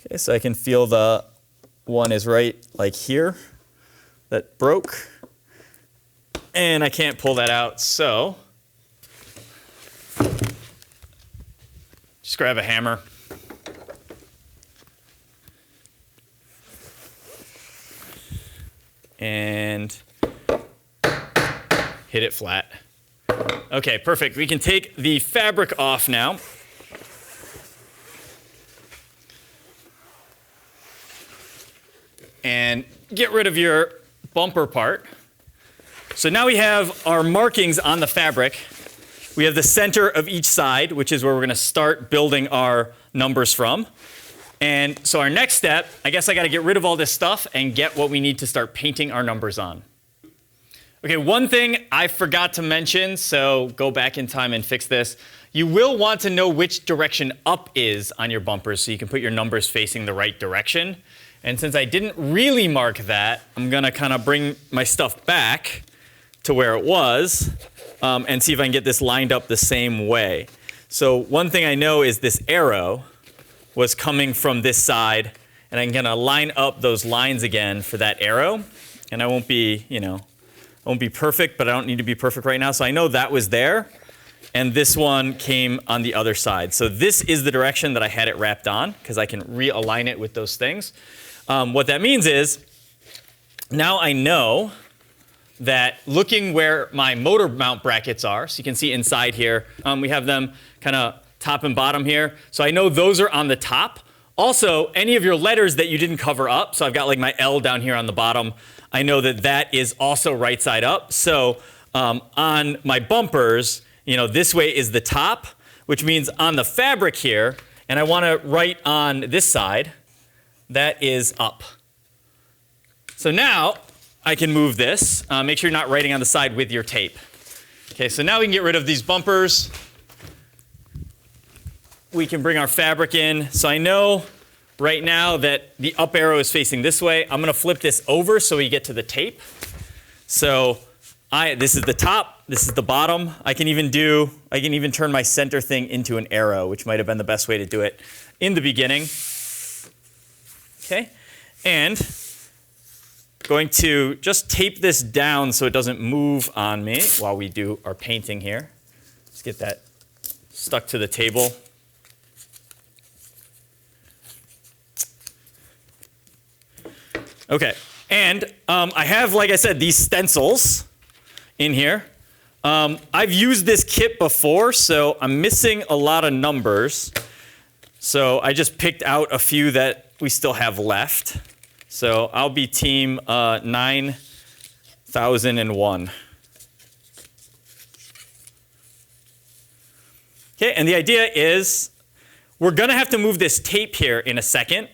Okay, so I can feel the one is right like here that broke, and I can't pull that out, so just grab a hammer. And hit it flat. Okay, perfect. We can take the fabric off now. And get rid of your bumper part. So now we have our markings on the fabric. We have the center of each side, which is where we're going to start building our numbers from. And so our next step, I guess I got to get rid of all this stuff and get what we need to start painting our numbers on. Okay, one thing I forgot to mention, so go back in time and fix this. You will want to know which direction up is on your bumpers so you can put your numbers facing the right direction. And since I didn't really mark that, I'm going to kind of bring my stuff back to where it was and see if I can get this lined up the same way. So one thing I know is this arrow was coming from this side, and I'm going to line up those lines again for that arrow. And I won't be, I won't be perfect, but I don't need to be perfect right now. So I know that was there, and this one came on the other side. So this is the direction that I had it wrapped on, because I can realign it with those things. What that means is, now I know that looking where my motor mount brackets are, so you can see inside here, we have them kind of top and bottom here. So I know those are on the top. Also, any of your letters that you didn't cover up, so I've got like my L down here on the bottom, I know that that is also right side up. So on my bumpers, this way is the top, which means on the fabric here, and I want to write on this side, that is up. So now I can move this. Make sure you're not writing on the side with your tape. Okay, so now we can get rid of these bumpers. We can bring our fabric in. So I know right now that the up arrow is facing this way. I'm going to flip this over so we get to the tape. So this is the top, this is the bottom. I can even turn my center thing into an arrow, which might have been the best way to do it in the beginning. Okay, and going to just tape this down so it doesn't move on me while we do our painting here. Let's get that stuck to the table. Okay, and I have, like I said, these stencils in here. I've used this kit before, so I'm missing a lot of numbers. So I just picked out a few that we still have left. So I'll be team 9001. Okay, and the idea is we're going to have to move this tape here in a second.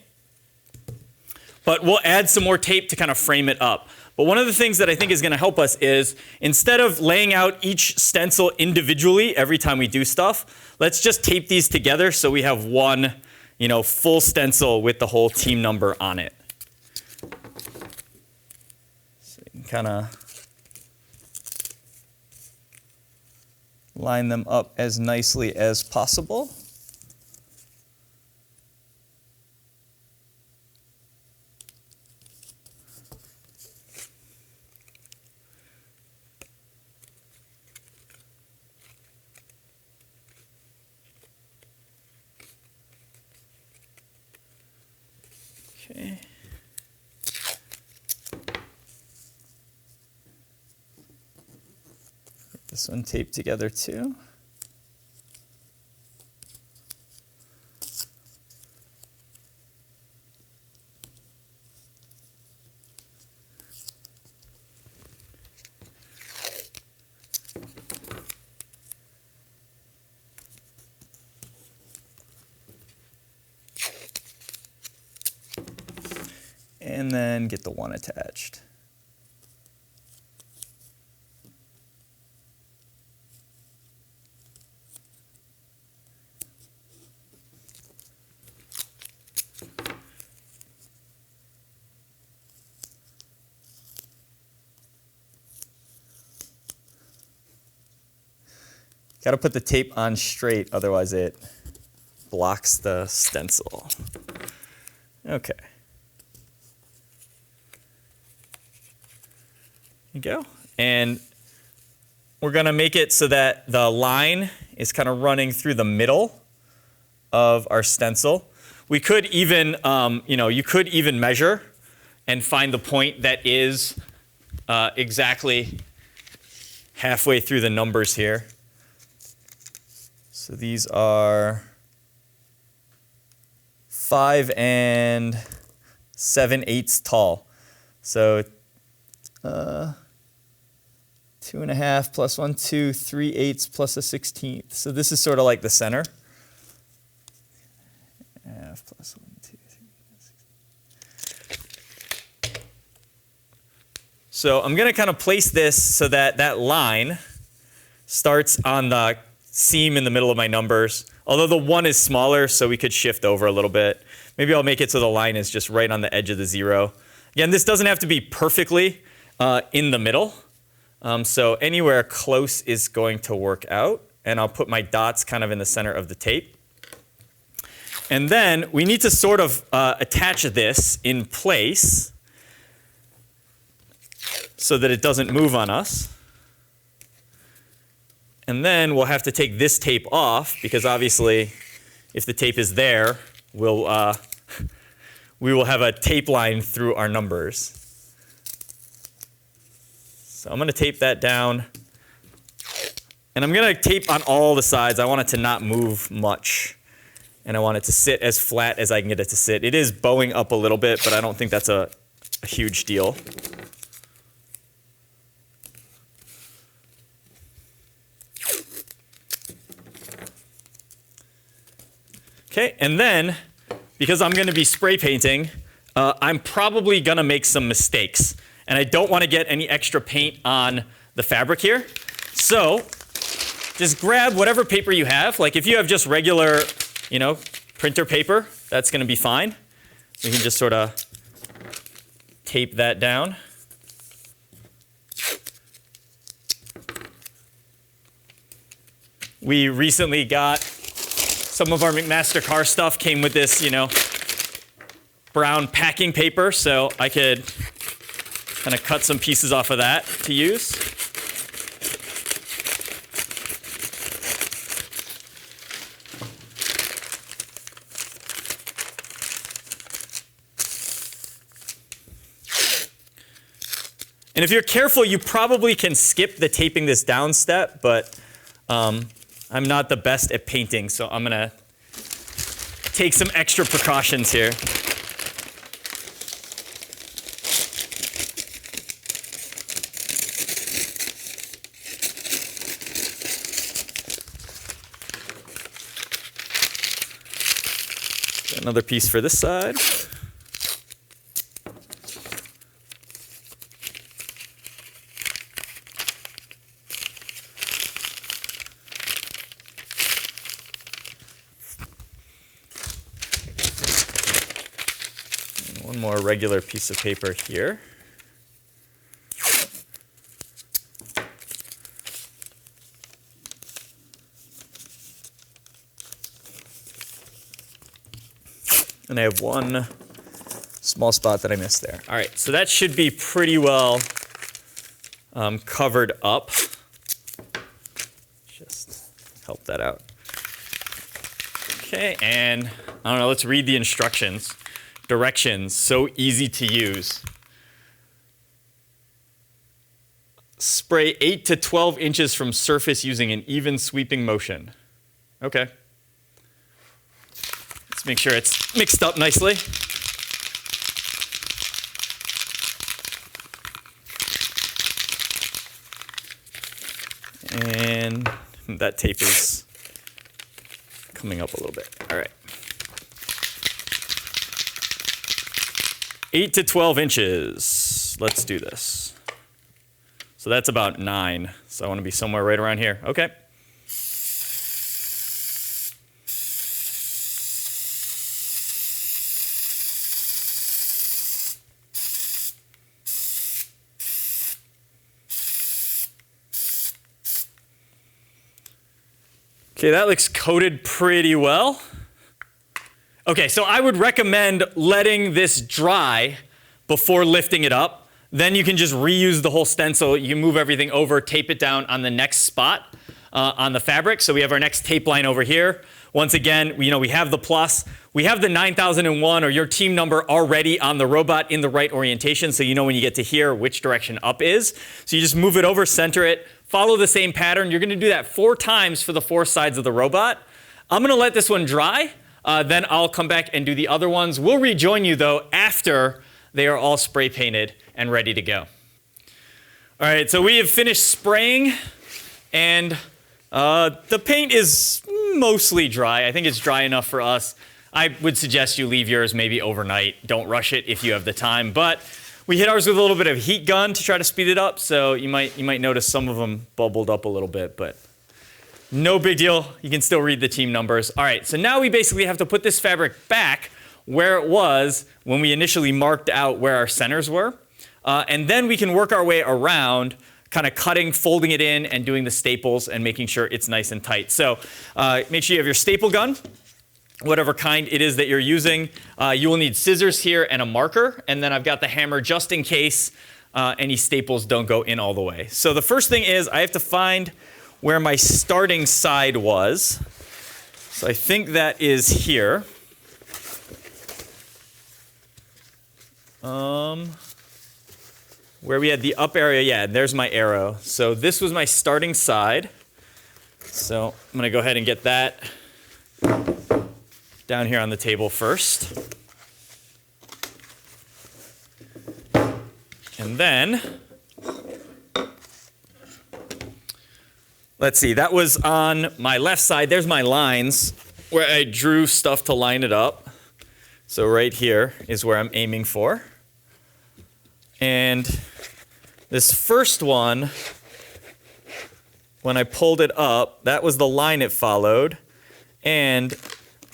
But we'll add some more tape to kind of frame it up. But one of the things that I think is going to help us is instead of laying out each stencil individually every time we do stuff, let's just tape these together so we have one, full stencil with the whole team number on it. So you can kind of line them up as nicely as possible. Okay. Get this one taped together too. And then get the one attached. Got to put the tape on straight, otherwise it blocks the stencil. Okay. There you go. And we're going to make it so that the line is kind of running through the middle of our stencil. We could even, you could even measure and find the point that is exactly halfway through the numbers here. So these are 5 7/8 tall. So 2.5 plus 1, 2, 3/8 plus a 16th. So this is sort of like the center. Half plus 1, 2, 3. So I'm going to kind of place this so that that line starts on the seam in the middle of my numbers. Although the 1 is smaller, so we could shift over a little bit. Maybe I'll make it so the line is just right on the edge of the 0. Again, this doesn't have to be perfectly in the middle. So anywhere close is going to work out. And I'll put my dots kind of in the center of the tape. And then we need to sort of attach this in place so that it doesn't move on us. And then we'll have to take this tape off because obviously if the tape is there, we will have a tape line through our numbers. So I'm going to tape that down. And I'm going to tape on all the sides. I want it to not move much. And I want it to sit as flat as I can get it to sit. It is bowing up a little bit, but I don't think that's a huge deal. Okay, and then, because I'm going to be spray painting, I'm probably going to make some mistakes. and I don't want to get any extra paint on the fabric here. So just grab whatever paper you have. Like if you have just regular, printer paper, that's going to be fine. We can just sort of tape that down. We recently got some of our McMaster-Carr stuff came with this, brown packing paper, so I could kind of cut some pieces off of that to use. And if you're careful, you probably can skip the taping this down step, but I'm not the best at painting, so I'm gonna take some extra precautions here. Another piece for this side. And one more regular piece of paper here. And I have one small spot that I missed there. All right, so that should be pretty well covered up. Just help that out. Okay, and I don't know, let's read the instructions. Directions, so easy to use. Spray 8 to 12 inches from surface using an even sweeping motion. Okay. Make sure it's mixed up nicely. And that tape is coming up a little bit. All right. 8 to 12 inches. Let's do this. So that's about 9. So I want to be somewhere right around here. Okay. Okay, that looks coated pretty well. Okay, so I would recommend letting this dry before lifting it up. Then you can just reuse the whole stencil. You can move everything over, tape it down on the next spot on the fabric. So we have our next tape line over here. Once again, we have the plus. We have the 9001 or your team number already on the robot in the right orientation, so you know when you get to here which direction up is. So you just move it over, center it, follow the same pattern. You're going to do that 4 times for the 4 sides of the robot. I'm going to let this one dry. Then I'll come back and do the other ones. We'll rejoin you, though, after they are all spray painted and ready to go. All right, so we have finished spraying, and the paint is mostly dry. I think it's dry enough for us. I would suggest you leave yours maybe overnight. Don't rush it if you have the time. But we hit ours with a little bit of heat gun to try to speed it up, so you might notice some of them bubbled up a little bit, but no big deal. You can still read the team numbers. All right, so now we basically have to put this fabric back where it was when we initially marked out where our centers were. And then we can work our way around, kind of cutting, folding it in, and doing the staples and making sure it's nice and tight. So make sure you have your staple gun, whatever kind it is that you're using. You will need scissors here and a marker, and then I've got the hammer just in case any staples don't go in all the way. So the first thing is I have to find where my starting side was. So I think that is here. Where we had the up area, yeah, there's my arrow. So this was my starting side. So I'm going to go ahead and get that down here on the table first. And then, let's see, that was on my left side. There's my lines where I drew stuff to line it up. So right here is where I'm aiming for. And this first one, when I pulled it up, that was the line it followed. And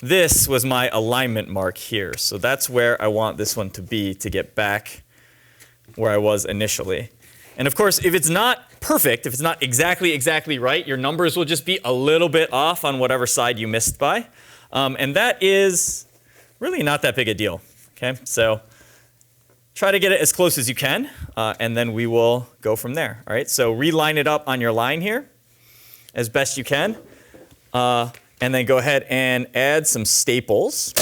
this was my alignment mark here. So that's where I want this one to be to get back where I was initially. And of course, if it's not perfect, if it's not exactly right, your numbers will just be a little bit off on whatever side you missed by. And that is really not that big a deal. Okay, so try to get it as close as you can, and then we will go from there. All right, so reline it up on your line here as best you can. And then go ahead and add some staples.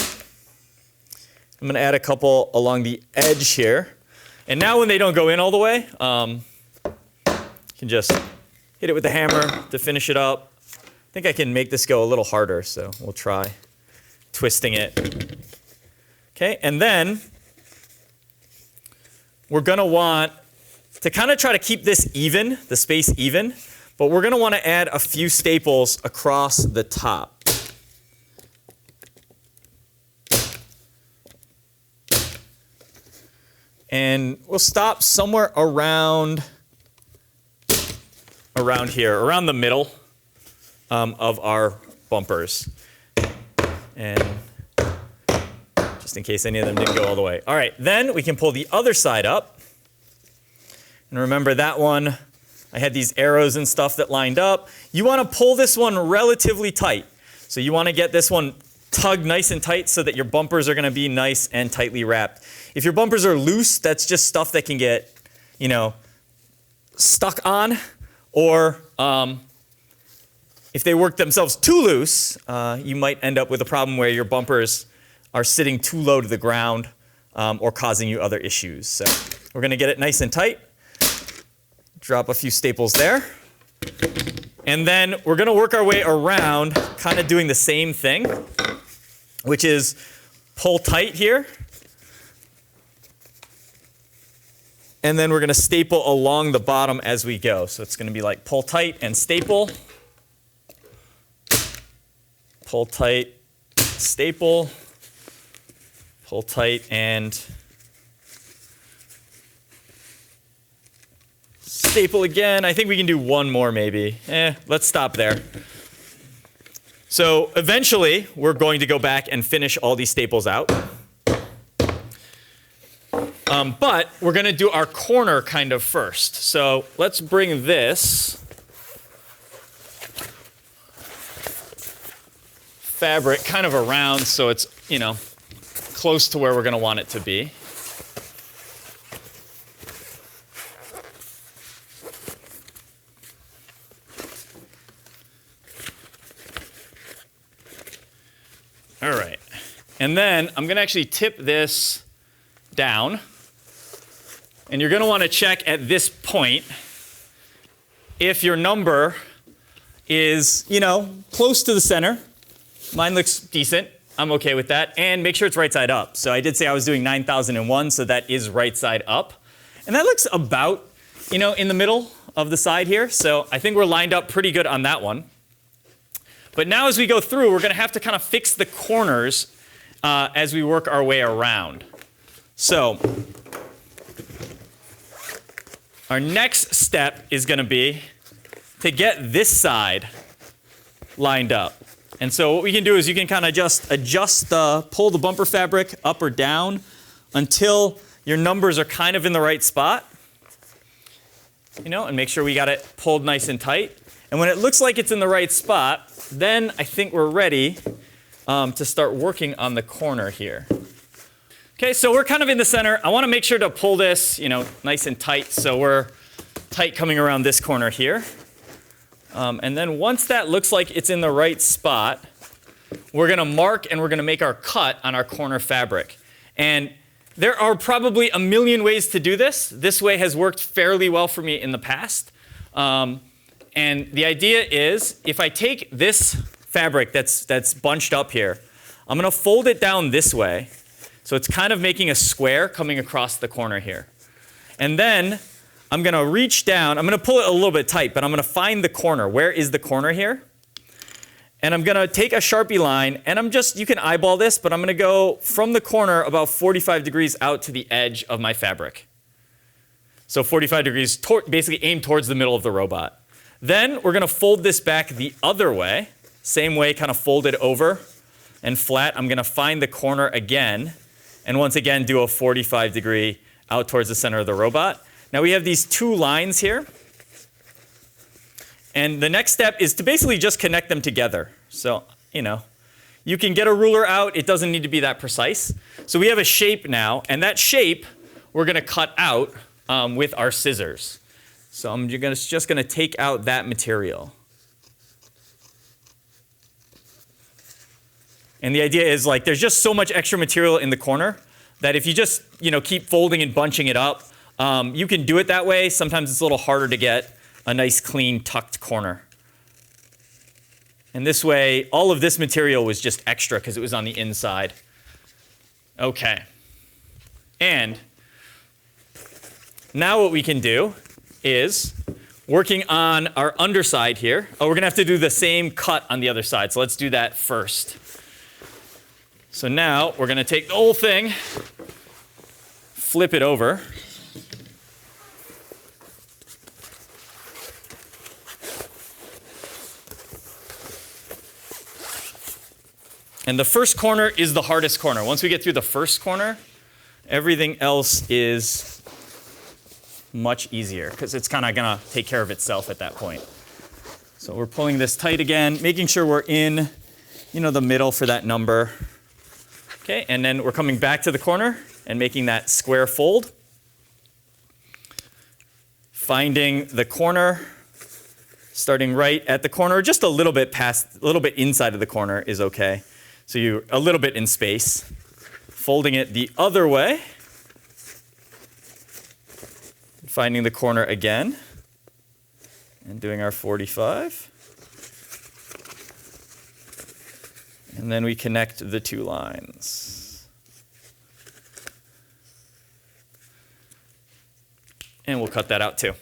I'm going to add a couple along the edge here. And now when they don't go in all the way, you can just hit it with the hammer to finish it up. I think I can make this go a little harder, so we'll try twisting it. Okay, and then we're going to want to kind of try to keep this even, the space even, but we're going to want to add a few staples across the top. And we'll stop somewhere around here, around the middle of our bumpers. And just in case any of them didn't go all the way. All right, then we can pull the other side up. And remember that one, I had these arrows and stuff that lined up. You want to pull this one relatively tight. So you want to get this one tugged nice and tight so that your bumpers are going to be nice and tightly wrapped. If your bumpers are loose, that's just stuff that can get, stuck on. Or if they work themselves too loose, you might end up with a problem where your bumpers are sitting too low to the ground or causing you other issues. So we're going to get it nice and tight. Drop a few staples there. And then we're going to work our way around, kind of doing the same thing, which is pull tight here. And then we're going to staple along the bottom as we go. So it's going to be like pull tight and staple. Pull tight, staple. Pull tight and staple again. I think we can do one more maybe. Let's stop there. So eventually, we're going to go back and finish all these staples out. But we're going to do our corner kind of first. So let's bring this fabric kind of around so it's, close to where we're going to want it to be. All right. And then I'm going to actually tip this down. And you're going to want to check at this point if your number is, close to the center. Mine looks decent. I'm okay with that. And make sure it's right side up. So I did say I was doing 9,001, so that is right side up. And that looks about, in the middle of the side here. So I think we're lined up pretty good on that one. But now as we go through, we're going to have to kind of fix the corners as we work our way around. So our next step is going to be to get this side lined up. And so what we can do is you can kind of just pull the bumper fabric up or down until your numbers are kind of in the right spot. And make sure we got it pulled nice and tight. And when it looks like it's in the right spot, then I think we're ready to start working on the corner here. Okay, so we're kind of in the center. I want to make sure to pull this, nice and tight so we're tight coming around this corner here. And then once that looks like it's in the right spot, we're going to mark and we're going to make our cut on our corner fabric. And there are probably a million ways to do this. This way has worked fairly well for me in the past. And the idea is if I take this fabric that's bunched up here, I'm going to fold it down this way. So it's kind of making a square coming across the corner here. And then I'm going to reach down. I'm going to pull it a little bit tight, but I'm going to find the corner. Where is the corner here? And I'm going to take a Sharpie line, and you can eyeball this, but I'm going to go from the corner about 45 degrees out to the edge of my fabric. So 45 degrees, basically aimed towards the middle of the robot. Then we're going to fold this back the other way. Same way, kind of fold it over and flat. I'm going to find the corner again, and once again do a 45 degree out towards the center of the robot. Now we have these two lines here. And the next step is to basically just connect them together. So, you can get a ruler out. It doesn't need to be that precise. So we have a shape now, and that shape we're going to cut out with our scissors. So I'm just going to take out that material. And the idea is there's just so much extra material in the corner that if you just keep folding and bunching it up, you can do it that way. Sometimes it's a little harder to get a nice, clean, tucked corner. And this way, all of this material was just extra because it was on the inside. Okay. And now what we can do is, working on our underside here, we're going to have to do the same cut on the other side. So let's do that first. So now we're going to take the whole thing, flip it over. And the first corner is the hardest corner. Once we get through the first corner, everything else is much easier because it's kind of going to take care of itself at that point. So we're pulling this tight again, making sure we're in, the middle for that number. Okay, and then we're coming back to the corner and making that square fold. Finding the corner, starting right at the corner, just a little bit inside of the corner is okay. So you're a little bit in space. Folding it the other way. Finding the corner again. And doing our 45. And then we connect the two lines. And we'll cut that out too.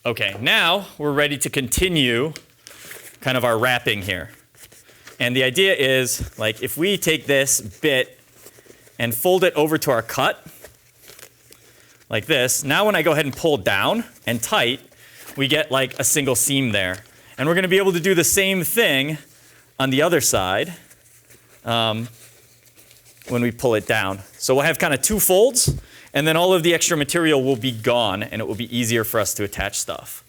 Okay, now we're ready to continue kind of our wrapping here. And the idea is, if we take this bit and fold it over to our cut, like this, now when I go ahead and pull down and tight, we get a single seam there. And we're going to be able to do the same thing on the other side when we pull it down. So we'll have kind of two folds, and then all of the extra material will be gone, and it will be easier for us to attach stuff.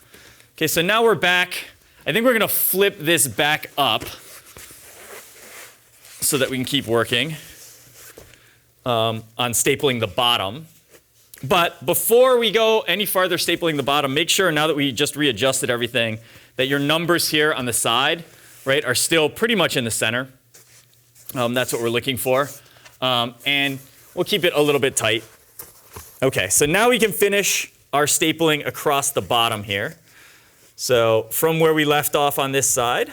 Okay, so now we're back. I think we're going to flip this back up so that we can keep working on stapling the bottom. But before we go any farther stapling the bottom, make sure now that we just readjusted everything that your numbers here on the side, right, are still pretty much in the center. That's what we're looking for. And we'll keep it a little bit tight. Okay, so now we can finish our stapling across the bottom here. So from where we left off on this side,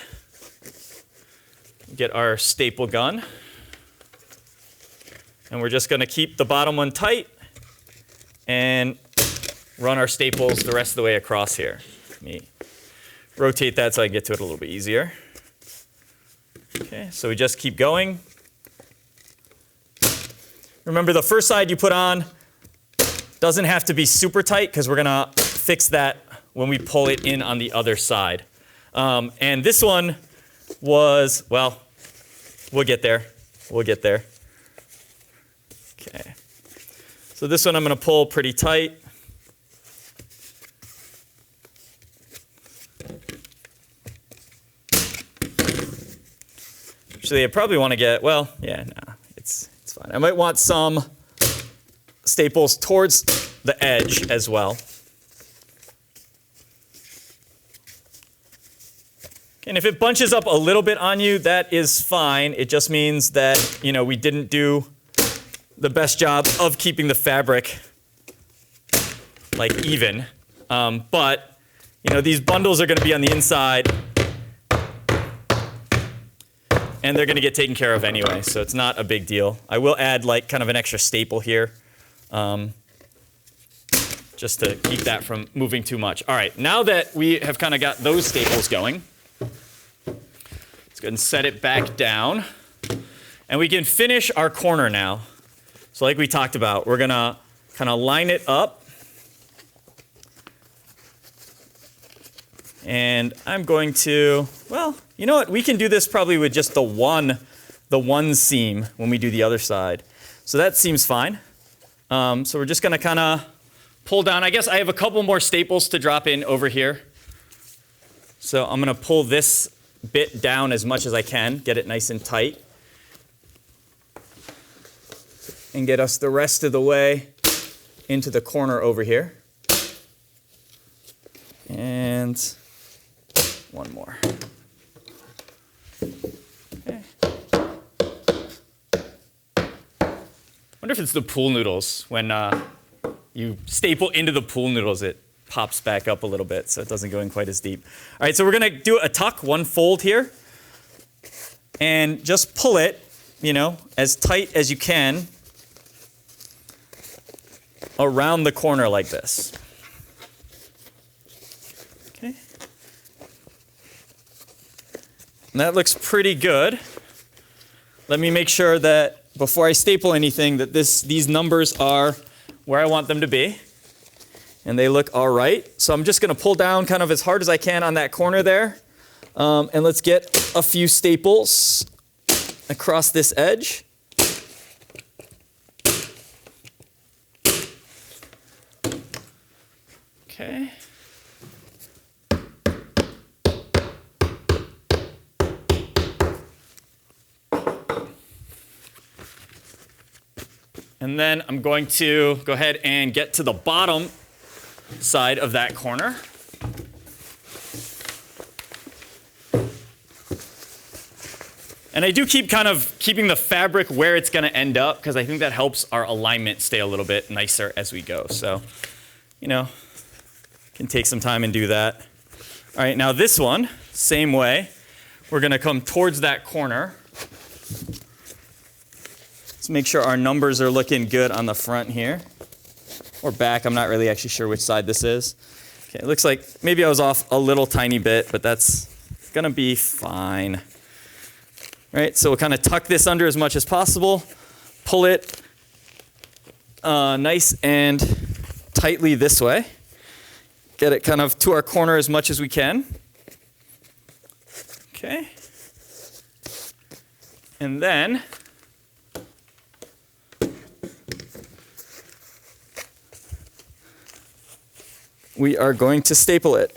get our staple gun. And we're just going to keep the bottom one tight and run our staples the rest of the way across here. Let me rotate that so I can get to it a little bit easier. Okay, so we just keep going. Remember, the first side you put on doesn't have to be super tight because we're going to fix that when we pull it in on the other side. And this one was, well, we'll get there. We'll get there. Okay. So this one I'm going to pull pretty tight. Actually, I probably want to get, well, yeah, no, it's fine. I might want some staples towards the edge as well. And if it bunches up a little bit on you, that is fine. It just means that, we didn't do the best job of keeping the fabric even. But, these bundles are going to be on the inside. And they're going to get taken care of anyway, so it's not a big deal. I will add like kind of an extra staple here, just to keep that from moving too much. All right, now that we have kind of got those staples going, let's go ahead and set it back down. And we can finish our corner now. So like we talked about, we're going to kind of line it up. And I'm going to, well, you know what? We can do this probably with just the one seam when we do the other side. So that seems fine. So we're just going to kind of pull down. I guess I have a couple more staples to drop in over here. So I'm going to pull this bit down as much as I can, get it nice and tight, and get us the rest of the way into the corner over here. And one more. Okay. Wonder if it's the pool noodles. When you staple into the pool noodles, it pops back up a little bit, so it doesn't go in quite as deep. All right, so we're going to do a tuck, one fold here, and just pull it, you know, as tight as you can around the corner like this. Okay. And that looks pretty good. Let me make sure that before I staple anything that these numbers are where I want them to be. And they look all right. So I'm just going to pull down kind of as hard as I can on that corner there. And let's get a few staples across this edge. Okay. And then I'm going to go ahead and get to the bottom side of that corner. And I do keep kind of keeping the fabric where it's going to end up because I think that helps our alignment stay a little bit nicer as we go. So, you know, can take some time and do that. All right, now this one, same way. We're going to come towards that corner. Let's make sure our numbers are looking good on the front here. Or back, I'm not really actually sure which side this is. Okay, it looks like maybe I was off a little tiny bit, but that's gonna be fine. All right, so we'll kind of tuck this under as much as possible, pull it nice and tightly this way. Get it kind of to our corner as much as we can. Okay. And then we are going to staple it.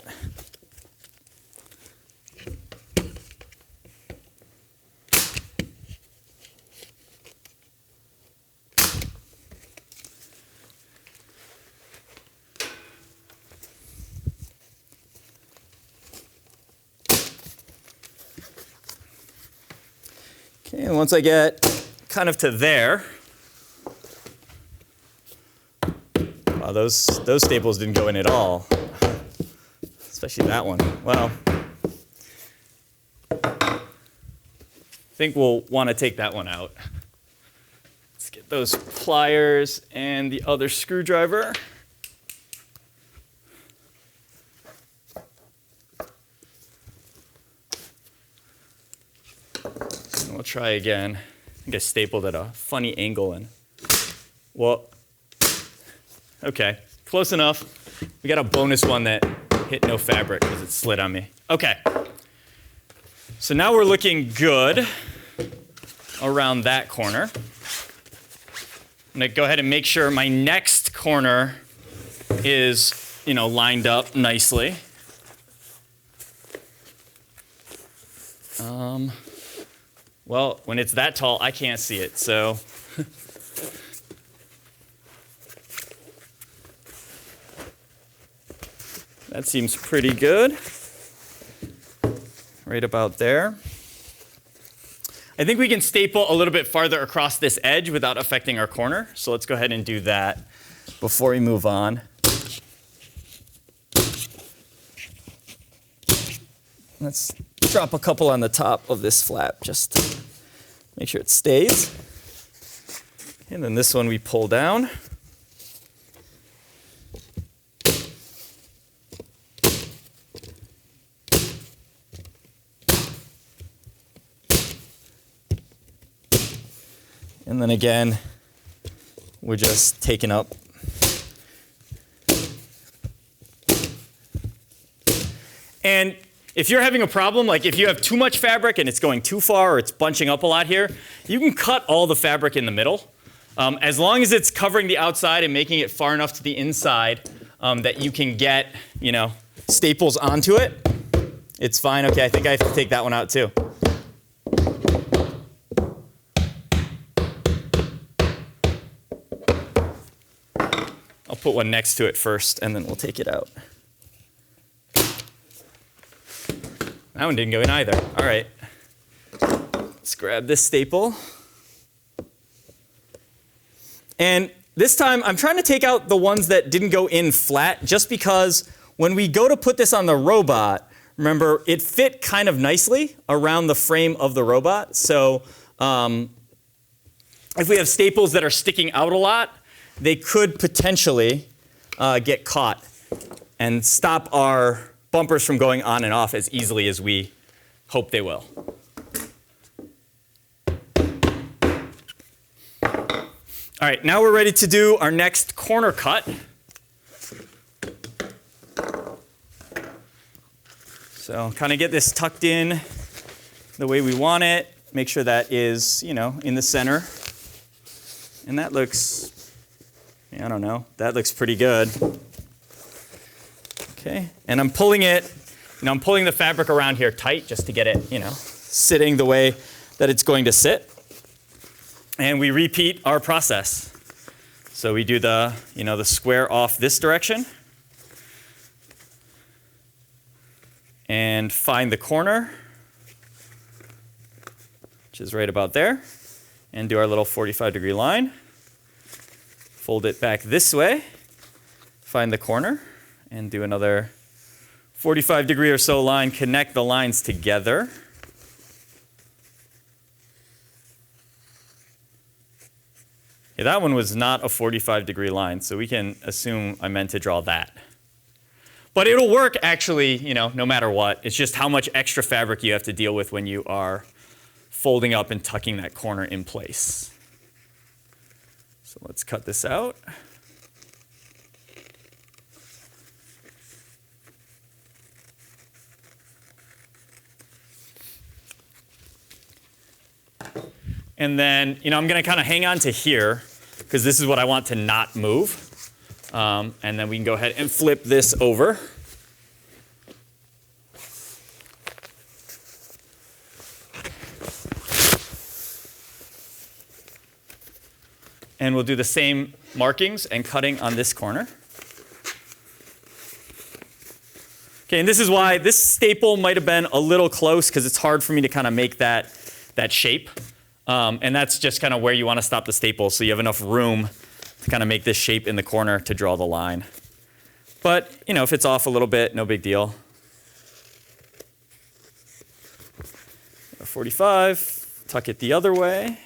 Okay, and once I get kind of to there, wow, those staples didn't go in at all, especially that one. Well, I think we'll want to take that one out. Let's get those pliers and the other screwdriver. And we'll try again. I think I stapled at a funny angle and, well, okay, close enough. We got a bonus one that hit no fabric because it slid on me. Okay. So now we're looking good around that corner. I'm gonna go ahead and make sure my next corner is, lined up nicely. Well, when it's that tall, I can't see it, so. That seems pretty good. Right about there. I think we can staple a little bit farther across this edge without affecting our corner. So let's go ahead and do that before we move on. Let's drop a couple on the top of this flap just to make sure it stays. And then this one we pull down. And then again, we're just taking up. And if you're having a problem, like if you have too much fabric and it's going too far or it's bunching up a lot here, you can cut all the fabric in the middle. As long as it's covering the outside and making it far enough to the inside that you can get, staples onto it, it's fine. Okay, I think I have to take that one out too. I'll put one next to it first, and then we'll take it out. That one didn't go in either. All right. Let's grab this staple. And this time, I'm trying to take out the ones that didn't go in flat, just because when we go to put this on the robot, remember, it fit kind of nicely around the frame of the robot. So if we have staples that are sticking out a lot, they could potentially get caught and stop our bumpers from going on and off as easily as we hope they will. All right, now we're ready to do our next corner cut. So kind of get this tucked in the way we want it. Make sure that is, in the center. And that looks, I don't know, that looks pretty good. Okay, and I'm pulling it, I'm pulling the fabric around here tight just to get it, sitting the way that it's going to sit. And we repeat our process. So we do the, the square off this direction. And find the corner, which is right about there. And do our little 45-degree line. Fold it back this way. Find the corner. And do another 45-degree or so line. Connect the lines together. Yeah, that one was not a 45-degree line, so we can assume I meant to draw that. But it'll work actually, no matter what. It's just how much extra fabric you have to deal with when you are folding up and tucking that corner in place. So let's cut this out. And then, I'm going to kind of hang on to here because this is what I want to not move. And then we can go ahead and flip this over. And we'll do the same markings and cutting on this corner. Okay, and this is why this staple might have been a little close because it's hard for me to kind of make that shape. And that's just kind of where you want to stop the staple so you have enough room to kind of make this shape in the corner to draw the line. But, if it's off a little bit, no big deal. 45, tuck it the other way.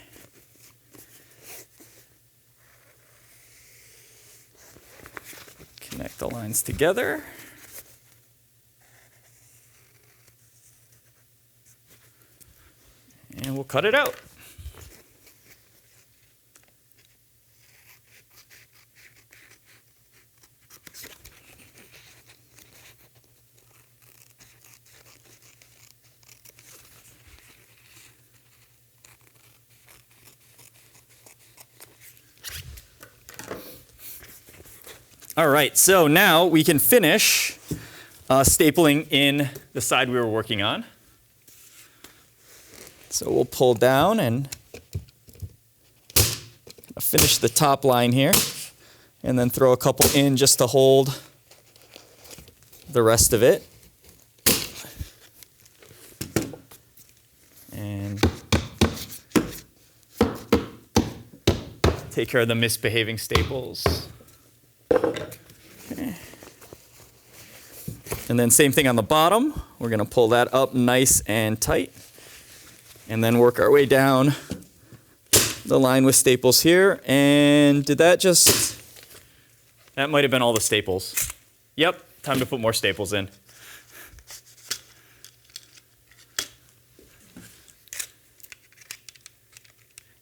Connect the lines together. And we'll cut it out. All right, so now we can finish stapling in the side we were working on. So we'll pull down and finish the top line here, and then throw a couple in just to hold the rest of it. And take care of the misbehaving staples. Okay. And then same thing on the bottom. We're going to pull that up nice and tight. And then work our way down the line with staples here. And did that just... That might have been all the staples. Yep, time to put more staples in.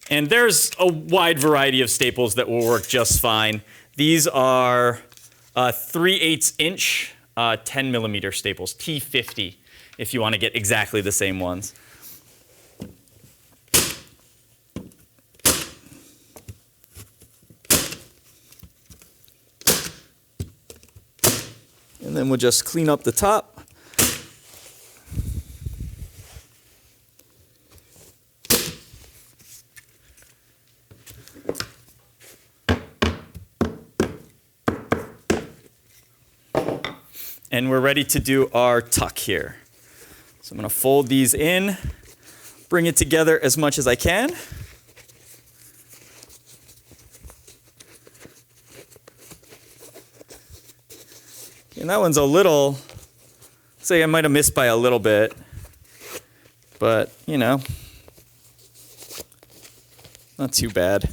And there's a wide variety of staples that will work just fine. These are 3/8 inch 10 millimeter staples, T50, if you want to get exactly the same ones. And then we'll just clean up the top. And we're ready to do our tuck here. So I'm going to fold these in, bring it together as much as I can. And that one's a little, say I might have missed by a little bit, but you know, not too bad.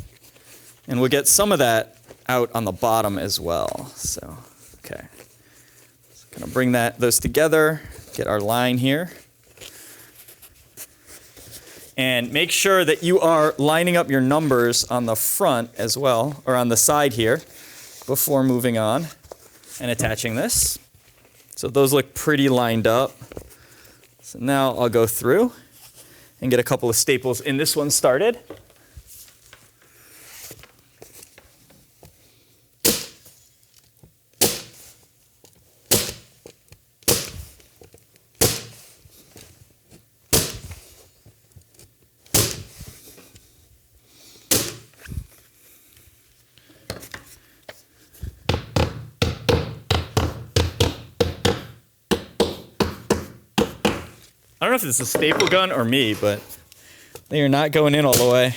And we'll get some of that out on the bottom as well. So, okay. Gonna bring those together, get our line here. And make sure that you are lining up your numbers on the front as well, or on the side here, before moving on and attaching this. So those look pretty lined up. So now I'll go through and get a couple of staples in this one started. I don't know if it's a staple gun or me, but they are not going in all the way.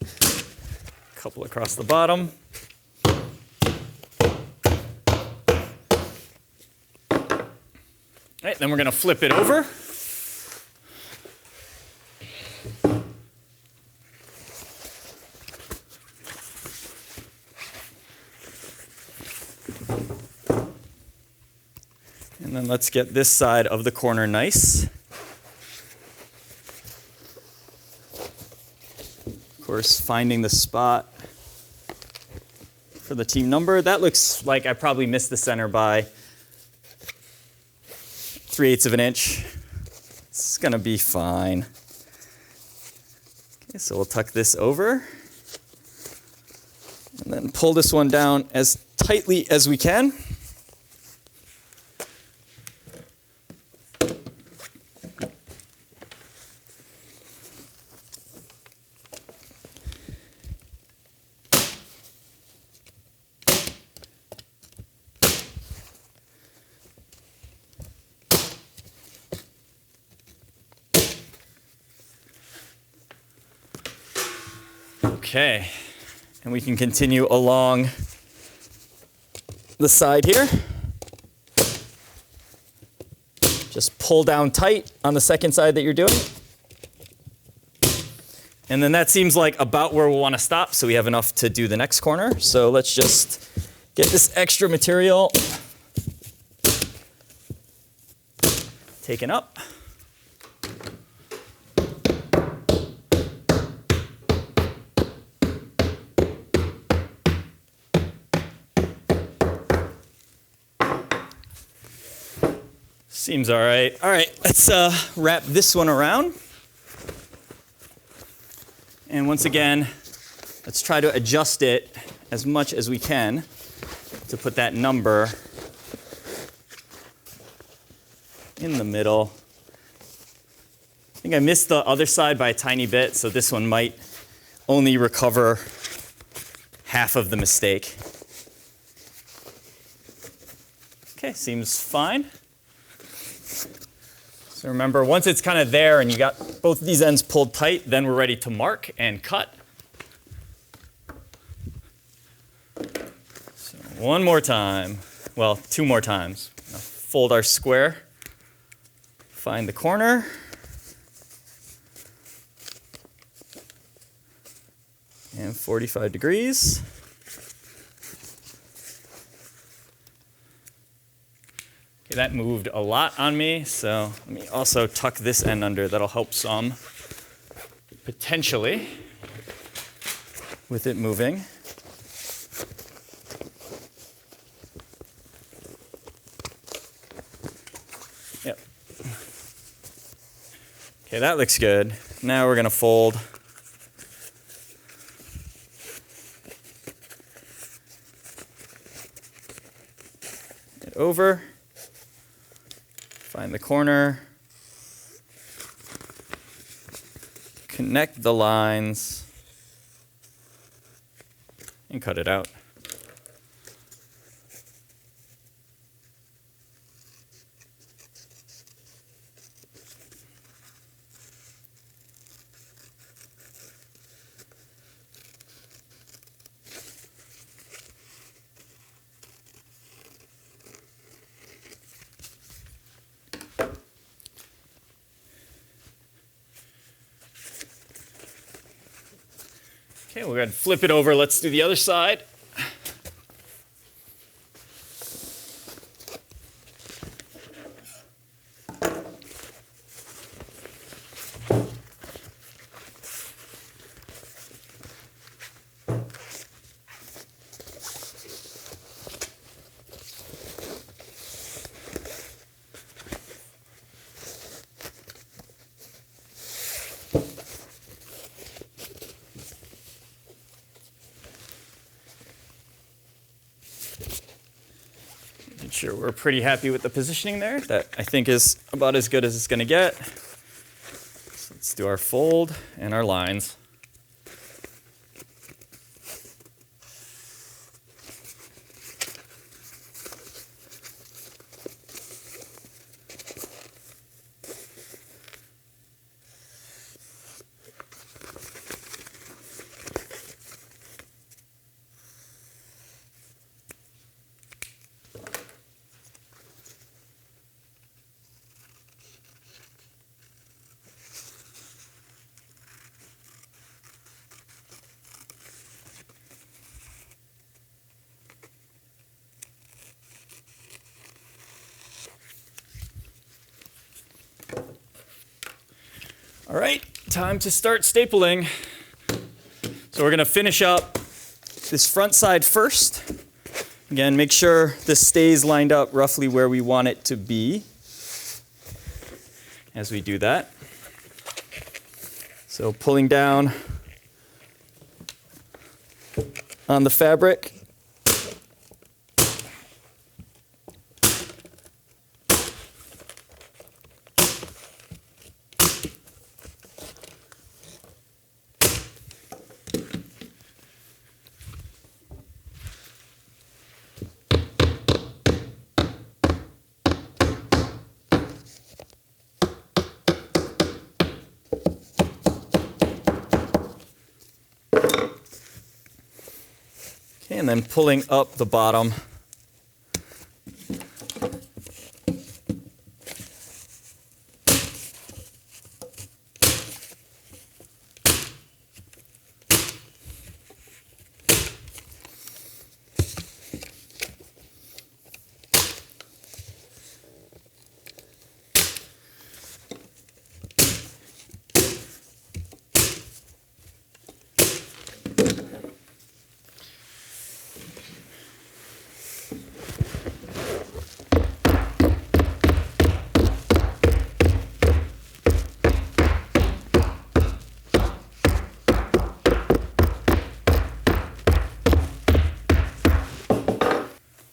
A couple across the bottom. All right, then we're going to flip it over. And then let's get this side of the corner nice. Of course, finding the spot for the team number. That looks like I probably missed the center by 3/8 of an inch. It's gonna be fine. Okay, so we'll tuck this over. And then pull this one down as tightly as we can. Okay, and we can continue along the side here. Just pull down tight on the second side that you're doing. And then that seems like about where we'll want to stop, so we have enough to do the next corner. So let's just get this extra material taken up. Seems all right. All right, let's wrap this one around. And once again, let's try to adjust it as much as we can to put that number in the middle. I think I missed the other side by a tiny bit, so this one might only recover half of the mistake. Okay, seems fine. So remember, once it's kind of there and you got both these ends pulled tight, then we're ready to mark and cut. So One more time. Well, two more times. Now fold our square. Find the corner. And 45 degrees. Okay, that moved a lot on me, so let me also tuck this end under. That'll help some, potentially, with it moving. Yep. Okay, that looks good. Now we're going to fold it over. Find the corner, connect the lines, and cut it out. Okay, we're going to flip it over. Let's do the other side. Sure, we're pretty happy with the positioning there. That I think is about as good as it's going to get. So let's do our fold and our lines. All right, time to start stapling. So we're going to finish up this front side first. Again, make sure this stays lined up roughly where we want it to be as we do that. So pulling down on the fabric. And then pulling up the bottom.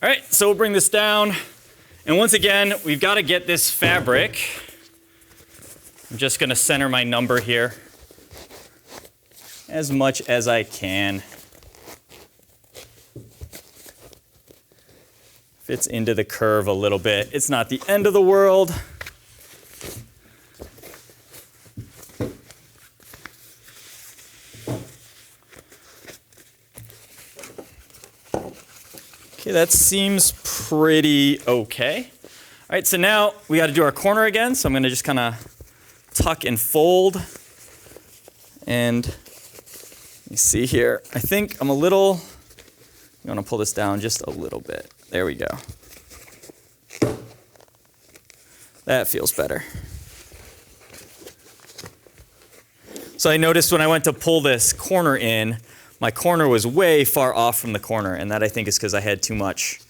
All right, so we'll bring this down. And once again, we've got to get this fabric. I'm just going to center my number here as much as I can. Fits into the curve a little bit. It's not the end of the world. Okay, that seems pretty okay. All right, so now we got to do our corner again. So I'm going to just kind of tuck and fold. And you see here, I think I'm going to pull this down just a little bit. There we go. That feels better. So I noticed when I went to pull this corner in, my corner was way far off from the corner, and that I think is because I had too much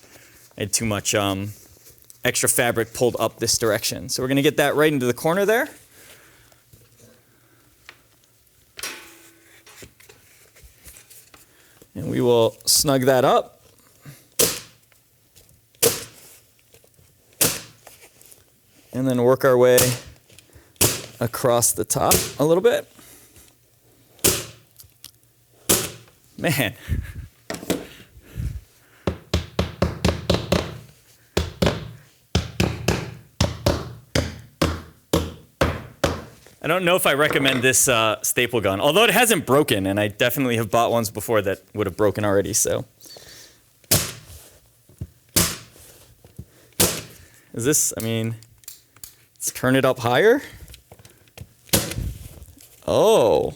extra fabric pulled up this direction. So we're going to get that right into the corner there. And we will snug that up. And then work our way across the top a little bit. Man. I don't know if I recommend this staple gun, although it hasn't broken, and I definitely have bought ones before that would have broken already, so. Is this, let's turn it up higher. Oh.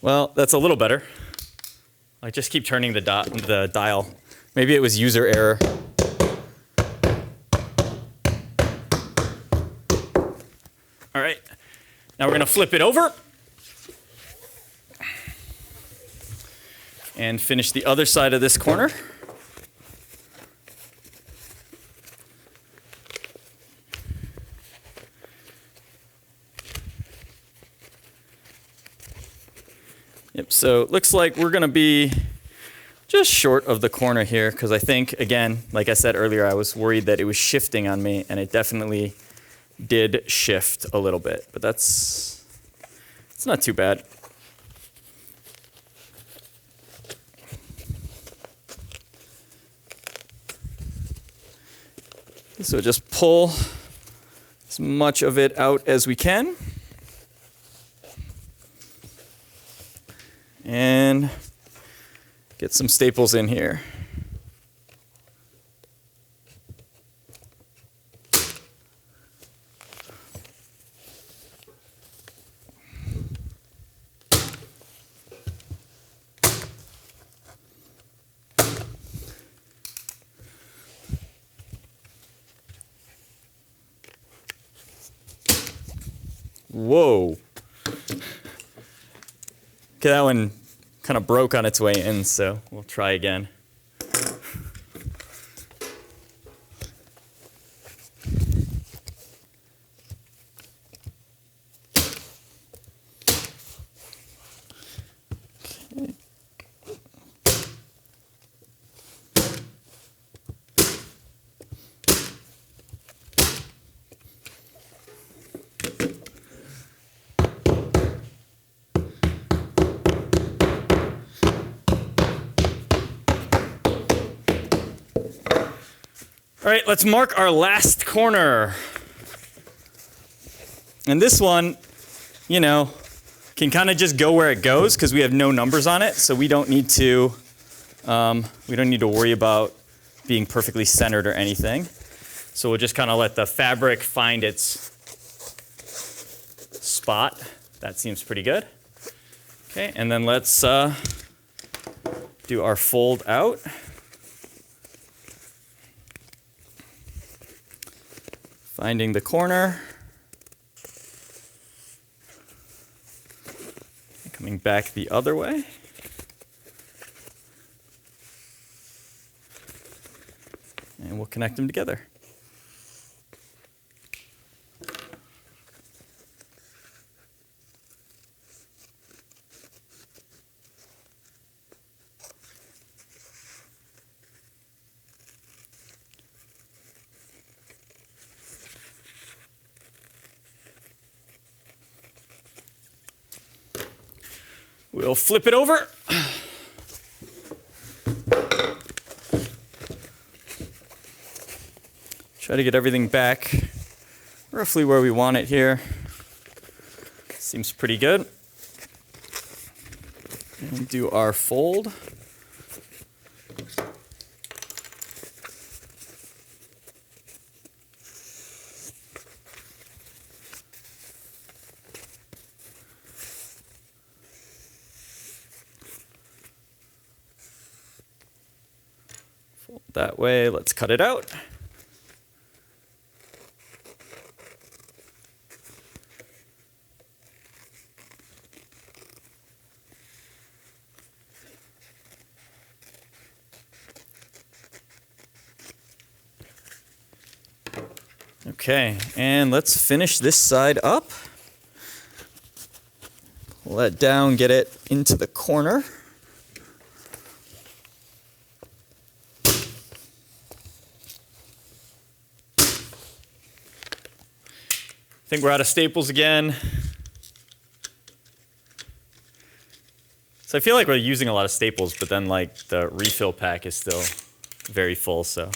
Well, that's a little better. I just keep turning the dial. Maybe it was user error. All right, now we're going to flip it over and finish the other side of this corner. Yep, so it looks like we're going to be just short of the corner here because I think, again, like I said earlier, I was worried that it was shifting on me, and it definitely did shift a little bit, but it's not too bad. So just pull as much of it out as we can. And get some staples in here. Whoa. Okay, that one kind of broke on its way in, so we'll try again. All right, let's mark our last corner. And this one, you know, can kind of just go where it goes because we have no numbers on it, so we don't need to worry about being perfectly centered or anything. So we'll just kind of let the fabric find its spot. That seems pretty good. Okay, and then let's do our fold out. Finding the corner. Coming back the other way. And we'll connect them together. We'll flip it over. Try to get everything back roughly where we want it here. Seems pretty good. And And do our fold. Fold that way. Let's cut it out. Okay, and let's finish this side up. Pull that down, get it into the corner. I think we're out of staples again. So I feel like we're using a lot of staples, but then like the refill pack is still very full, so.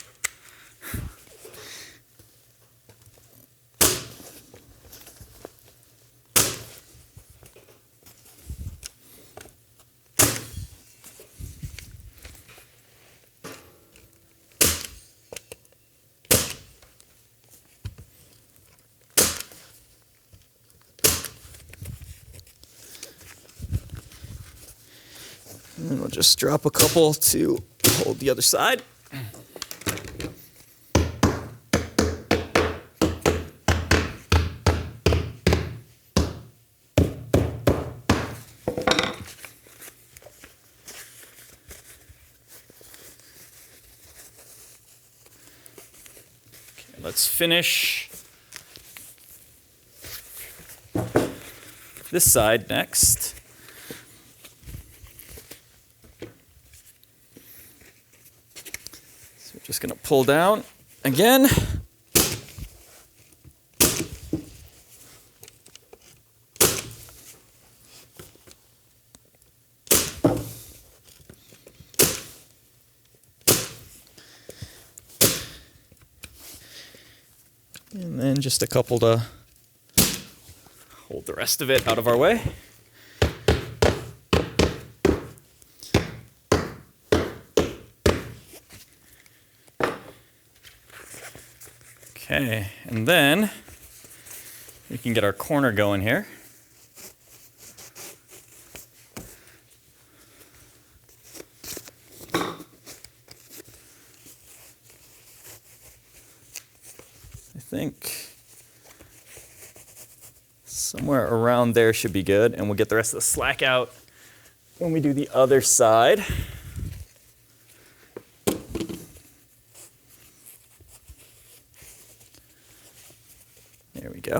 And we'll just drop a couple to hold the other side. Okay, let's finish this side next. Just going to pull down again. And then just a couple to hold the rest of it out of our way. Okay, and then we can get our corner going here. I think somewhere around there should be good, and we'll get the rest of the slack out when we do the other side. There we go.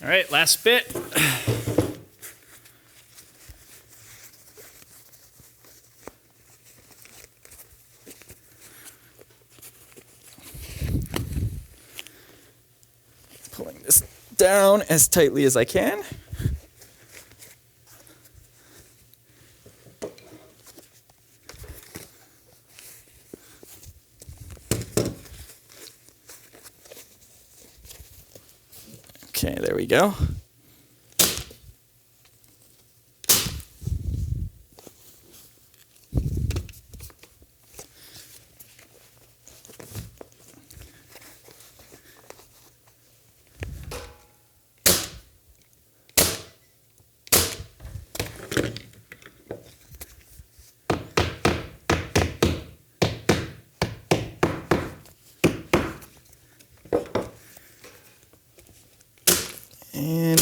All right, last bit. Pulling this down as tightly as I can. Okay, there we go. And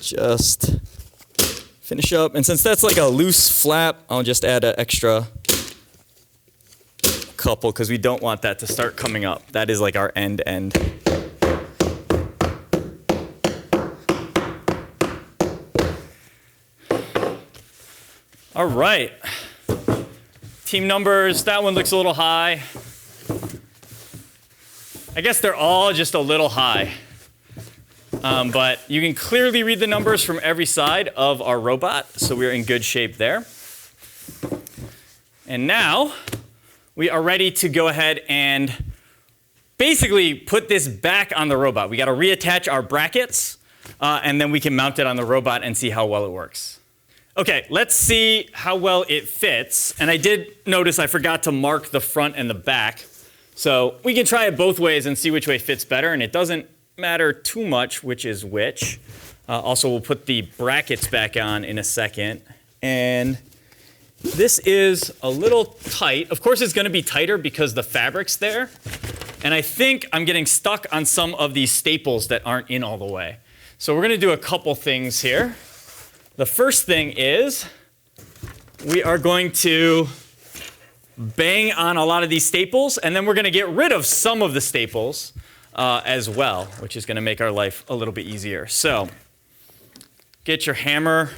just finish up. And since that's like a loose flap, I'll just add an extra couple because we don't want that to start coming up. That is like our end. All right. Team numbers, that one looks a little high. I guess they're all just a little high. But you can clearly read the numbers from every side of our robot, so we're in good shape there. And now we are ready to go ahead and basically put this back on the robot. We got to reattach our brackets, and then we can mount it on the robot and see how well it works. Okay, let's see how well it fits. And I did notice I forgot to mark the front and the back. So we can try it both ways and see which way fits better, and it doesn't matter too much which is which. Also, we'll put the brackets back on in a second. And this is a little tight. Of course, it's going to be tighter because the fabric's there. And I think I'm getting stuck on some of these staples that aren't in all the way. So we're going to do a couple things here. The first thing is we are going to bang on a lot of these staples, and then we're going to get rid of some of the staples as well, which is going to make our life a little bit easier. So get your hammer,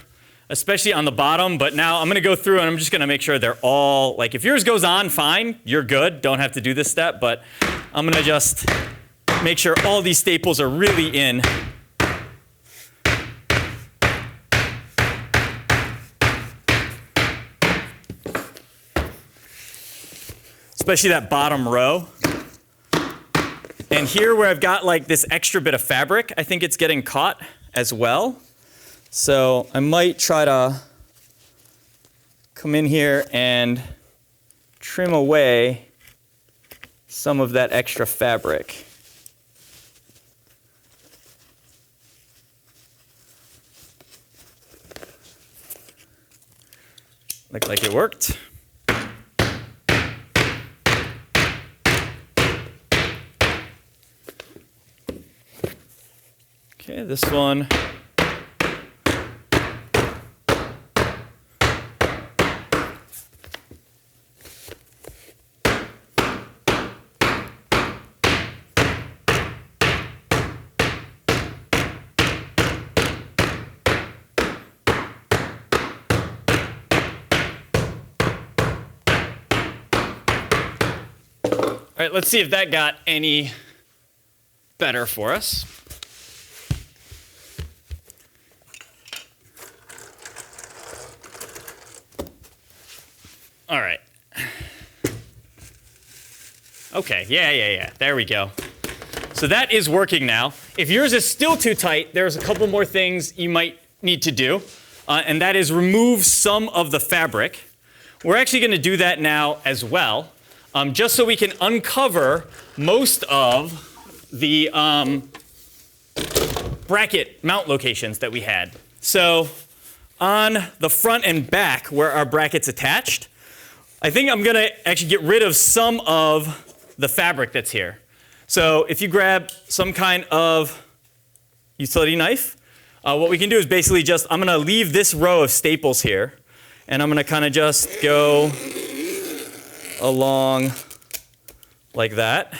especially on the bottom, but now I'm going to go through and I'm just going to make sure they're all, like if yours goes on, fine, you're good, don't have to do this step, but I'm going to just make sure all these staples are really in. Especially that bottom row. And here where I've got like this extra bit of fabric, I think it's getting caught as well. So I might try to come in here and trim away some of that extra fabric. Looked like it worked. Okay, this one. All right, let's see if that got any better for us. All right. Okay, yeah. There we go. So that is working now. If yours is still too tight, there's a couple more things you might need to do, and that is remove some of the fabric. We're actually going to do that now as well, just so we can uncover most of the bracket mount locations that we had. So on the front and back where our bracket's attached, I think I'm going to actually get rid of some of the fabric that's here. So if you grab some kind of utility knife, what we can do is basically just, I'm going to leave this row of staples here, and I'm going to kind of just go along like that.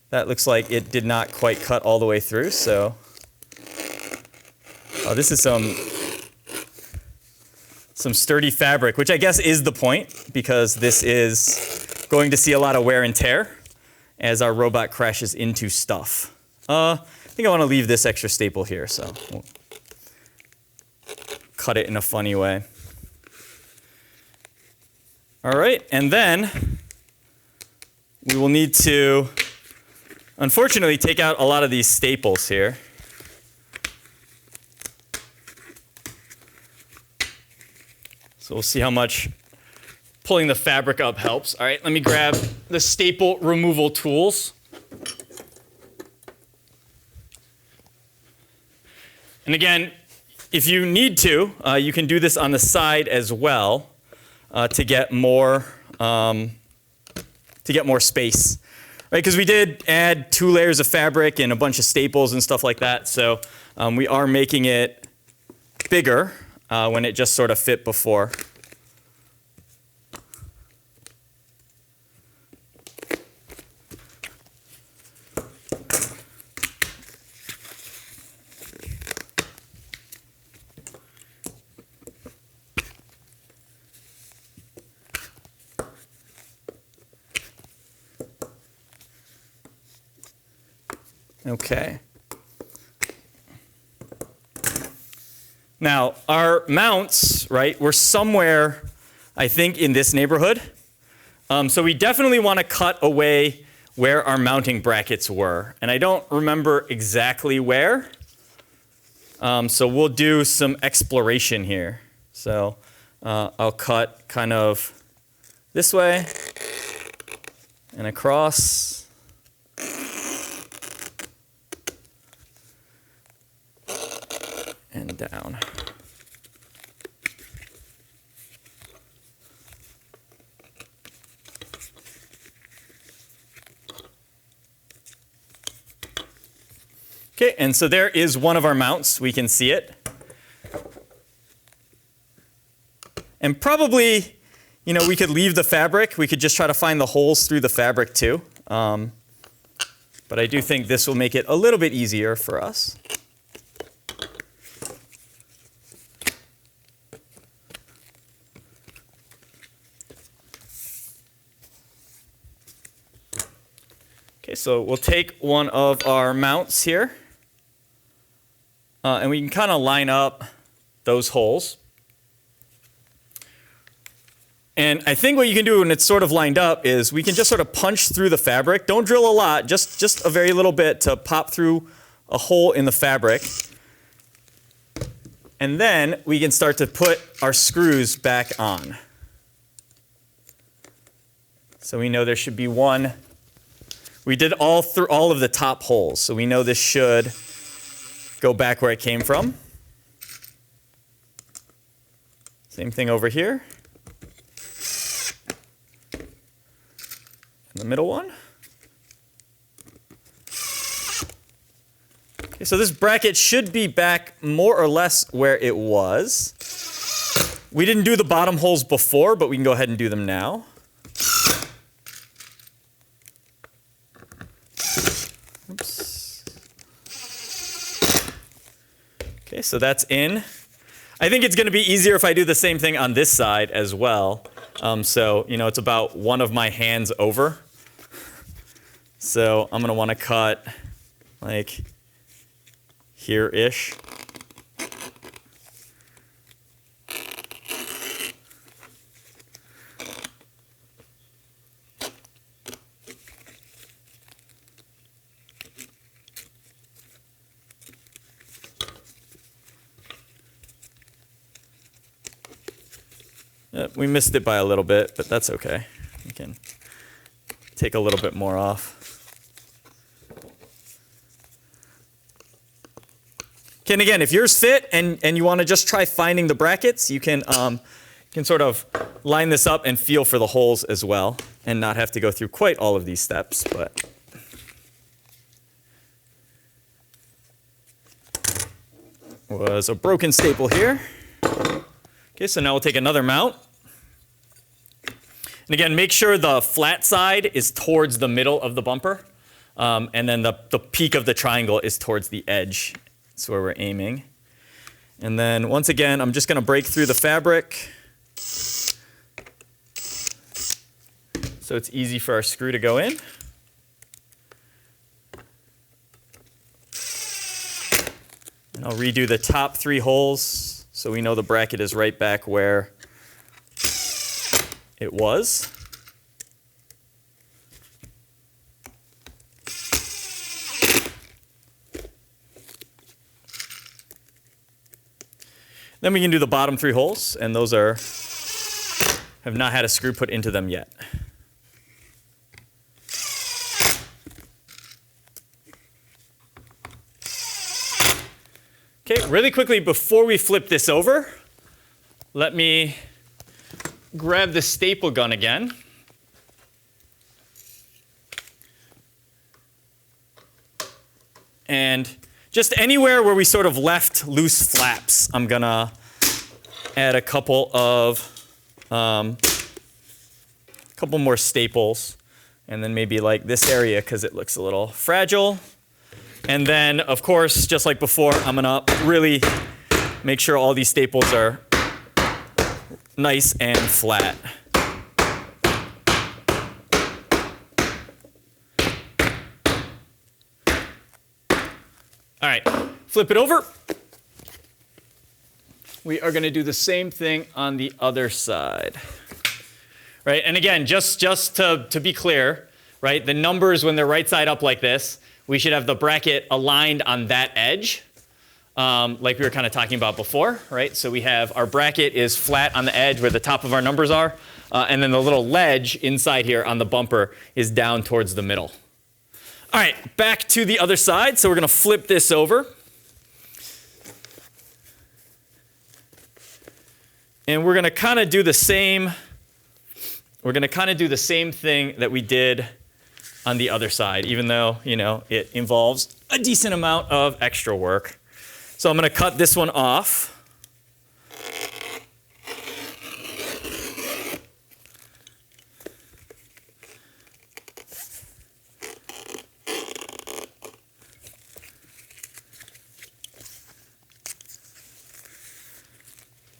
That looks like it did not quite cut all the way through, so. Oh, this is some sturdy fabric, which I guess is the point, because this is going to see a lot of wear and tear as our robot crashes into stuff. I think I want to leave this extra staple here, so we'll cut it in a funny way. All right, and then we will need to, unfortunately, take out a lot of these staples here. So we'll see how much pulling the fabric up helps. All right, let me grab the staple removal tools. And again, if you need to, you can do this on the side as well to get more space, right? Because we did add 2 layers of fabric and a bunch of staples and stuff like that. So we are making it bigger when it just sort of fit before. Okay. Now, our mounts, right, were somewhere, I think, in this neighborhood. So we definitely want to cut away where our mounting brackets were. And I don't remember exactly where. So we'll do some exploration here. So I'll cut kind of this way and across. And down. Okay, and so there is one of our mounts. We can see it. And probably, you know, we could leave the fabric. We could just try to find the holes through the fabric too. But I do think this will make it a little bit easier for us. Okay, so we'll take one of our mounts here. And we can kind of line up those holes. And I think what you can do when it's sort of lined up is we can just sort of punch through the fabric. Don't drill a lot, just a very little bit to pop through a hole in the fabric. And then we can start to put our screws back on. So we know there should be one. We did all through all of the top holes, so we know this should go back where it came from. Same thing over here. And the middle one. Okay, so this bracket should be back more or less where it was. We didn't do the bottom holes before, but we can go ahead and do them now. Oops. Okay, so that's in. I think it's going to be easier if I do the same thing on this side as well. So, you know, it's about one of my hands over. So I'm going to want to cut like here-ish. We missed it by a little bit, but that's okay. We can take a little bit more off. Okay, and again, if yours fit and you want to just try finding the brackets, you can sort of line this up and feel for the holes as well and not have to go through quite all of these steps. But was a broken staple here. Okay, so now we'll take another mount. And again, make sure the flat side is towards the middle of the bumper. And then the peak of the triangle is towards the edge. That's where we're aiming. And then once again, I'm just going to break through the fabric. So it's easy for our screw to go in. And I'll redo the top 3 holes so we know the bracket is right back where it was. Then we can do the bottom 3 holes, and those have not had a screw put into them yet. Okay, really quickly before we flip this over, let me grab the staple gun again. And just anywhere where we sort of left loose flaps, I'm gonna add a couple more staples, and then maybe like this area because it looks a little fragile. And then, of course, just like before, I'm gonna really make sure all these staples are nice and flat. All right, flip it over. We are going to do the same thing on the other side. Right, and again, just to be clear, right, the numbers when they're right side up like this, we should have the bracket aligned on that edge, like we were kind of talking about before, right? So we have our bracket is flat on the edge where the top of our numbers are, and then the little ledge inside here on the bumper is down towards the middle. All right, back to the other side. So we're going to flip this over. And we're going to kind of do the same. We're going to kind of do the same thing that we did on the other side, even though, you know, it involves a decent amount of extra work. So I'm going to cut this one off.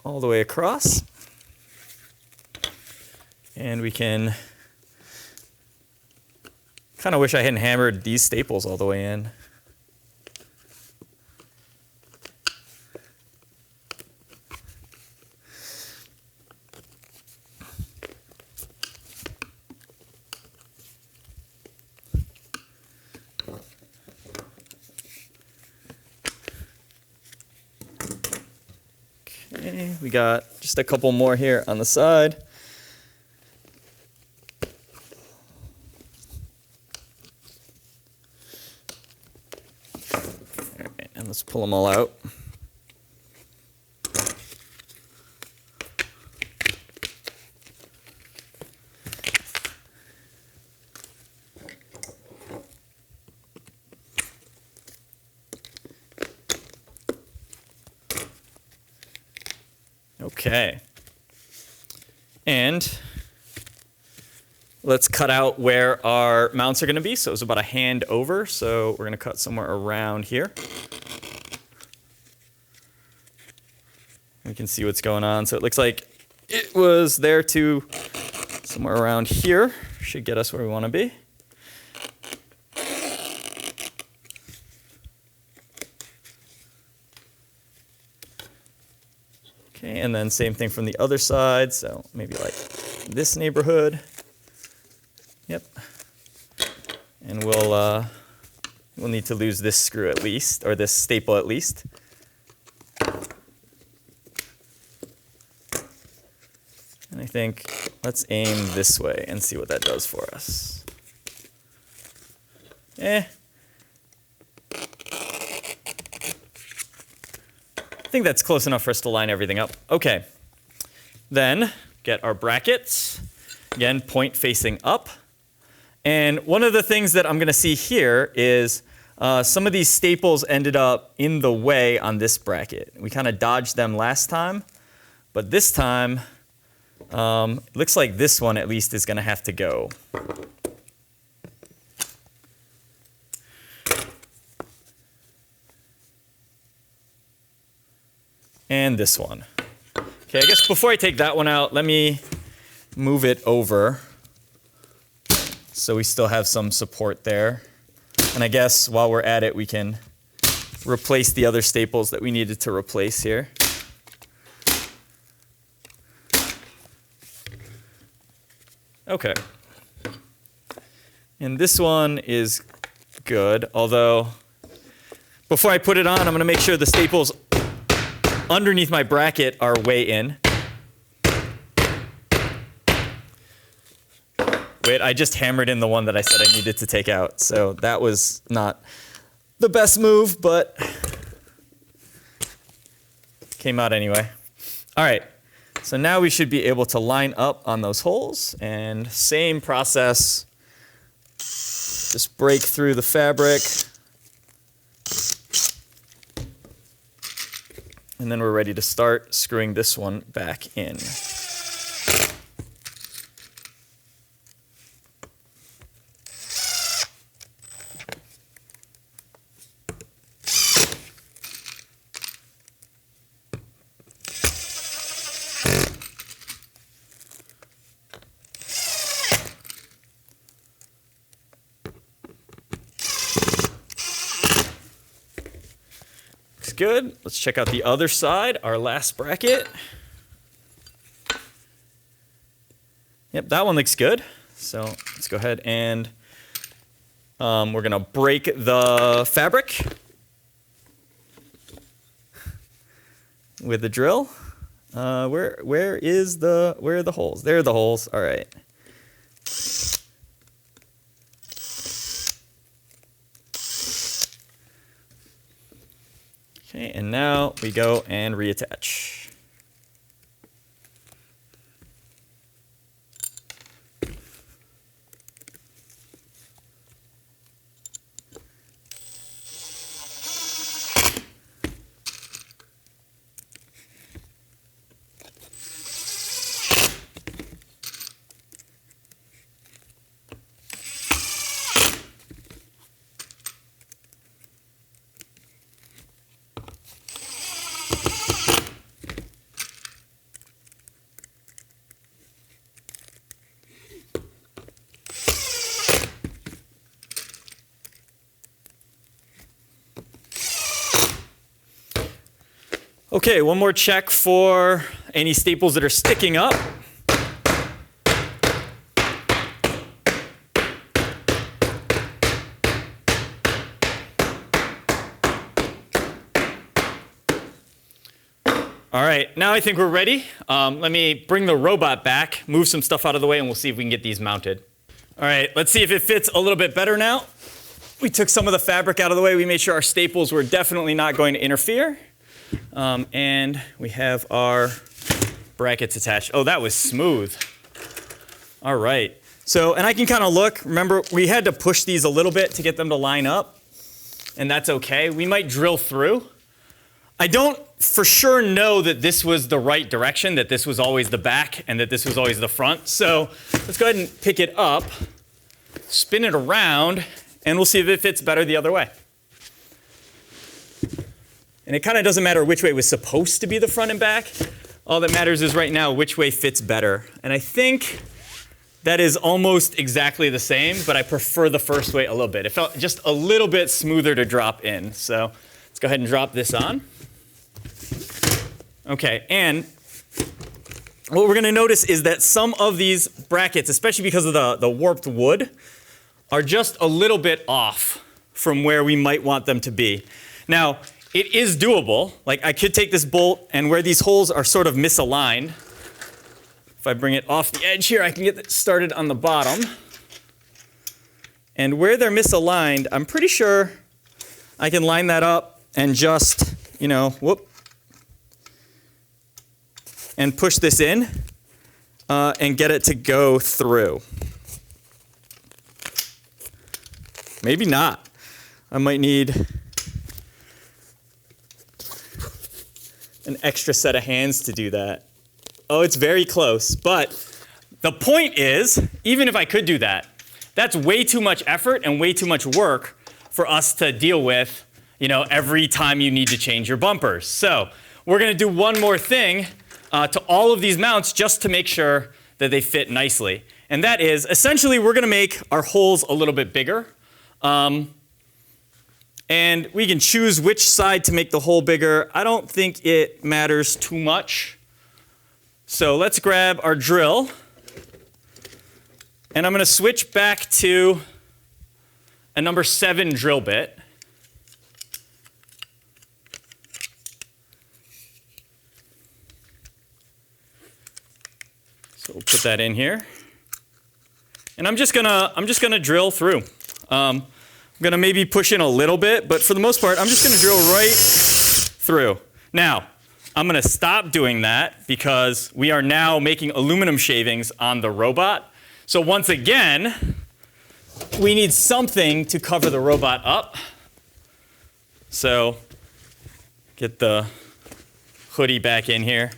All the way across. And we can, kind of wish I hadn't hammered these staples all the way in. Okay, we got just a couple more here on the side. Let's pull them all out. Okay. And let's cut out where our mounts are going to be. So it's about a hand over. So we're going to cut somewhere around here. We can see what's going on. So it looks like it was there to somewhere around here. Should get us where we want to be. Okay, and then same thing from the other side. So maybe like this neighborhood. Yep. And we'll need to lose this screw at least, or this staple at least. And I think let's aim this way and see what that does for us. I think that's close enough for us to line everything up. Okay. Then get our brackets. Again, point facing up. And one of the things that I'm going to see here is some of these staples ended up in the way on this bracket. We kind of dodged them last time, but this time, it looks like this one at least is going to have to go. And this one. Okay, I guess before I take that one out, let me move it over so we still have some support there. And I guess while we're at it, we can replace the other staples that we needed to replace here. Okay. And this one is good, although before I put it on, I'm going to make sure the staples underneath my bracket are way in. Wait, I just hammered in the one that I said I needed to take out, so that was not the best move, but came out anyway. All right. So now we should be able to line up on those holes, and same process, just break through the fabric, and then we're ready to start screwing this one back in. good. Let's check out the other side, our last bracket. Yep, that one looks good. So let's go ahead and we're gonna break the fabric with the drill. Where are the holes? There are the holes. All right. Okay, and now we go and reattach. Okay, one more check for any staples that are sticking up. All right, now I think we're ready. Let me bring the robot back, move some stuff out of the way, and we'll see if we can get these mounted. All right, let's see if it fits a little bit better now. We took some of the fabric out of the way. We made sure our staples were definitely not going to interfere. And we have our brackets attached. Oh, that was smooth. All right. So, and I can kind of look. Remember, we had to push these a little bit to get them to line up. And that's okay. We might drill through. I don't for sure know that this was the right direction, that this was always the back and that this was always the front. So let's go ahead and pick it up, spin it around, and we'll see if it fits better the other way. And it kind of doesn't matter which way was supposed to be the front and back. All that matters is right now which way fits better. And I think that is almost exactly the same, but I prefer the first way a little bit. It felt just a little bit smoother to drop in. So let's go ahead and drop this on. Okay, and what we're going to notice is that some of these brackets, especially because of the warped wood, are just a little bit off from where we might want them to be. Now, it is doable. Like, I could take this bolt, and where these holes are sort of misaligned, if I bring it off the edge here, I can get it started on the bottom. And where they're misaligned, I'm pretty sure I can line that up and just, you know, whoop, and push this in and get it to go through. Maybe not. I might need an extra set of hands to do that. Oh, it's very close. But the point is, even if I could do that, that's way too much effort and way too much work for us to deal with, you know, every time you need to change your bumpers. So we're going to do one more thing to all of these mounts just to make sure that they fit nicely. And that is, essentially, we're going to make our holes a little bit bigger. And we can choose which side to make the hole bigger. I don't think it matters too much. So let's grab our drill. And I'm going to switch back to a number 7 drill bit. So we'll put that in here. And I'm just gonna drill through. I'm gonna maybe push in a little bit, but for the most part, I'm just gonna drill right through. Now, I'm gonna stop doing that because we are now making aluminum shavings on the robot. So once again, we need something to cover the robot up. So get the hoodie back in here.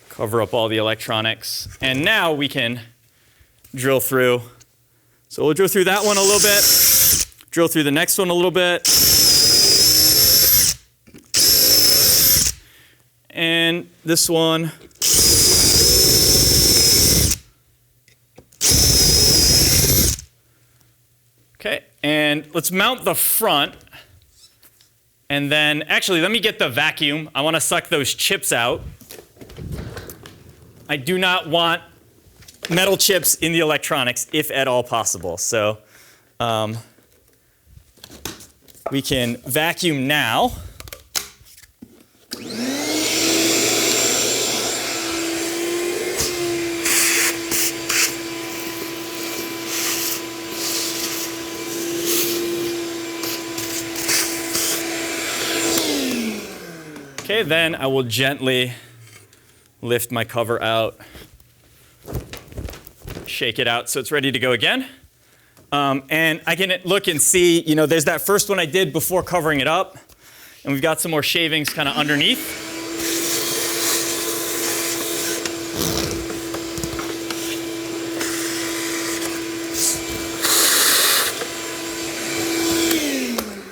Cover up all the electronics. And now we can drill through. So we'll drill through that one a little bit. Drill through the next one a little bit. And this one. Okay, and let's mount the front. And then, actually, let me get the vacuum. I want to suck those chips out. I do not want metal chips in the electronics, if at all possible. So we can vacuum now. Okay, then I will gently lift my cover out, shake it out so it's ready to go again. And I can look and see, you know, there's that first one I did before covering it up, and we've got some more shavings kind of underneath.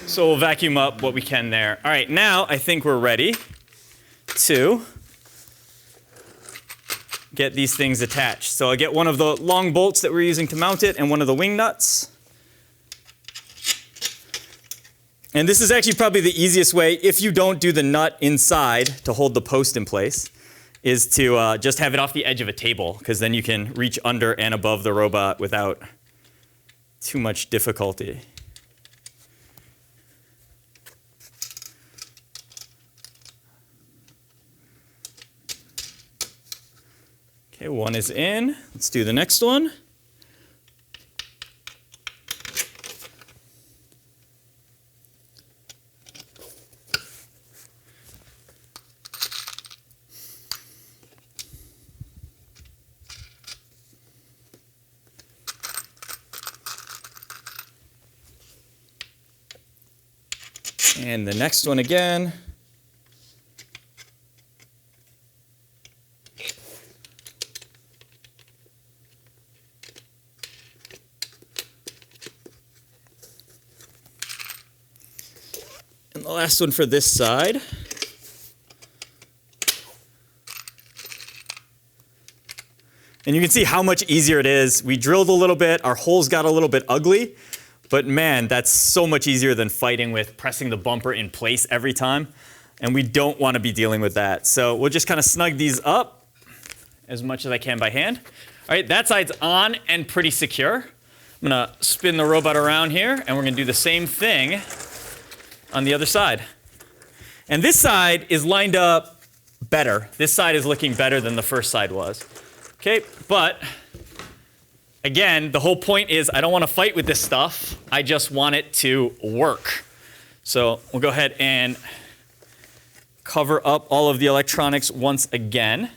So we'll vacuum up what we can there. All right, now I think we're ready to get these things attached. So I'll get one of the long bolts that we're using to mount it and one of the wing nuts. And this is actually probably the easiest way, if you don't do the nut inside to hold the post in place, is to just have it off the edge of a table, because then you can reach under and above the robot without too much difficulty. Okay, one is in. Let's do the next one. And the next one again. And the last one for this side. And you can see how much easier it is. We drilled a little bit, our holes got a little bit ugly, but man, that's so much easier than fighting with pressing the bumper in place every time. And we don't want to be dealing with that. So we'll just kind of snug these up as much as I can by hand. All right, that side's on and pretty secure. I'm gonna spin the robot around here, and we're gonna do the same thing on the other side. And this side is lined up better. This side is looking better than the first side was. Okay, but again, the whole point is I don't want to fight with this stuff. I just want it to work. So we'll go ahead and cover up all of the electronics once again.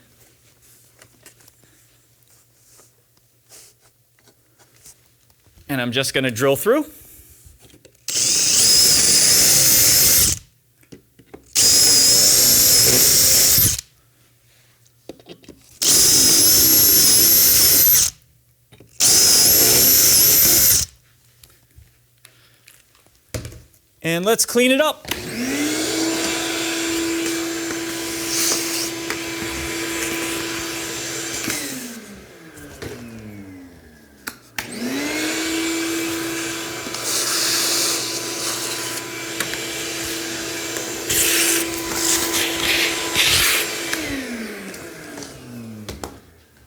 And I'm just going to drill through. And let's clean it up.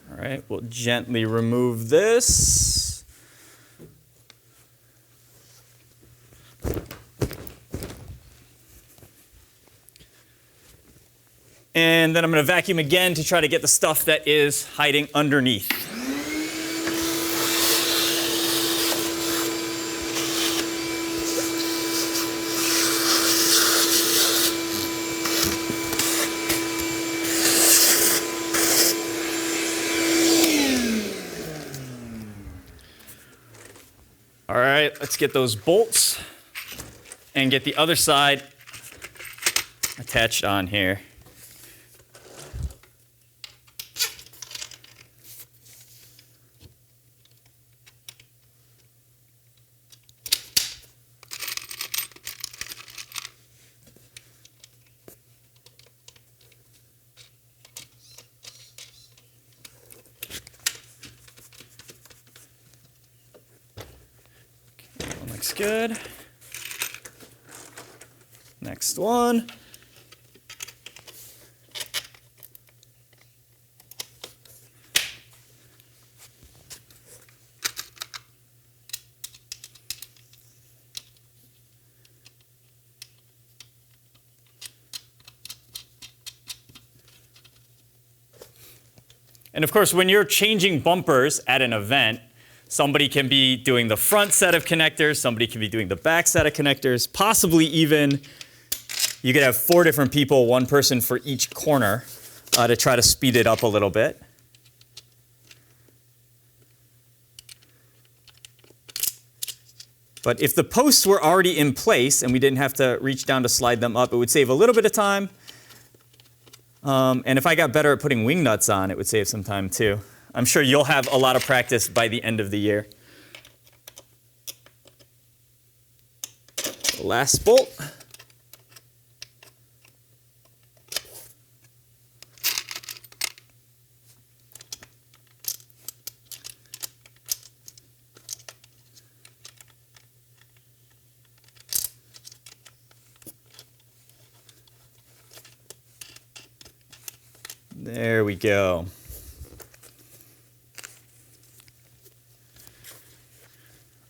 All right, we'll gently remove this. And then I'm going to vacuum again to try to get the stuff that is hiding underneath. All right, let's get those bolts and get the other side attached on here. Looks good. Next one. And of course, when you're changing bumpers at an event, somebody can be doing the front set of connectors, somebody can be doing the back set of connectors, possibly even you could have 4 different people, 1 person for each corner, to try to speed it up a little bit. But if the posts were already in place and we didn't have to reach down to slide them up, it would save a little bit of time. And if I got better at putting wing nuts on, it would save some time too. I'm sure you'll have a lot of practice by the end of the year. Last bolt. There we go.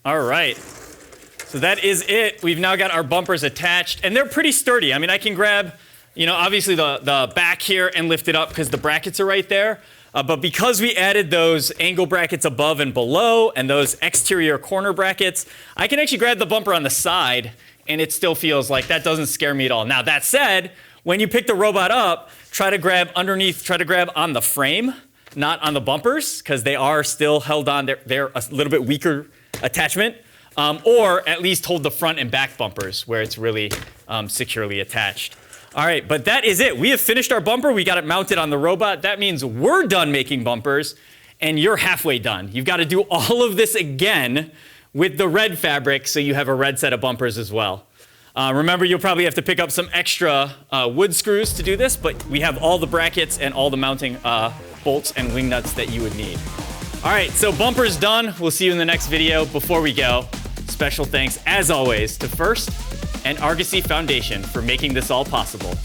All right. So that is it. We've now got our bumpers attached, and they're pretty sturdy. I mean, I can grab, obviously the back here and lift it up because the brackets are right there. But because we added those angle brackets above and below and those exterior corner brackets, I can actually grab the bumper on the side, and it still feels like that doesn't scare me at all. Now, that said, when you pick the robot up, try to grab underneath, try to grab on the frame, not on the bumpers, because they are still held on. They're a little bit weaker attachment. Or at least hold the front and back bumpers where it's really securely attached. All right, but that is it. We have finished our bumper. We got it mounted on the robot. That means we're done making bumpers, and you're halfway done. You've got to do all of this again with the red fabric so you have a red set of bumpers as well. Remember, you'll probably have to pick up some extra wood screws to do this, but we have all the brackets and all the mounting bolts and wing nuts that you would need. All right, so bumper's done. We'll see you in the next video. Before we go, special thanks, as always, to First and Argosy Foundation for making this all possible.